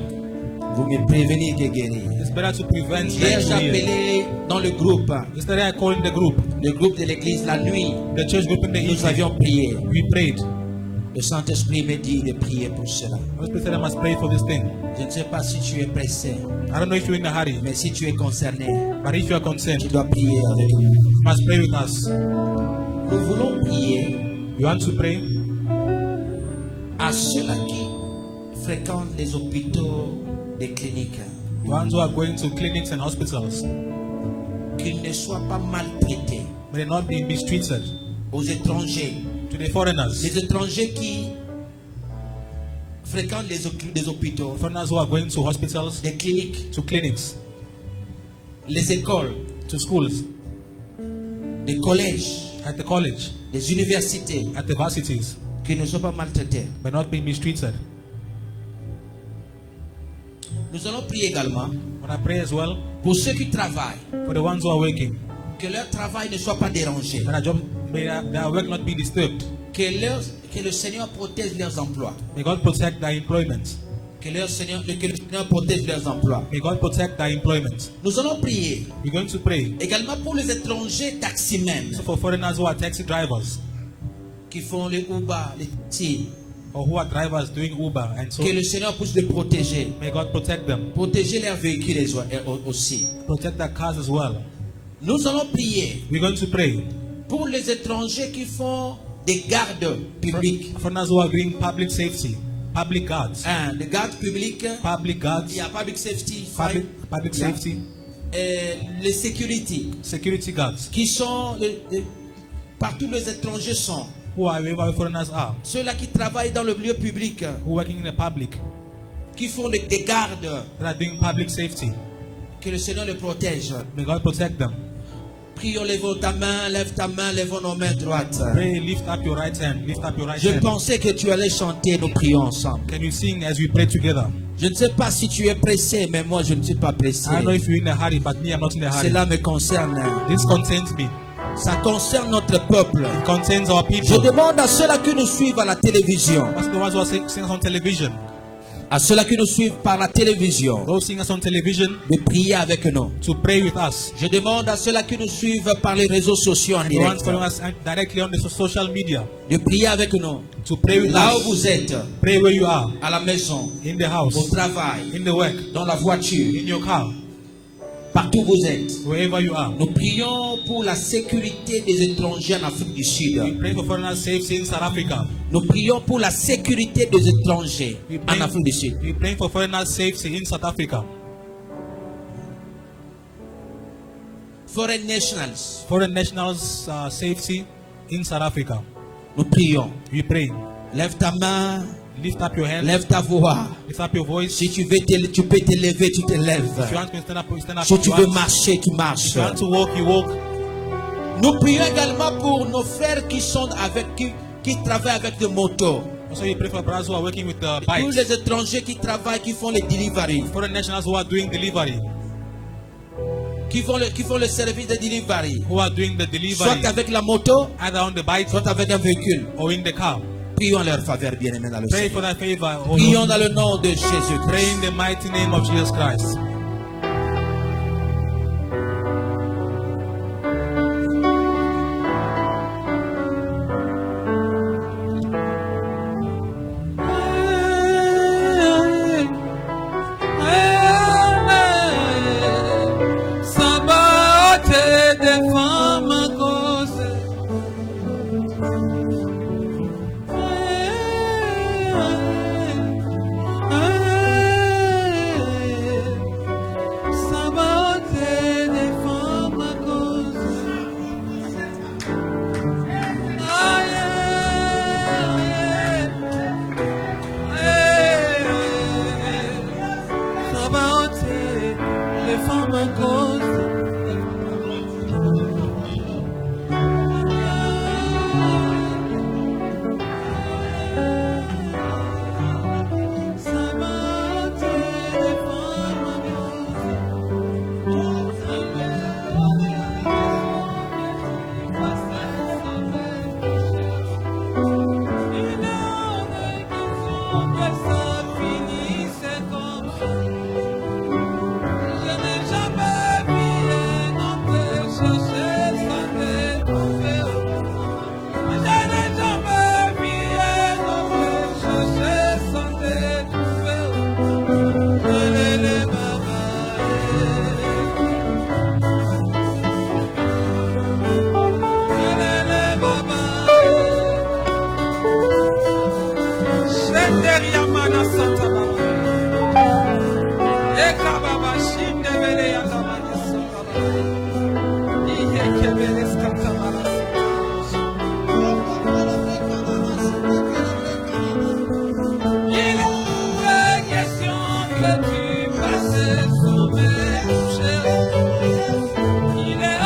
S3: Vaut mieux prévenir que guérir.
S4: It's better to prevent
S3: Hier,
S4: than to
S3: j'ai
S4: heal.
S3: appelé dans le groupe.
S4: Yesterday I called in the group.
S3: Le groupe de l'église la nuit.
S4: The church group in the
S3: Nous
S4: evening.
S3: avions prié.
S4: We prayed.
S3: Le Saint-Esprit me dit de prier pour cela.
S4: The Spirit said I must pray for this thing.
S3: Je ne sais pas si tu es pressé,
S4: I don't know if you're in a hurry,
S3: mais si tu es concerné,
S4: but if you are concerned,
S3: tu dois prier avec nous.
S4: you must pray with us.
S3: Nous voulons prier
S4: You want to pray
S3: à ceux-là qui fréquentent les hôpitaux, les cliniques,
S4: the ones who are going to clinics and hospitals,
S3: qu'ils ne soient pas maltraités.
S4: may they not be mistreated.
S3: Aux étrangers,
S4: To the foreigners,
S3: les étrangers qui fréquentent les hôpitaux,
S4: foreigners who are going to hospitals,
S3: les cliniques,
S4: to clinics,
S3: les écoles,
S4: to schools,
S3: les collèges,
S4: at the college,
S3: les universités,
S4: at the varsities,
S3: qu'ils ne soient pas maltraités.
S4: may not be mistreated.
S3: Nous allons prier également
S4: When I pray as well
S3: pour ceux qui travaillent,
S4: for the ones who are working,
S3: que leur travail ne soit pas dérangé,
S4: may their work not be disturbed.
S3: que le Seigneur protège leurs emplois,
S4: May God protect their employment.
S3: que le Seigneur protège leurs emplois.
S4: May God protect their employment.
S3: Nous allons prier
S4: We're going to pray
S3: également pour les étrangers taximens
S4: so for foreigners who are taxi drivers
S3: qui font les Uber, les taxis,
S4: or who are drivers doing Uber and so.
S3: que le Seigneur puisse les protéger,
S4: May God protect them.
S3: protéger leurs véhicules aussi.
S4: Protect their cars as well.
S3: Nous allons prier
S4: We're going to pray
S3: pour les étrangers qui font des gardes publics.
S4: foreigners who are doing public safety, public guards,
S3: Les gardes publics,
S4: public guards,
S3: il y a public safety,
S4: public
S3: Yeah.
S4: safety,
S3: les
S4: security guards,
S3: qui sont partout les étrangers sont.
S4: who are wherever foreigners are,
S3: Ceux-là qui travaillent dans le milieu public,
S4: who are working in the public,
S3: qui font des gardes,
S4: that are doing public safety.
S3: que le Seigneur les protège.
S4: May God protect them.
S3: Prions, lève ta main, lèvons nos mains droites.
S4: Pray, lift up your right hand, lift up your right
S3: Je
S4: hand.
S3: pensais que tu allais chanter, nous prions ensemble.
S4: Can you sing as we pray together?
S3: Je ne sais pas si tu es pressé, mais moi je ne suis pas pressé.
S4: I don't know if you're in a hurry, but me, I'm not in a hurry.
S3: Cela me concerne.
S4: This concerns me.
S3: Ça concerne notre peuple.
S4: It concerns our people.
S3: Je demande à ceux-là qui nous suivent à la télévision,
S4: That's the ones who are seeing us on television.
S3: à ceux-là qui nous suivent par la télévision,
S4: Those seeing us on television,
S3: de prier avec nous.
S4: to pray with us.
S3: Je demande à ceux-là qui nous suivent par les réseaux sociaux en
S4: The ones
S3: direct,
S4: following us directly on the social media,
S3: de prier avec nous.
S4: to pray with
S3: Là où
S4: us.
S3: vous êtes,
S4: Pray where you are,
S3: à la maison,
S4: in the
S3: au
S4: house,
S3: travail,
S4: in the work,
S3: dans la voiture,
S4: in your car,
S3: partout où vous êtes.
S4: wherever you are.
S3: Nous prions pour la sécurité des étrangers en Afrique du Sud.
S4: We pray for foreigners safety in South Africa.
S3: Nous prions pour la sécurité des étrangers
S4: We
S3: en Afrique du Sud.
S4: pray for foreigners safety in South Africa.
S3: Foreign nationals.
S4: Foreign nationals safety in South Africa.
S3: Nous prions.
S4: We pray.
S3: Lève ta main,
S4: Lift up your hand.
S3: lève ta voix.
S4: Lift up your voice.
S3: Si tu veux tu peux te lever, tu te
S4: If you
S3: lèves.
S4: want to stand up, you stand up.
S3: Si
S4: If
S3: tu
S4: you
S3: veux
S4: want-
S3: marcher, tu
S4: if
S3: marches.
S4: you want to walk, you walk.
S3: Nous prions également pour nos frères qui sont qui travaillent avec des motos.
S4: Also, you pray for brothers who are working with the
S3: Tous
S4: bikes.
S3: les étrangers qui travaillent, qui font les delivery,
S4: Foreign nationals who are doing delivery.
S3: qui font le service de delivery.
S4: Who are doing the delivery.
S3: Soit avec la moto,
S4: Either on the bike
S3: soit avec un véhicule.
S4: or in the car.
S3: Prions en leur faveur, bien-aimés dans le
S4: Pray
S3: Seigneur.
S4: for that favor. Oh
S3: Prions
S4: Lord.
S3: dans le nom de Jésus.
S4: Pray in the mighty name of Jesus Christ.
S1: Sabate défend ma cause.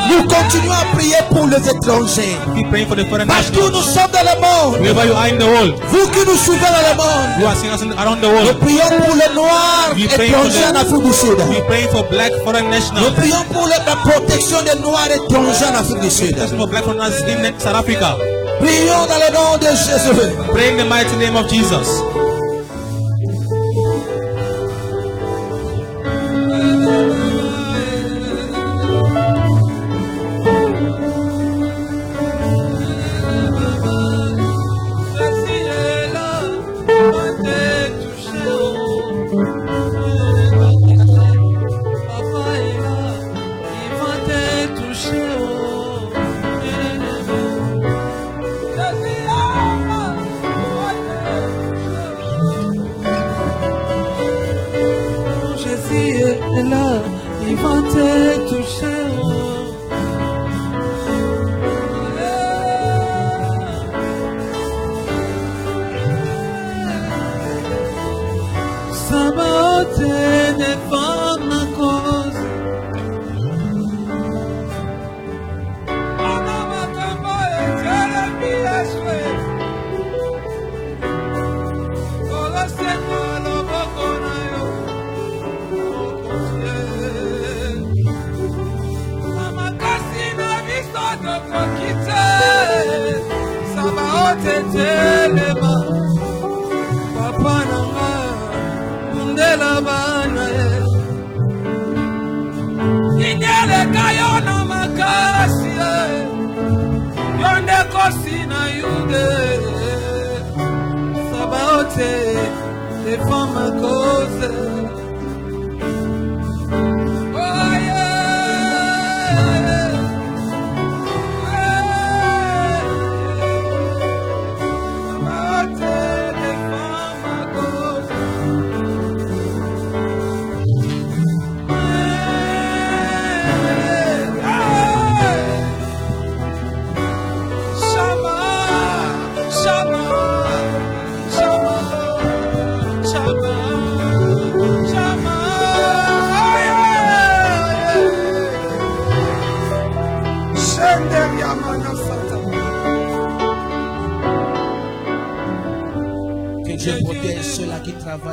S10: Nous continuons à prier pour les étrangers. Partout nous sommes dans le monde. Vous qui nous suivez dans le monde. Nous prions pour les Noirs étrangers en Afrique du Sud. Nous prions pour la protection des Noirs étrangers en Afrique du Sud. Prions dans le nom de Jésus.
S4: Pray in the mighty name of Jesus.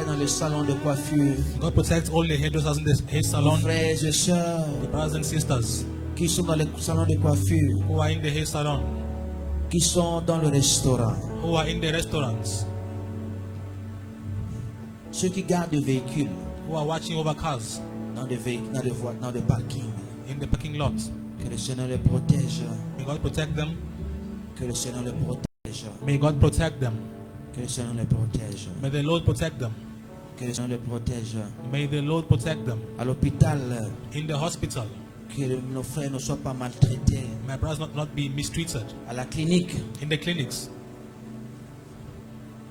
S10: Dans le salon de coiffure.
S4: God protects all the hairdressers in the hair salon.
S10: Frères et sœurs,
S4: the brothers and sisters
S10: qui sont dans le salon de coiffure,
S4: who are in the hair salon,
S10: qui sont dans le restaurant,
S4: who are in the restaurants,
S10: ceux qui gardent des véhicules,
S4: who are watching over cars,
S10: dans des parkings,
S4: in the parking lots.
S10: Que le Seigneur les protège.
S4: May God protect them.
S10: Que le Seigneur les protège.
S4: May God protect them.
S10: Que le Seigneur les protège.
S4: May the Lord protect them.
S10: Que le Seigneur les protège.
S4: May the Lord protect them.
S10: À l'hôpital.
S4: In the hospital.
S10: Que nos frères ne soient pas maltraités.
S4: My brothers not be mistreated.
S10: À la clinique.
S4: In the clinics.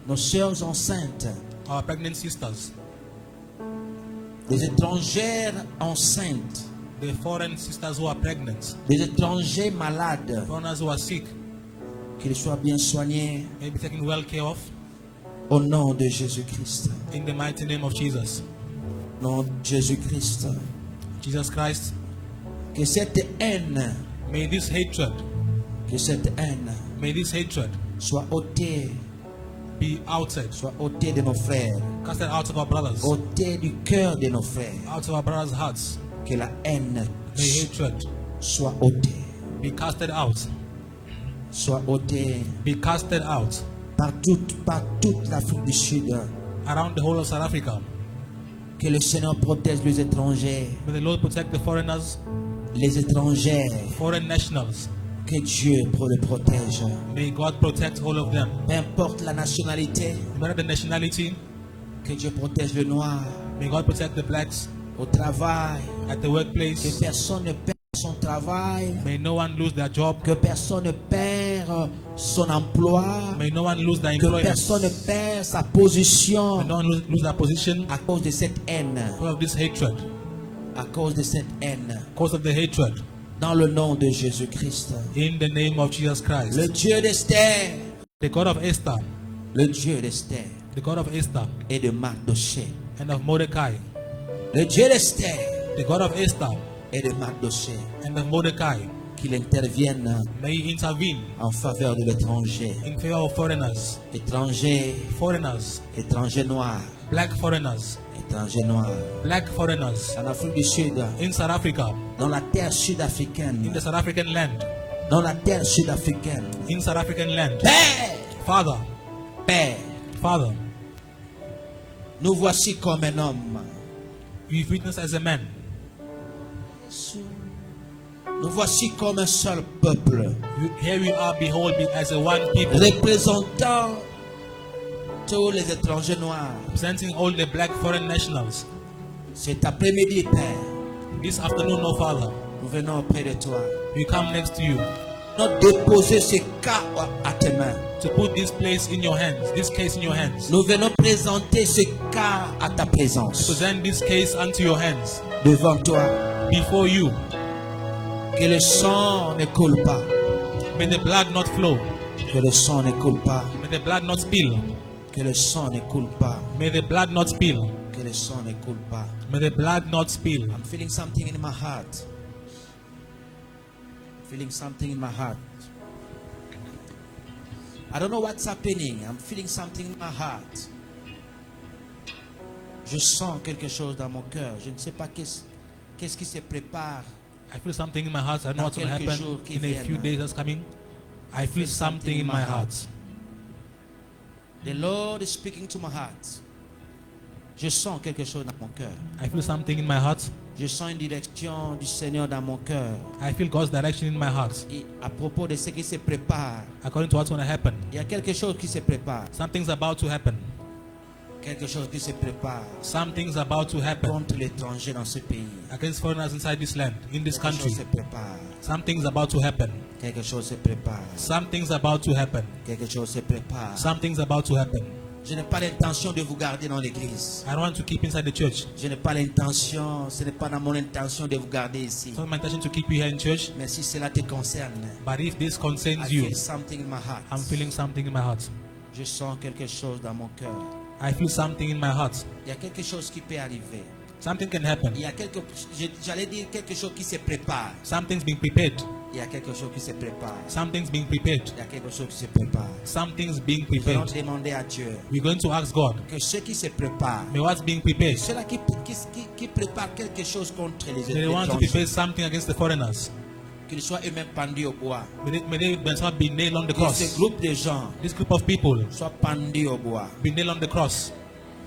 S10: Nos sœurs enceintes.
S4: Our pregnant sisters.
S10: Les étrangères enceintes.
S4: The foreign sisters who are pregnant.
S10: Les étrangers malades.
S4: Foreigners who are sick.
S10: Qu'ils soient bien soignés.
S4: May be taken well care of.
S10: Au nom de Jésus-Christ.
S4: In the mighty name of Jesus.
S10: Nom de Jésus-Christ.
S4: Jesus Christ.
S10: Que cette haine.
S4: May this hatred.
S10: Que cette haine.
S4: May this hatred.
S10: Soit ôtée.
S4: Be outed.
S10: Soit ôtée de nos frères.
S4: Casted out of our brothers.
S10: Ôtée du cœur de nos frères.
S4: Out of our brothers' hearts.
S10: Que la haine.
S4: May hatred.
S10: Soit ôtée.
S4: Be casted out.
S10: Soit ôtée.
S4: Be casted out.
S10: Par toute l'Afrique du Sud.
S4: around the whole of South Africa.
S10: Que le Seigneur protège les étrangers.
S4: May the Lord protect the foreigners.
S10: Les étrangers.
S4: Foreign nationals.
S10: Que Dieu le protège.
S4: May God protect all of them.
S10: Peu importe la nationalité.
S4: No matter the nationality.
S10: Que Dieu protège le noir.
S4: May God protect the blacks.
S10: Au travail.
S4: At the workplace.
S10: Que personne ne perd son travail.
S4: May no one lose their job.
S10: Que personne ne perd son emploi.
S4: May no one lose their employment.
S10: Que personne ne perd sa position.
S4: May no one lose their position.
S10: À cause de cette haine.
S4: Because of this hatred.
S10: À cause de cette haine.
S4: Because of the hatred.
S10: Dans le nom de Jésus-Christ.
S4: In the name of Jesus Christ.
S10: Le Dieu d'Esther.
S4: The God of Esther.
S10: Le Dieu d'Esther.
S4: The God of Esther.
S10: Et de Mardoché.
S4: And of Mordecai.
S10: Le Dieu d'Esther.
S4: The God of Esther.
S10: Et de Mardoché.
S4: And of Mordecai.
S10: Qu'il intervienne.
S4: May he intervene.
S10: En faveur de l'étranger.
S4: In favor of foreigners.
S10: Étrangers.
S4: Foreigners.
S10: Étrangers noirs.
S4: Black foreigners.
S10: Étrangers noirs.
S4: Black foreigners.
S10: En Afrique du Sud.
S4: In South Africa.
S10: Dans la terre sud-africaine.
S4: In the South African land.
S10: Dans la terre sud-africaine.
S4: In South African land.
S10: Père.
S4: Father.
S10: Père.
S4: Father.
S10: Nous voici comme un homme.
S4: We've witnessed as a man.
S10: Nous voici comme un seul peuple.
S4: Here we are, behold, as a one people.
S10: Représentant tous les étrangers noirs.
S4: Representing all the black foreign nationals.
S10: Cet après-midi, Père.
S4: This afternoon, no Father.
S10: Nous venons auprès de toi.
S4: We come next to you.
S10: Nous déposer ce cas à tes mains.
S4: To put this place in your hands, this case in your hands.
S10: Nous venons présenter ce cas à ta présence.
S4: Present this case unto your hands.
S10: Devant toi.
S4: Before you.
S10: Que le sang ne coule pas.
S4: May the blood not flow.
S10: Que le sang ne coule pas.
S4: May the blood not spill.
S10: Que le sang ne coule pas.
S4: May the blood not spill.
S10: Que le sang ne coule pas.
S4: May the blood not spill.
S10: I'm feeling something in my heart. Feeling something in my heart. I don't know what's happening. I'm feeling something in my heart. Je sens quelque chose dans mon cœur. Je ne sais pas qu'est-ce qui se prépare.
S4: I feel something in my heart. I don't know what's going to happen in a few days that's coming. I feel something in my heart.
S10: The Lord is speaking to my heart. Je sens quelque chose dans mon cœur.
S4: I feel something in my heart.
S10: Je sens une direction du Seigneur dans mon cœur.
S4: I feel God's direction in my heart.
S10: Et à propos de ce qui se prépare.
S4: According to what's going to happen.
S10: Il y a quelque chose qui se prépare.
S4: Something's about to happen.
S10: Quelque chose qui se prépare.
S4: Something's about to happen.
S10: Contre l'étranger dans ce pays.
S4: Against foreigners inside this land, in this country.
S10: Quelque chose se prépare.
S4: Something's about to happen.
S10: Quelque chose se prépare.
S4: Something's about to happen.
S10: Quelque chose se prépare.
S4: Something's about to happen.
S10: Je n'ai pas l'intention de vous garder dans l'église.
S4: I don't want to keep inside the church.
S10: Je n'ai pas l'intention, ce n'est pas dans mon intention de vous garder ici.
S4: It's not my intention to keep you here in church.
S10: Mais si cela te concerne,
S4: but if this concerns
S10: I
S4: you,
S10: feel something in my heart.
S4: I'm feeling something in my heart.
S10: Je sens quelque chose dans mon cœur.
S4: I feel something in my heart.
S10: Il y a quelque chose qui peut arriver.
S4: Something can happen.
S10: Il y a j'allais dire quelque chose qui se prépare.
S4: Something's being prepared.
S10: Il y a quelque chose qui se prépare.
S4: Something's being prepared.
S10: Il y a quelque chose qui se prépare.
S4: Something's being
S10: Nous allons
S4: prepared.
S10: demander à Dieu
S4: We're going to ask God.
S10: que ce qui se prépare,
S4: May what's being prepared.
S10: ceux-là qui préparent quelque chose contre les
S4: They want to prepare
S10: étrangers,
S4: something against the foreigners.
S10: qu'ils soient eux-mêmes pendus au bois.
S4: May they themselves be nailed on the
S10: Que ce
S4: cross.
S10: groupe de gens
S4: This group of people
S10: soit pendus au bois.
S4: be nailed on the cross,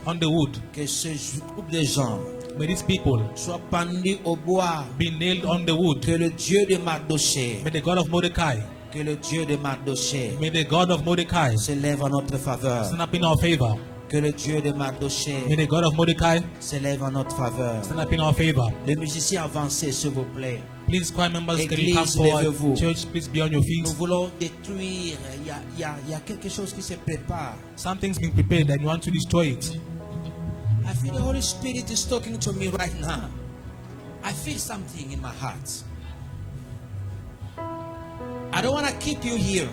S4: on the wood.
S10: Que ce groupe de gens
S4: May these people
S10: soit pendus au bois.
S4: be nailed on the wood.
S10: Que le Dieu de Mardoché,
S4: May the God of Mordecai,
S10: que le Dieu de Mardoché
S4: may the God of Mordecai
S10: se lève en notre faveur.
S4: stand up in our favor.
S10: Que le Dieu de Mardoché
S4: May the God of Mordecai
S10: se lève en notre faveur.
S4: stand up in our favor.
S10: Les musiciens avancez, s'il vous plaît.
S4: Please, choir members, can you come
S10: Église, levez-vous.
S4: forward? Church, please be on your feet.
S10: Nous voulons détruire. Il y a quelque chose qui se prépare.
S4: Something's been prepared and you want to destroy it.
S10: I feel the Holy Spirit is talking to me right now. I feel something in my heart. I don't want to keep you here.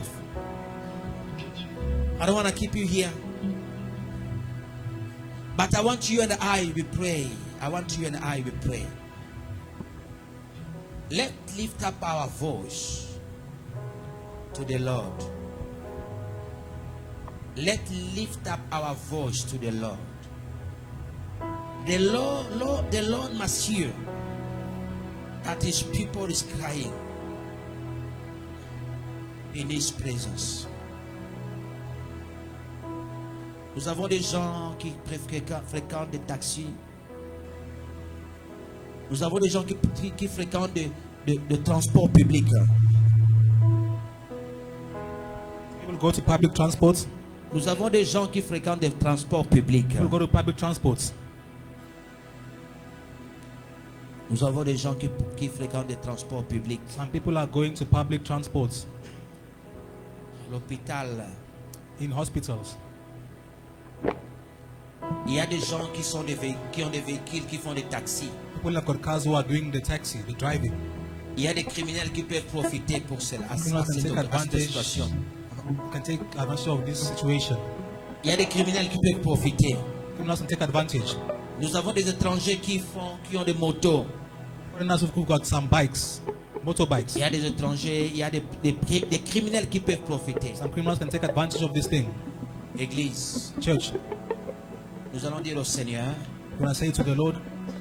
S10: I don't want to keep you here. But I want you and I, we pray. I want you and I, we pray. Let's lift up our voice to the Lord. Let's lift up our voice to the Lord. The Lord must hear that his people is crying in his presence.
S3: Nous avons des gens qui fréquentent des taxis. Nous avons des gens qui fréquentent de transport public.
S4: People go to public transports.
S3: Nous avons des gens qui fréquentent des transports publics.
S4: People go to public transports.
S3: Nous avons des gens qui fréquentent des transports publics.
S4: Some people are going to public transports.
S3: L'hôpital.
S4: In hospitals.
S3: Il y a des gens qui ont des véhicules, qui font des taxis.
S4: People have got cars who are doing the taxi, the driving.
S3: Il y a des criminels qui peuvent profiter pour cela.
S4: Can take advantage of this situation.
S3: Il y a des criminels qui peuvent profiter.
S4: Criminals can take advantage.
S3: Nous avons des étrangers qui ont des motos.
S4: Foreigners who've got some bikes, motorbikes.
S3: Il y a des étrangers, il y a des criminels qui peuvent profiter.
S4: Some criminals can take advantage of this thing.
S3: Église,
S4: church.
S3: Nous allons dire au Seigneur,
S4: when I say to the Lord,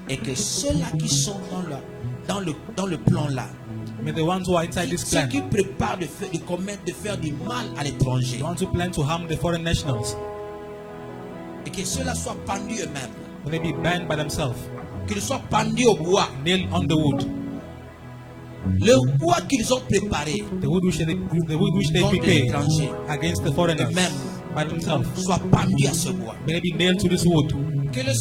S3: et que ceux-là qui sont dans le plan là,
S4: may the ones who are inside this plan,
S3: ceux qui préparent de faire du mal à l'étranger,
S4: the ones who plan to harm the foreign nationals,
S3: et que ceux-là soient pendus eux-mêmes,
S4: may they be banned by themselves,
S3: qu'ils soient pendus au bois,
S4: nailed on the wood.
S3: Le bois qu'ils ont préparé,
S4: the wood which they prepare against the foreigners, by themselves,
S3: soient pendus à ce bois.
S4: May they be nailed to this wood.
S3: Que le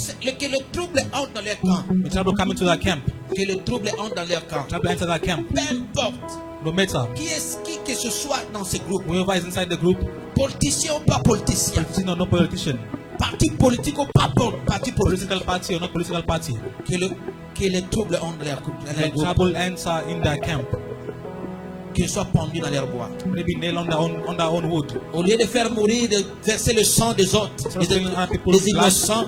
S3: trouble entre dans leur camp.
S4: The trouble come into their camp.
S3: Que le trouble entre dans leur camp.
S4: Trouble enter their camp.
S3: Peu importe.
S4: No matter.
S3: Qui que ce soit dans ce groupe.
S4: Whoever is inside the group.
S3: Politicien ou pas politicien.
S4: Politician or no politician.
S3: Parti politique ou pas parti politique.
S4: Political party or not political party.
S3: Que le trouble entre leur groupe.
S4: The trouble enter in their camp.
S3: Qu'ils soient pendus dans leur bois.
S4: They be nailed on their own wood.
S3: Au lieu de faire mourir, de verser le sang des autres, des innocents,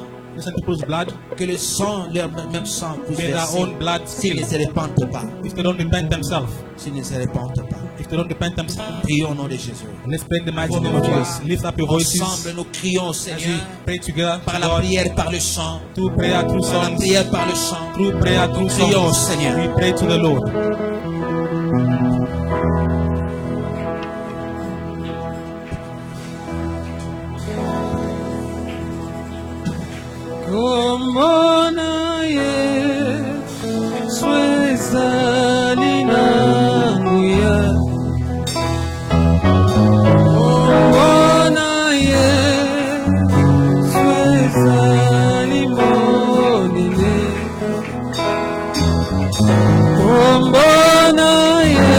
S4: blood,
S3: que le sang, leur même sang, puisse
S4: verser.
S3: S'ils ne se repentent pas.
S4: If they don't repent themselves.
S3: S'ils ne se repentent pas.
S4: If they don't repent themselves.
S3: Prions au nom de Jésus.
S4: Let's pray in the mighty name of Jesus. Lift up your voices.
S3: Ensemble, nous crions au Seigneur.
S4: Pray together.
S3: Par la prière, par le chant.
S4: Through prayer, through songs.
S3: Par la prière, par le chant.
S4: Through prayer, through songs.
S3: Prions au Seigneur.
S4: We pray to the Lord.
S1: Como naye swezalina muya Como naye swezalimonine Como naye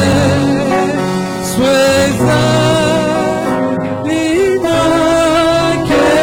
S1: swezalina kemo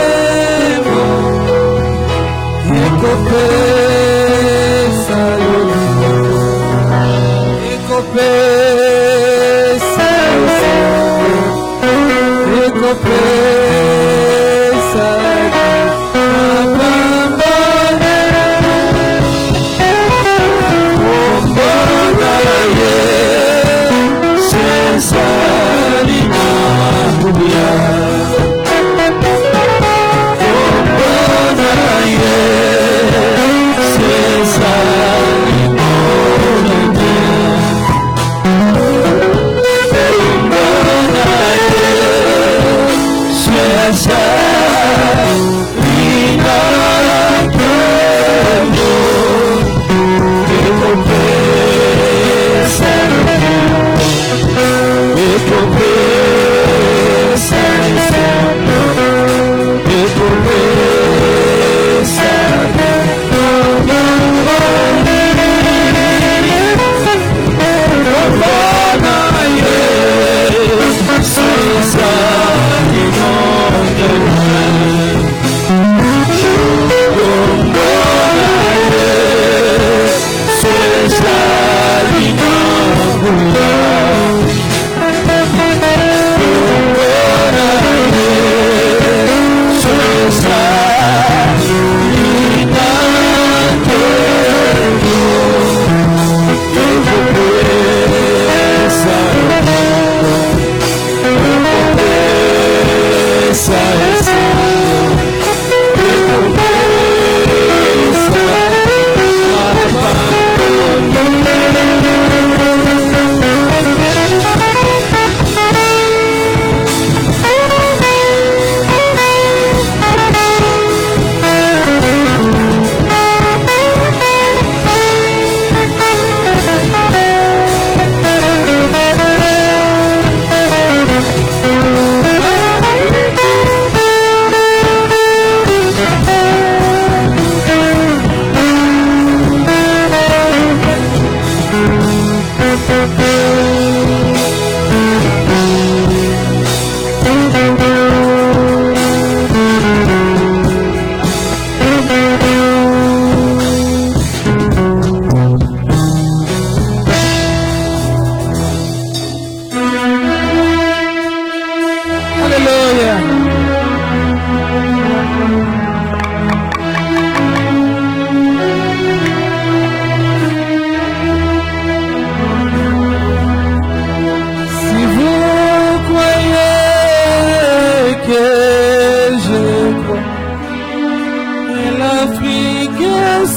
S1: Celui qui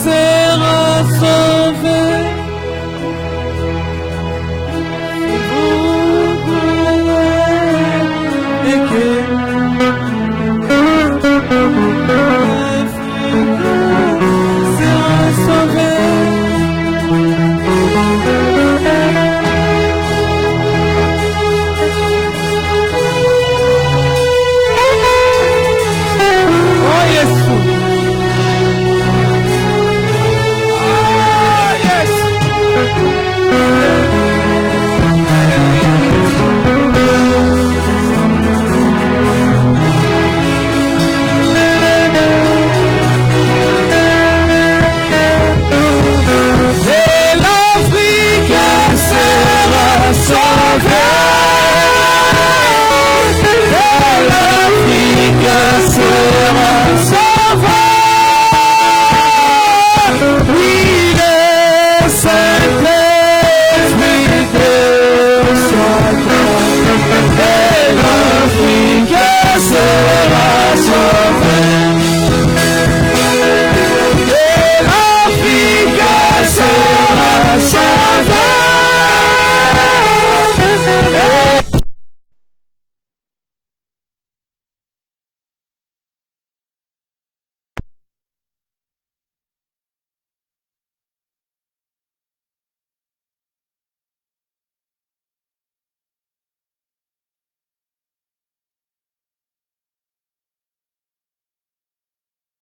S1: sera sauvé.